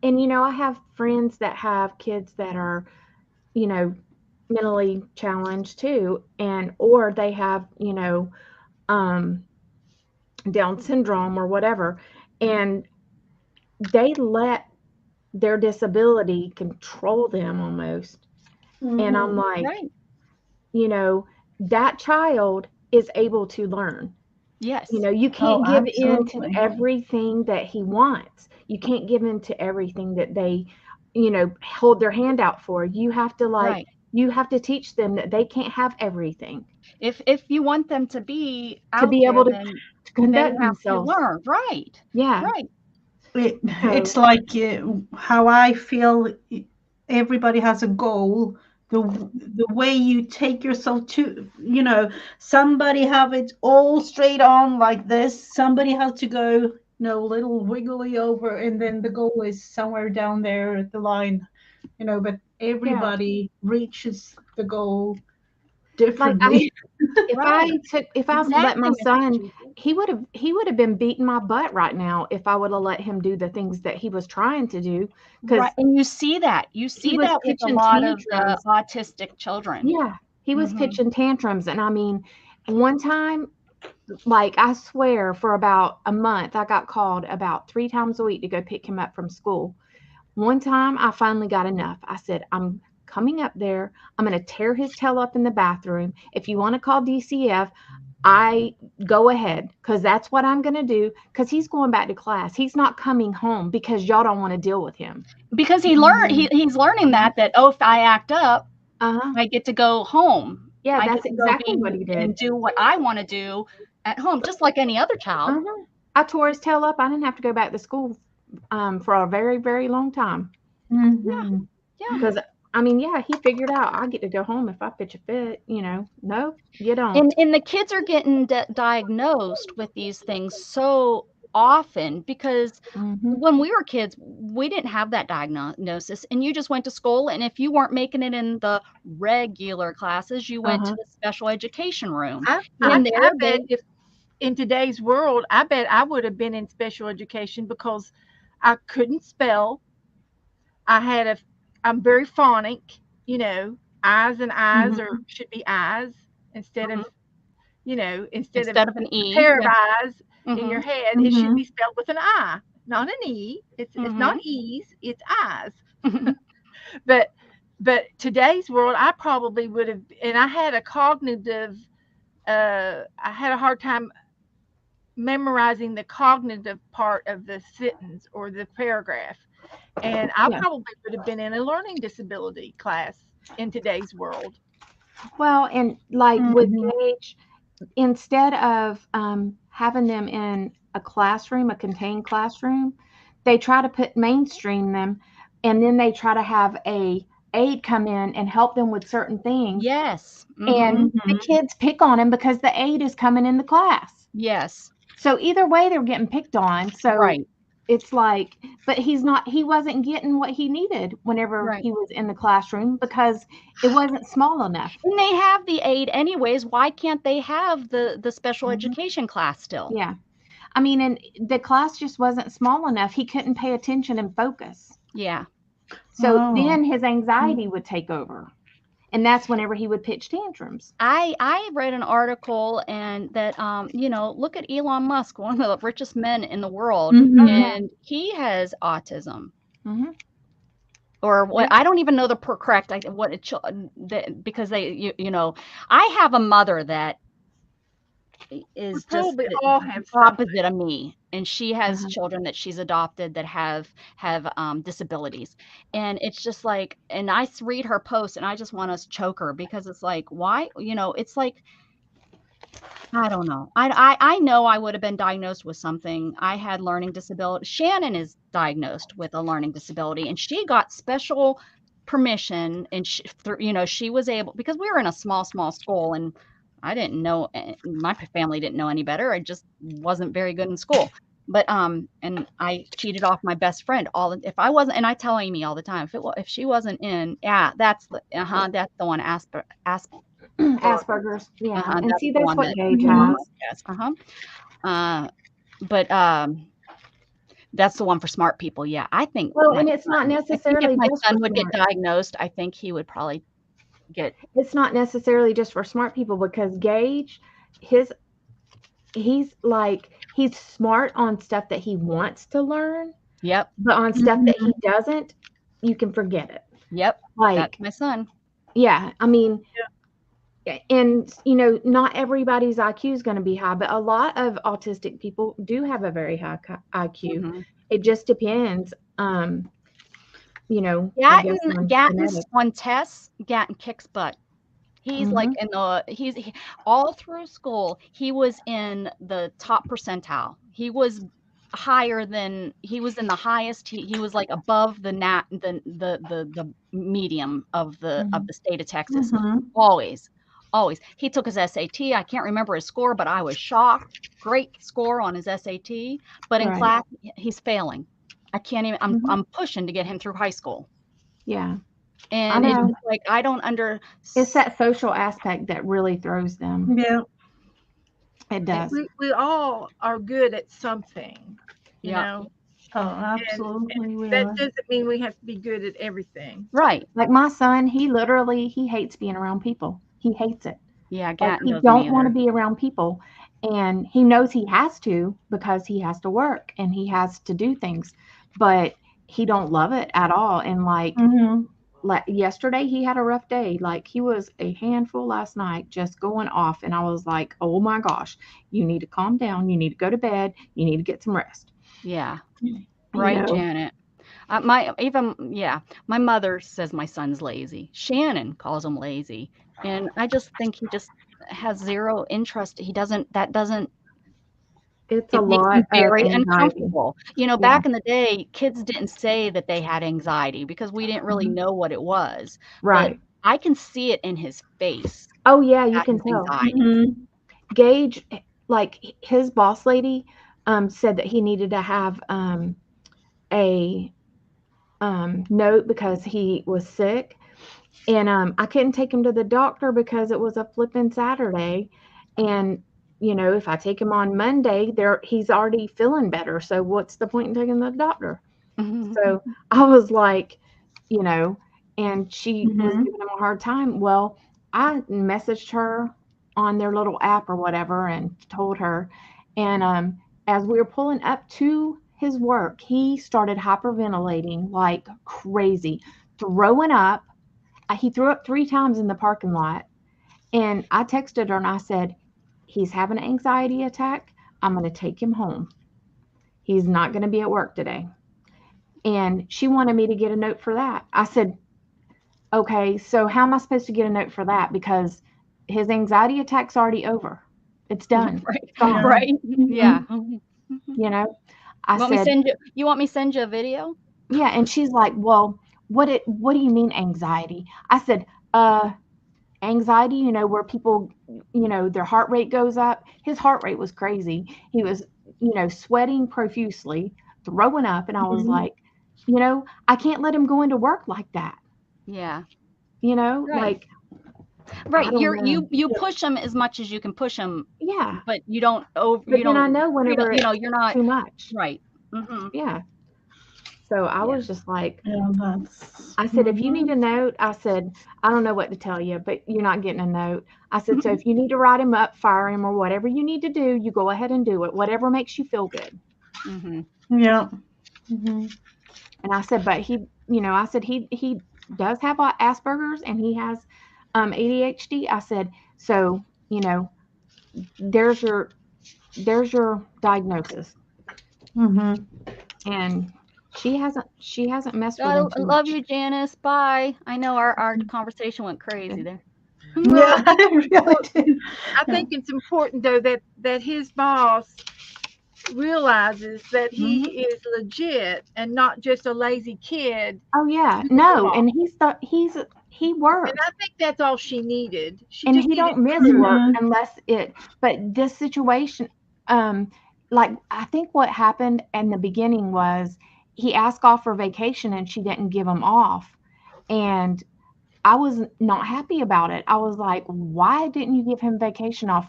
and I have friends that have kids that are, mentally challenged too, or they have, Down syndrome or whatever, and they let their disability control them almost. And I'm like, Right. that child is able to learn. Yes. You can't Oh, give in to absolutely. everything that he wants. You can't give in to everything that they, hold their hand out for. You have to Right. you have to teach them that they can't have everything. If you want them to be To be able to then conduct they have to themselves. learn. Right. Yeah. Right. It's like how I feel. Everybody has a goal. The way you take yourself to, somebody have it all straight on like this. Somebody has to go, little wiggly over, and then the goal is somewhere down there at the line, But everybody reaches the goal Like differently. if I let my Exactly, Miss son, Massachusetts. he would have been beating my butt right now if I would have let him do the things that he was trying to do. Because Right. And you see that. You see was that with a pitching lot of the tantrums. autistic children. Yeah, he was Mhm. pitching tantrums, and I mean, one time, like, I swear, for about a month, I got called about 3 times a week to go pick him up from school. One time, I finally got enough. I said, I'm coming up there. I'm going to tear his tail up in the bathroom. If you want to call DCF, I go ahead, because that's what I'm going to do, because he's going back to class. He's not coming home because y'all don't want to deal with him. Because he's learning that if I act up, I get to go home. Yeah, I that's get to go exactly what he did. and do what I want to do at home, just like any other child. I tore his tail up. I didn't have to go back to school for a very, very long time. Mhm. Yeah. Because, I mean, yeah, he figured out I get to go home if I pitch a fit. No, you don't. And the kids are getting diagnosed with these things so often because when we were kids, we didn't have that diagnosis, and you just went to school, and if you weren't making it in the regular classes, you went to the special education room. I And bet in today's world, I bet I would have been in special education because I couldn't spell. I'm very phonic, you know, eyes and eyes or should be eyes instead of, instead of Instead of an a E. pair of Yeah. eyes in your head, it should be spelled with an I, not an E. It's not E's, it's eyes. But today's world, I probably would have, and I had a cognitive, I had a hard time memorizing the cognitive part of the sentence or the paragraph. And I probably would have been in a learning disability class in today's world. Well, and like with Gage, instead of having them in a classroom, a contained classroom, they try to mainstream them, and then they try to have a aide come in and help them with certain things. Yes. And the kids pick on him because the aide is coming in the class. Yes. So either way, they're getting picked on. So Right. it's like, but he wasn't getting what he needed whenever he was in the classroom because it wasn't small enough. And they have the aid anyways. Why can't they have the special education class still? Yeah. I mean, and the class just wasn't small enough. He couldn't pay attention and focus. Yeah. So then his anxiety would take over. And that's whenever he would pitch tantrums. I read an article and that look at Elon Musk, one of the richest men in the world, and he has autism. Or what? I don't even know the correct because they I have a mother that is just all have opposite of me, and she has children that she's adopted that have disabilities, and it's just like, and I read her post and I just want to choke her because it's like, why, it's like, I don't know. I know I would have been diagnosed with something. I had learning disability. Shannon is diagnosed with a learning disability, and she got special permission, and she was able, because we were in a small school, and I didn't know, my family didn't know any better. I just wasn't very good in school. But and I cheated off my best friend if I wasn't, and I tell Amy all the time, if she wasn't in, that's the one, Asperger's. Yeah. And see, that's what Gage has. But that's the one for smart people. Yeah, I think. Well, and it's not necessarily if my just son for would get smart. diagnosed, I think he would probably get. It's not necessarily just for smart people, because Gage, he's smart on stuff that he wants to learn. Yep. But on stuff that he doesn't, you can forget it. Yep. Like, that's my son. Yeah. I mean, and not everybody's IQ is going to be high, but a lot of autistic people do have a very high IQ. It just depends. Gatton's on tests. Gatton kicks butt. He's like he's all through school. He was in the top percentile. He was higher than, he was in the highest. He was like above the medium of the state of Texas. Always. He took his SAT. I can't remember his score, but I was shocked. Great score on his SAT, but in class he's failing. I can't even. I'm pushing to get him through high school. Yeah. And it's like, I don't It's that social aspect that really throws them. Yeah. It does. We all are good at something, you know. Oh, absolutely. That doesn't mean we have to be good at everything. Right. Like my son, he hates being around people. He hates it. Yeah. He don't want to be around people. And he knows he has to, because he has to work and he has to do things, but he don't love it at all. And like yesterday, he had a rough day. Like, he was a handful last night, just going off. And I was like, oh my gosh, you need to calm down. You need to go to bed. You need to get some rest. Yeah. Right, Janet. My mother says my son's lazy. Shannon calls him lazy. And I just think he just has zero interest. It's a lot very of uncomfortable. Back in the day, kids didn't say that they had anxiety because we didn't really know what it was. Right. But I can see it in his face. Oh yeah, you can tell. Gage, like his boss lady, said that he needed to have a note because he was sick, and I couldn't take him to the doctor because it was a flipping Saturday, and you know, if I take him on Monday, he's already feeling better. So what's the point in taking the doctor? So I was like, you know, and she was Mhm. giving him a hard time. Well, I messaged her on their little app or whatever and told her. And as we were pulling up to his work, he started hyperventilating like crazy, throwing up. He threw up 3 times in the parking lot. And I texted her and I said, he's having an anxiety attack. I'm going to take him home. He's not going to be at work today. And she wanted me to get a note for that. I said, okay, so how am I supposed to get a note for that? Because his anxiety attack's already over. It's done. Right. It's gone. Right. Yeah. You know, I Want me said, send you? You want me send you a video? yeah. And she's like, well, what do you mean anxiety? I said, anxiety, you know, where people, you know, their heart rate goes up. His heart rate was crazy. He was, you know, sweating profusely, throwing up. And I was like, you know, I can't let him go into work like that. Yeah. You know, Right. like, Right. I don't know. You push them as much as you can push them, Yeah. but you don't over. But You then don't. I know whenever You know, it's you're not too much. right. Mm-hmm. Yeah. So I was just like, Yeah, that's. I said, if you need a note, I said, I don't know what to tell you, but you're not getting a note. I said, so if you need to write him up, fire him, or whatever you need to do, you go ahead and do it. Whatever makes you feel good. Mm-hmm. Yeah. And I said, but he, you know, I said, he does have Asperger's and he has ADHD. I said, so, you know, there's your diagnosis. And she hasn't messed with I him too love much. you, Janice. Bye. I know our conversation went crazy there. Yeah, I really do. I think it's important though that his boss realizes that he is legit and not just a lazy kid. Oh yeah, who's no, off. and he works. And I think that's all she needed. She And just he needed don't miss proof. work unless but this situation, like I think what happened in the beginning was he asked off for vacation and she didn't give him off. And I was not happy about it. I was like, why didn't you give him vacation off?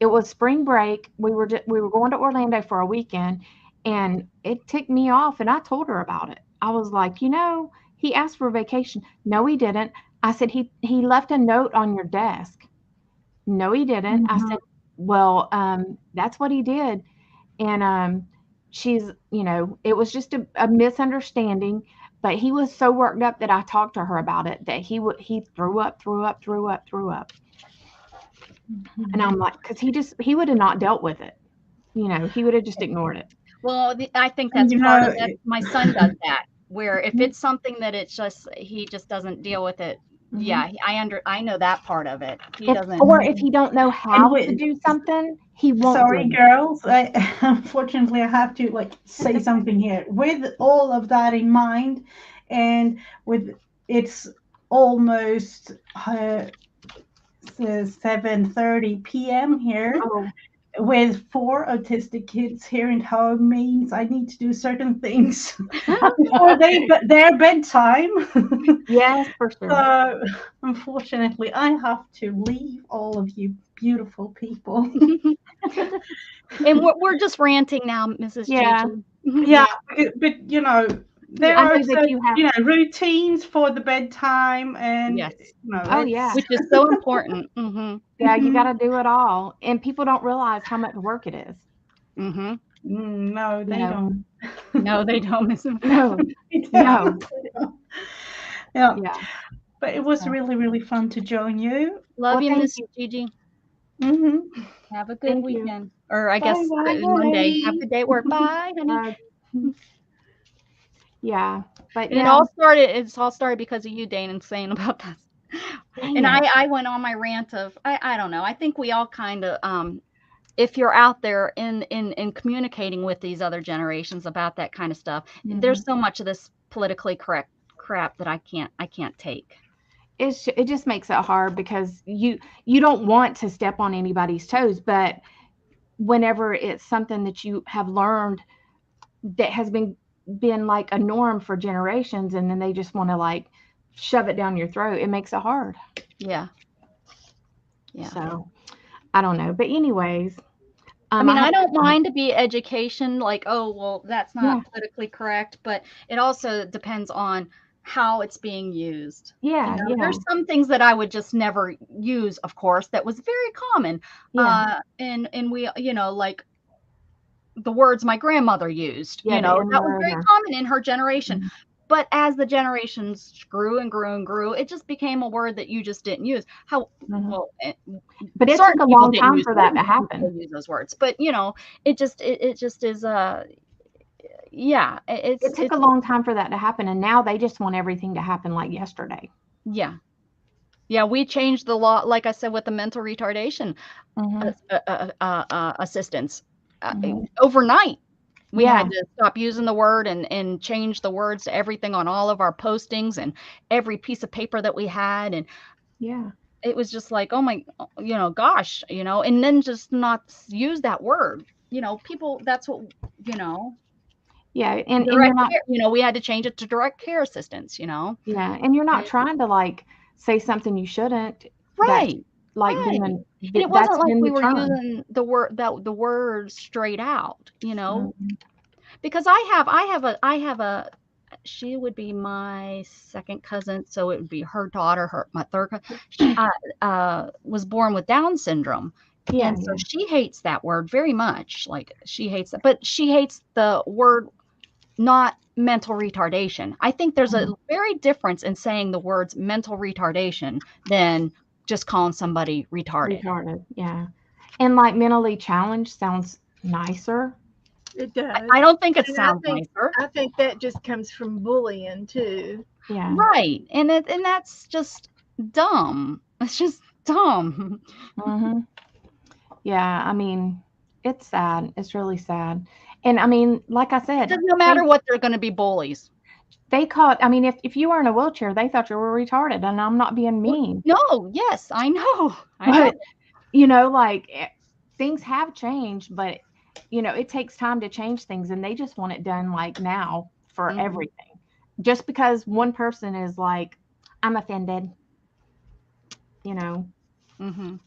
It was spring break. We were going to Orlando for a weekend and it ticked me off and I told her about it. I was like, you know, he asked for vacation. No, he didn't. I said, he left a note on your desk. No, he didn't. I said, well, that's what he did. And she's, you know, it was just a misunderstanding, but he was so worked up that I talked to her about it that he threw up. And I'm like, because he would have not dealt with it. You know, he would have just ignored it. Well, I think that's You part of know, that. My son does that, where if it's something that it's just he just doesn't deal with it. Yeah, I know that part of it. He doesn't. Or if he don't know how to with- do something, he won't. Sorry, do it. girls. Unfortunately, I have to say something here. With all of that in mind, and with it's almost 7:30 p.m. here. Oh, With 4 autistic kids here in home means I need to do certain things before their bedtime. yes, for sure. So unfortunately, I have to leave all of you beautiful people. And we're just ranting now, Mrs. Yeah. Gigi. Yeah, but you know, there I know are that certain, you have- routines for the bedtime, and Yes. Oh, yeah. Which is so important. Mm-hmm. Yeah, you got to do it all. And people don't realize how much work it is. Mm-hmm. No, they No. don't. No, they don't, Mrs. No, They no. don't. Yeah. Yeah. But it was really, really fun to join you. Love Well, you, thank Miss you. Gigi. Mm-hmm. Have a good Thank you. weekend. Or I guess Bye. Monday. Have a good day at work. Bye, honey. Yeah. But And yeah. it's all started because of you, Dane, and saying about this. And I went on my rant of I don't know. I think we all kind of if you're out there in communicating with these other generations about that kind of stuff, there's so much of this politically correct crap that I can't take. It just makes it hard because you don't want to step on anybody's toes, but whenever it's something that you have learned that has been like a norm for generations, and then they just want to like shove it down your throat, it makes it hard. Yeah. Yeah. So I don't know. But anyways, I mean, I have- don't mind to be education, like, oh, well, that's not Yeah. politically correct, but it also depends on how it's being used. Yeah, yeah, There's some things that I would just never use, of course, that was very common. yeah. And we, like the words my grandmother used, Yeah, the that was N-word very or- common in her generation. Mhm. But as the generations grew and grew and grew, it just became a word that you just didn't use. How Mhm. well, But it certain took a people long didn't time use for that them, to people happen. use those words, but it just is yeah, It took a long time for that to happen, and now they just want everything to happen like yesterday. yeah. Yeah, we changed the law, like I said, with the mental retardation Mhm. assistance. Mhm. Overnight, we Yeah. had to stop using the word and change the words to everything on all of our postings and every piece of paper that we had. And Yeah. it was just like, oh my, gosh, and then just not use that word. People, that's what, Yeah, and you're direct not care, we had to change it to direct care assistance, yeah, and you're not trying to like say something you shouldn't. That's Right. like Right. being And it that's wasn't like been we the were term. using the word straight out, Mhm. because I have a she would be my second cousin, so it would be her daughter, my third cousin. She was born with Down syndrome. Yeah, And so yeah. she hates that word very much. Like she hates it, but she hates the word, not mental retardation. I think there's a very difference in saying the words mental retardation than just calling somebody retarded. Retarded, yeah. And like mentally challenged sounds nicer. It does. I don't think it And sounds nicer. I think that just comes from bullying too. Yeah. Right. And that's just dumb. It's just dumb. hmm Yeah, I mean, it's sad. It's really sad. And I mean, like I said, Because no matter what, they're going to be bullies. they caught, I mean, if you were in a wheelchair, they thought you were retarded, and I'm not being mean. No, yes, I know. But, like things have changed, but it takes time to change things, and they just want it done like now for Mhm. everything. Just because one person is like, I'm offended, Mhm.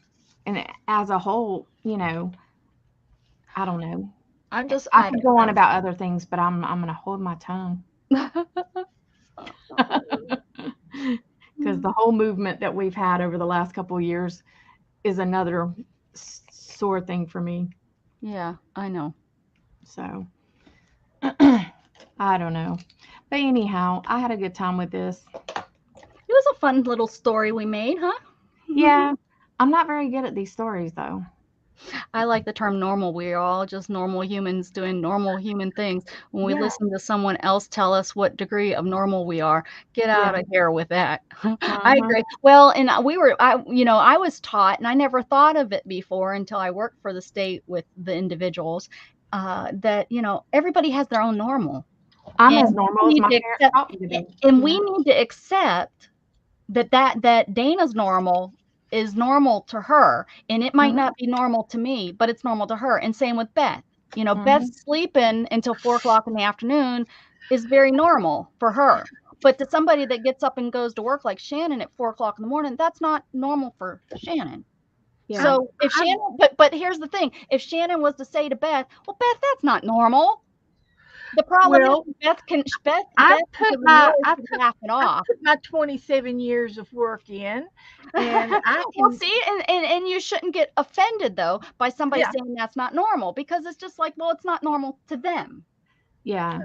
and as a whole, I don't know. I I could go on about other things, but I'm gonna hold my tongue. Because the whole movement that we've had over the last couple of years is another sore thing for me. Yeah, I know. So I don't know. But anyhow, I had a good time with this. It was a fun little story we made, huh? Yeah. I'm not very good at these stories though. I like the term normal. We are all just normal humans doing normal human things. When we Yeah. listen to someone else tell us what degree of normal we are, get out of here with that. I agree. Well, and I was taught, and I never thought of it before until I worked for the state with the individuals, that, everybody has their own normal. I'm And as normal we as need my to parents accept- taught me to be. And we need to accept that Dana's normal is normal to her, and it might not be normal to me, but it's normal to her. And same with Beth. Beth sleeping until 4 o'clock in the afternoon is very normal for her. But to somebody that gets up and goes to work like Shannon at 4 o'clock in the morning, that's not normal for Shannon. Yeah. So if Shannon, but here's the thing: if Shannon was to say to Beth, "Well, Beth, that's not normal," the problem is Beth I put my laugh it off. I put my 27 years of work in, and I can Well, see, and you shouldn't get offended though by somebody saying that's not normal, because it's just like, well, it's not normal to them. Yeah.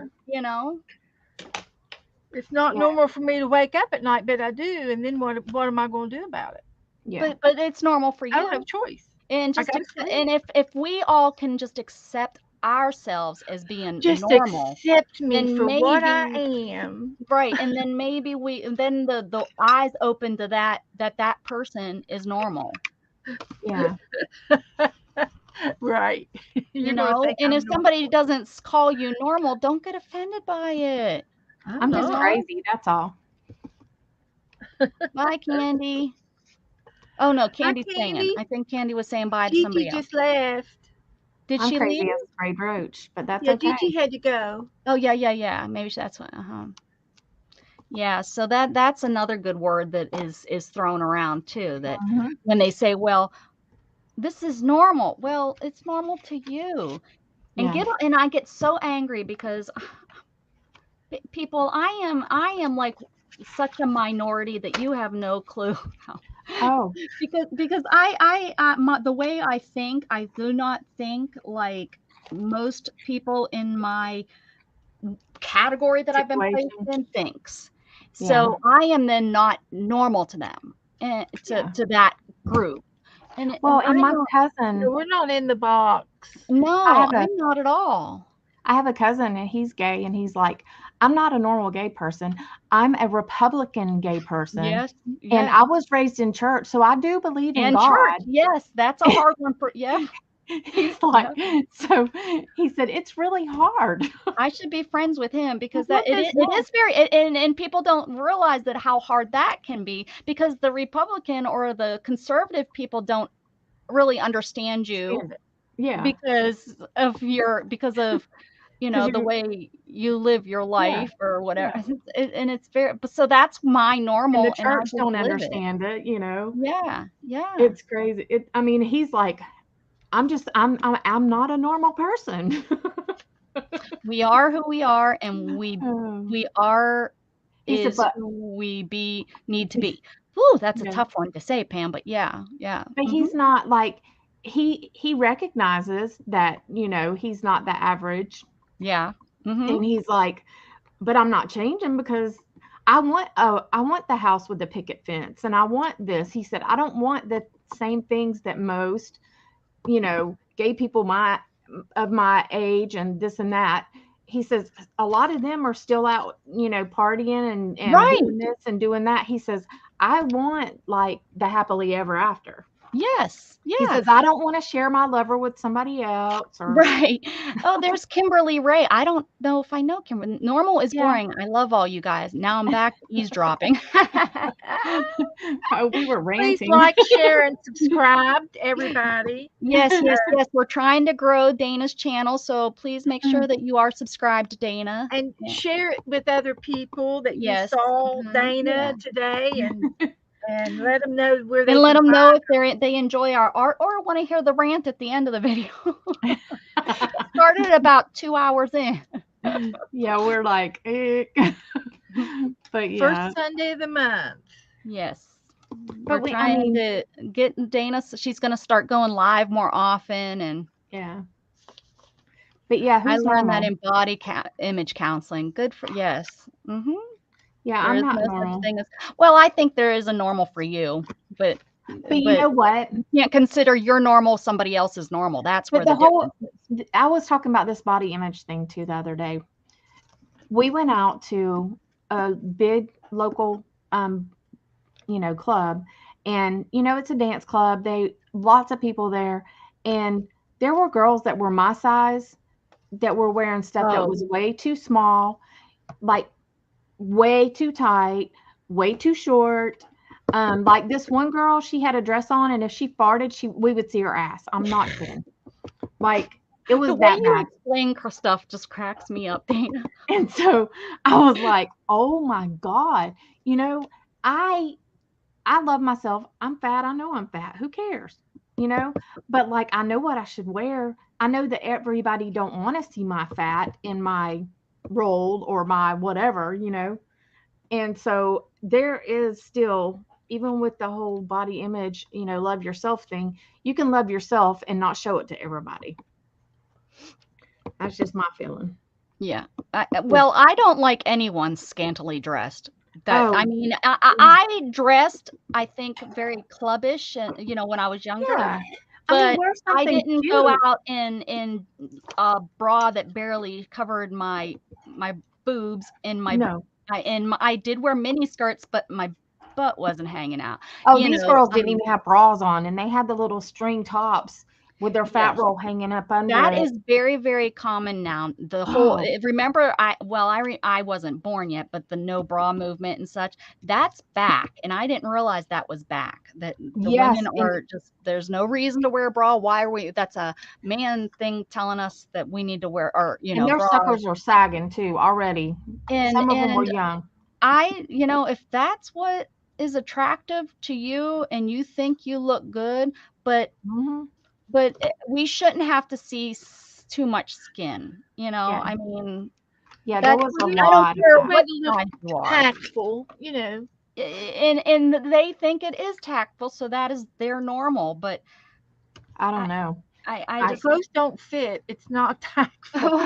It's not normal for me to wake up at night, but I do, and then what am I going to do about it? Yeah. But it's normal for you. I don't have a choice. And just if we all can just accept ourselves as being Just normal, accept me then for what I maybe- am. right, and then maybe then the eyes open to that person is normal. Yeah. Right. And if somebody doesn't call you normal, don't get offended by it. I'm just crazy, that's all. Bye, Candy. Oh no, Candy's Candy. saying. I think Candy was saying bye to somebody Gigi else. just left. Did I'm she crazy leave? as a sprayed roach, but that's Yeah, okay. Gigi had to go. Oh yeah. Maybe that's what. Yeah, so that's another good word that is thrown around too. That when they say, well, this is normal. Well, it's normal to you. And Yeah. and I get so angry because people, I am like such a minority that you have no clue how. Oh, Because the way I think, I do not think like most people in my category that I've been placed situation. in thinks. Yeah. So I am then not normal to them, and Yeah. to that group. And Well, I and my don't, cousin, No, we're not in the box. no, have a- I'm not at all. I have a cousin and he's gay and he's like, I'm not a normal gay person. I'm a Republican gay person. Yes, And yes. I was raised in church, so I do believe in And God. church, yes, that's a hard one for, yeah. He's like, so he said, it's really hard. I should be friends with him because What that is it that? is very, and people don't realize that how hard that can be, because the Republican or the conservative people don't really understand you Yeah. because of you know, the way you live your life or whatever. And it's very, so that's my And normal, the and I church just don't live it. understand it, you know. Yeah, yeah. It's crazy. I mean, he's like, I'm not a normal person. We are who we are, and we are He said, is but who need to be. Ooh, that's a Yeah. tough one to say, Pam, but yeah. But he's not like he recognizes that, you know, he's not the average. Yeah. And he's like, but I'm not changing because I want the house with the picket fence and I want this. He said, I don't want the same things that most, you know, gay people of my age and this and that. He says a lot of them are still out, you know, partying and Right. doing this and doing that. He says, I want like the happily ever after. Yes. He Yeah. says, I don't want to share my lover with somebody else. Or Right. Oh, there's Kimberly Ray. I don't know if I know Kimberly. Normal is Yeah. boring. I love all you guys. Now I'm back to eavesdropping. Oh, we were Please ranting. like, share, and subscribe, everybody. Yes. We're trying to grow Dana's channel, so please make sure that you are subscribed to Dana. And Yeah. share it with other people that Yes. you saw Mhm. Dana Yeah. today, and let them know where they And let can them know if they enjoy our art or want to hear the rant at the end of the video. It started about 2 hours in. Yeah, we're like, but yeah. First Sunday of the month. Yes. But We're I trying mean, to get Dana, so she's going to start going live more often. And yeah. But yeah, I who's learned that normal? in body image counseling. Good for, yes. Mm-hmm. Yeah, There I'm is not no normal. such thing as, well, I think there is a normal for you, but you know what? you can't consider your normal somebody else's normal. That's where But the difference is. I was talking about this body image thing too the other day. We went out to a big local, you know, club, and you know, it's a dance club. Lots of people there, and there were girls that were my size that were wearing stuff that was way too small, like way too tight, way too short. Like this one girl, she had a dress on, and if she farted, we would see her ass. I'm not kidding. Like it was The way that you bad. explain stuff just cracks me up, Dana. And so I was like, oh my God, you know, I love myself. I'm fat. I know I'm fat. Who cares? You know, but like, I know what I should wear. I know that everybody don't want to see my fat in my roll or my whatever, you know? And so there is still, even with the whole body image, you know, love yourself thing, you can love yourself and not show it to everybody. That's just my feeling. Yeah. Well, I don't like anyone scantily dressed. I mean, I dressed, I think, very clubbish, and you know, when I was younger. Yeah. But I mean, didn't go out in a bra that barely covered my boobs and my No. I did wear mini skirts, but my butt wasn't hanging out. Oh, these girls didn't even have bras on, and they had the little string tops with their fat roll hanging up under That it. is very, very common now. The whole remember, I wasn't born yet, but the no bra movement and such, that's back, and I didn't realize that was back. That the women are just, there's no reason to wear a bra. Why are we? That's a man thing telling us that we need to wear, or you know, their bras. suckers are sagging too already. And some of them were young. You know, if that's what is attractive to you and you think you look good, but Mhm. we shouldn't have to see too much skin. Yeah. I mean, Yeah, there that was a Well, I don't lot of care that. what Maybe look size you are. tactful, you know. And they think it is tactful, so that is their normal. But I don't know. I I- just Clothes don't fit. It's not tactful.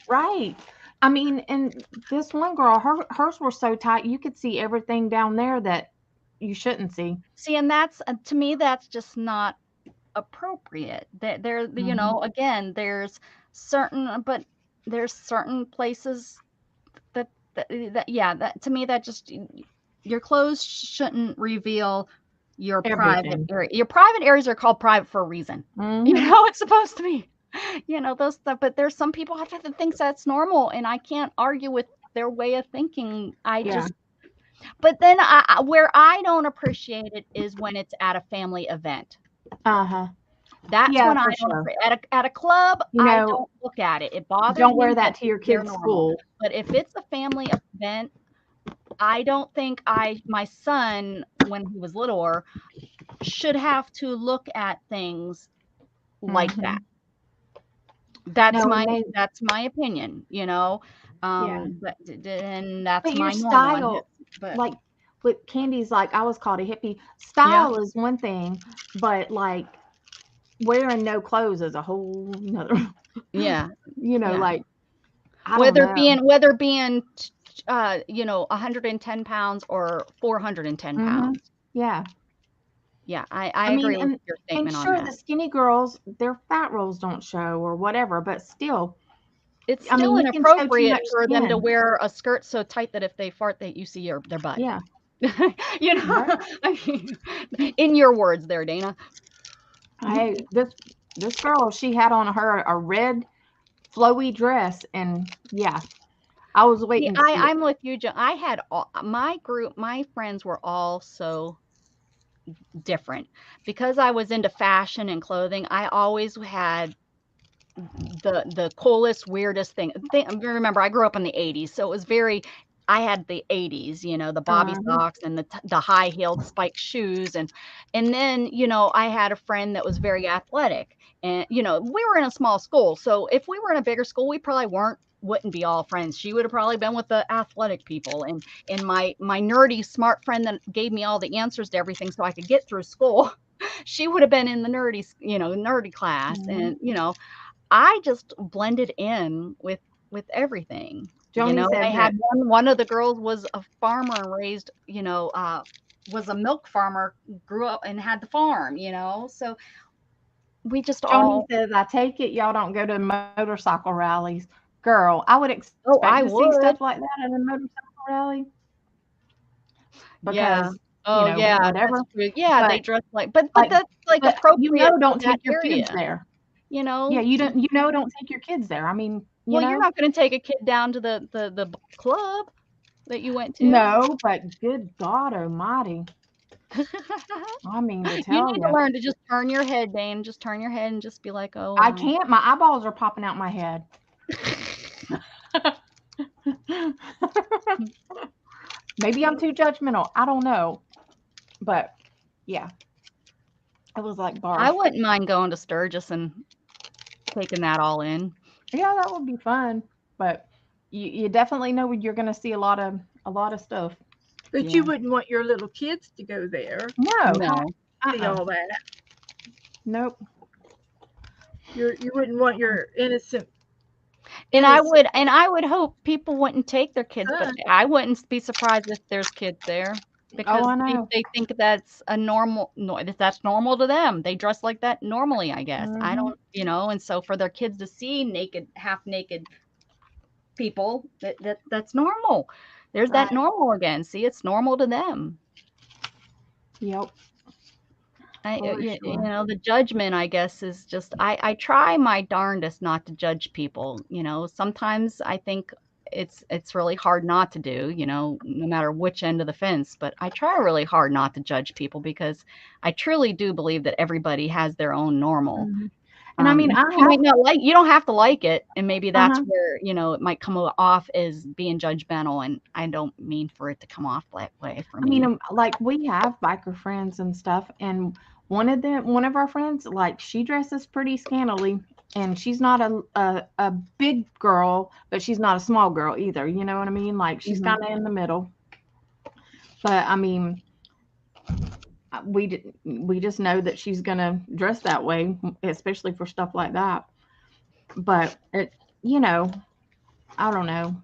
Right. I mean, and this one girl, hers were so tight you could see everything down there that you shouldn't see. See, and that's to me, that's just not appropriate. That there, Mhm. again, there's certain places that to me that just your clothes shouldn't reveal your private Everything. area. Your private areas are called private for a reason. Mhm. It's supposed to be. Those stuff. But there's some people out there that thinks that's normal, and I can't argue with their way of thinking. Yeah. But then where I don't appreciate it is when it's at a family event. Uh-huh. That's Yeah, when I for don't sure. at a club, You I know, don't look at it. It bothers don't wear me, that but to your they're kid's normal. school. But if it's a family event, I don't think my son, when he was littler, should have to look at things like Mhm. that. That's No, my and they, that's my opinion, yeah. and that's But your my normal. style, But like with Candy's, like I was called a hippie. yeah, Style is one thing, but like wearing no clothes is a whole nother. yeah, yeah. Like I don't Whether know. being 110 pounds or 410 Mhm. pounds. Yeah. Yeah, I I mean, agree with your and statement on sure, that. the skinny girls, their fat rolls don't show or whatever, but still, It's I mean, still you can show too inappropriate much for them to skin. wear a skirt so tight that if they fart, that you see their butt. Yeah. Right. I mean, in your words there, Dana. Hey, this girl, she had on a red flowy dress, and yeah, I was See, waiting to see it. I'm with you, Jo. I had my friends were all so different. Because I was into fashion and clothing, I always had the coolest, weirdest thing. Remember, I grew up in the 80s, so it was very I had the 80s, the bobby Uh-huh. socks and the high-heeled spiked shoes and then, I had a friend that was very athletic. And we were in a small school, so if we were in a bigger school, we probably wouldn't be all friends. She would have probably been with the athletic people and my nerdy smart friend that gave me all the answers to everything so I could get through school. She would have been in the nerdy class. Mhm. And I just blended in with everything. Joni They said had that. one of the girls was a farmer and raised, was a milk farmer, grew up and had the farm, so we just Joni all. says, I take it y'all don't go to motorcycle rallies. Girl, I would Oh, expect I to see would. stuff like that at a motorcycle rally Yeah. because, Oh, yeah, whatever. that's true. Yeah, they But dress but like, that's like but appropriate for don't that take your kids area, there. you Yeah, know? don't take your kids there. I mean, Well, you're not going to take a kid down to the club that you went to. No, but good God Almighty. I mean, to You tell need to you, learn to just turn your head, Dane. Just turn your head and just be like, oh, I can't. My eyeballs are popping out my head. Maybe I'm too judgmental. I don't know. But yeah, it was like barf. I wouldn't mind going to Sturgis and taking that all in. Yeah, that would be fun. But you definitely know you're going to see a lot of stuff. But Yeah. you wouldn't want your little kids to go there. No. No. See all that. Nope. You wouldn't want your innocent. And I would hope people wouldn't take their kids, but I wouldn't be surprised if there's kids there because I know. they think that's that's normal to them. They dress like that normally, I guess. I don't, and so for their kids to see half naked people, that's normal. There's that normal again. See, it's normal to them. Yep. The judgment, I guess, is just I try my darndest not to judge people. Sometimes I think it's really hard not to do, no matter which end of the fence, but I try really hard not to judge people because I truly do believe that everybody has their own normal. Mm-hmm. And I mean, I You might not like, you don't have to like it, and maybe that's Uh-huh. where, you know, it might come off as being judgmental, and I don't mean for it to come off that way for I me. mean, like we have biker friends and stuff, and one of our friends, like she dresses pretty scantily, and she's not a big girl, but she's not a small girl either. You know what I mean? Like she's Mhm. kind of in the middle. But I mean, we just know that she's gonna dress that way, especially for stuff like that. But it, you know, I don't know.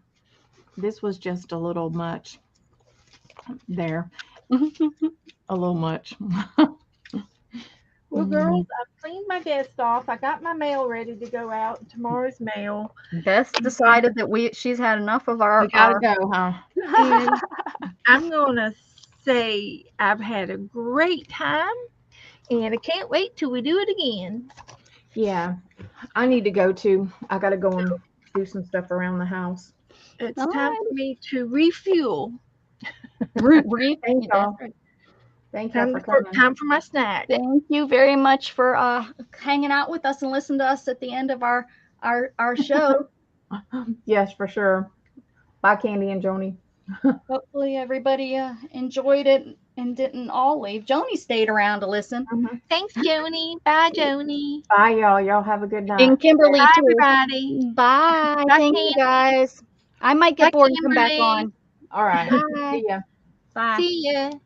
This was just a little much there. A little much. Well, girls, I've cleaned my desk off. I got my mail ready to go out. Tomorrow's mail. Bess decided that she's had enough of We gotta go, huh? And I'm gonna say I've had a great time, and I can't wait till we do it again. Yeah, I need to go too. I gotta go and do some stuff around the house. It's All time right. for me to refuel. Thank y'all. Thank y'all for coming. Time for my snack. Thank you very much for hanging out with us and listening to us at the end of our show. Yes, for sure. Bye, Candy and Joni. Hopefully everybody enjoyed it and didn't all leave. Joni stayed around to listen. Thanks, Joni. Bye, Joni. Bye, y'all. Y'all have a good night. And Kimberly Bye, too. everybody. Bye. Bye, Thank you guys. I might get Bye, bored and come back Kimberly. on. All right. Bye. See ya. Bye. See ya.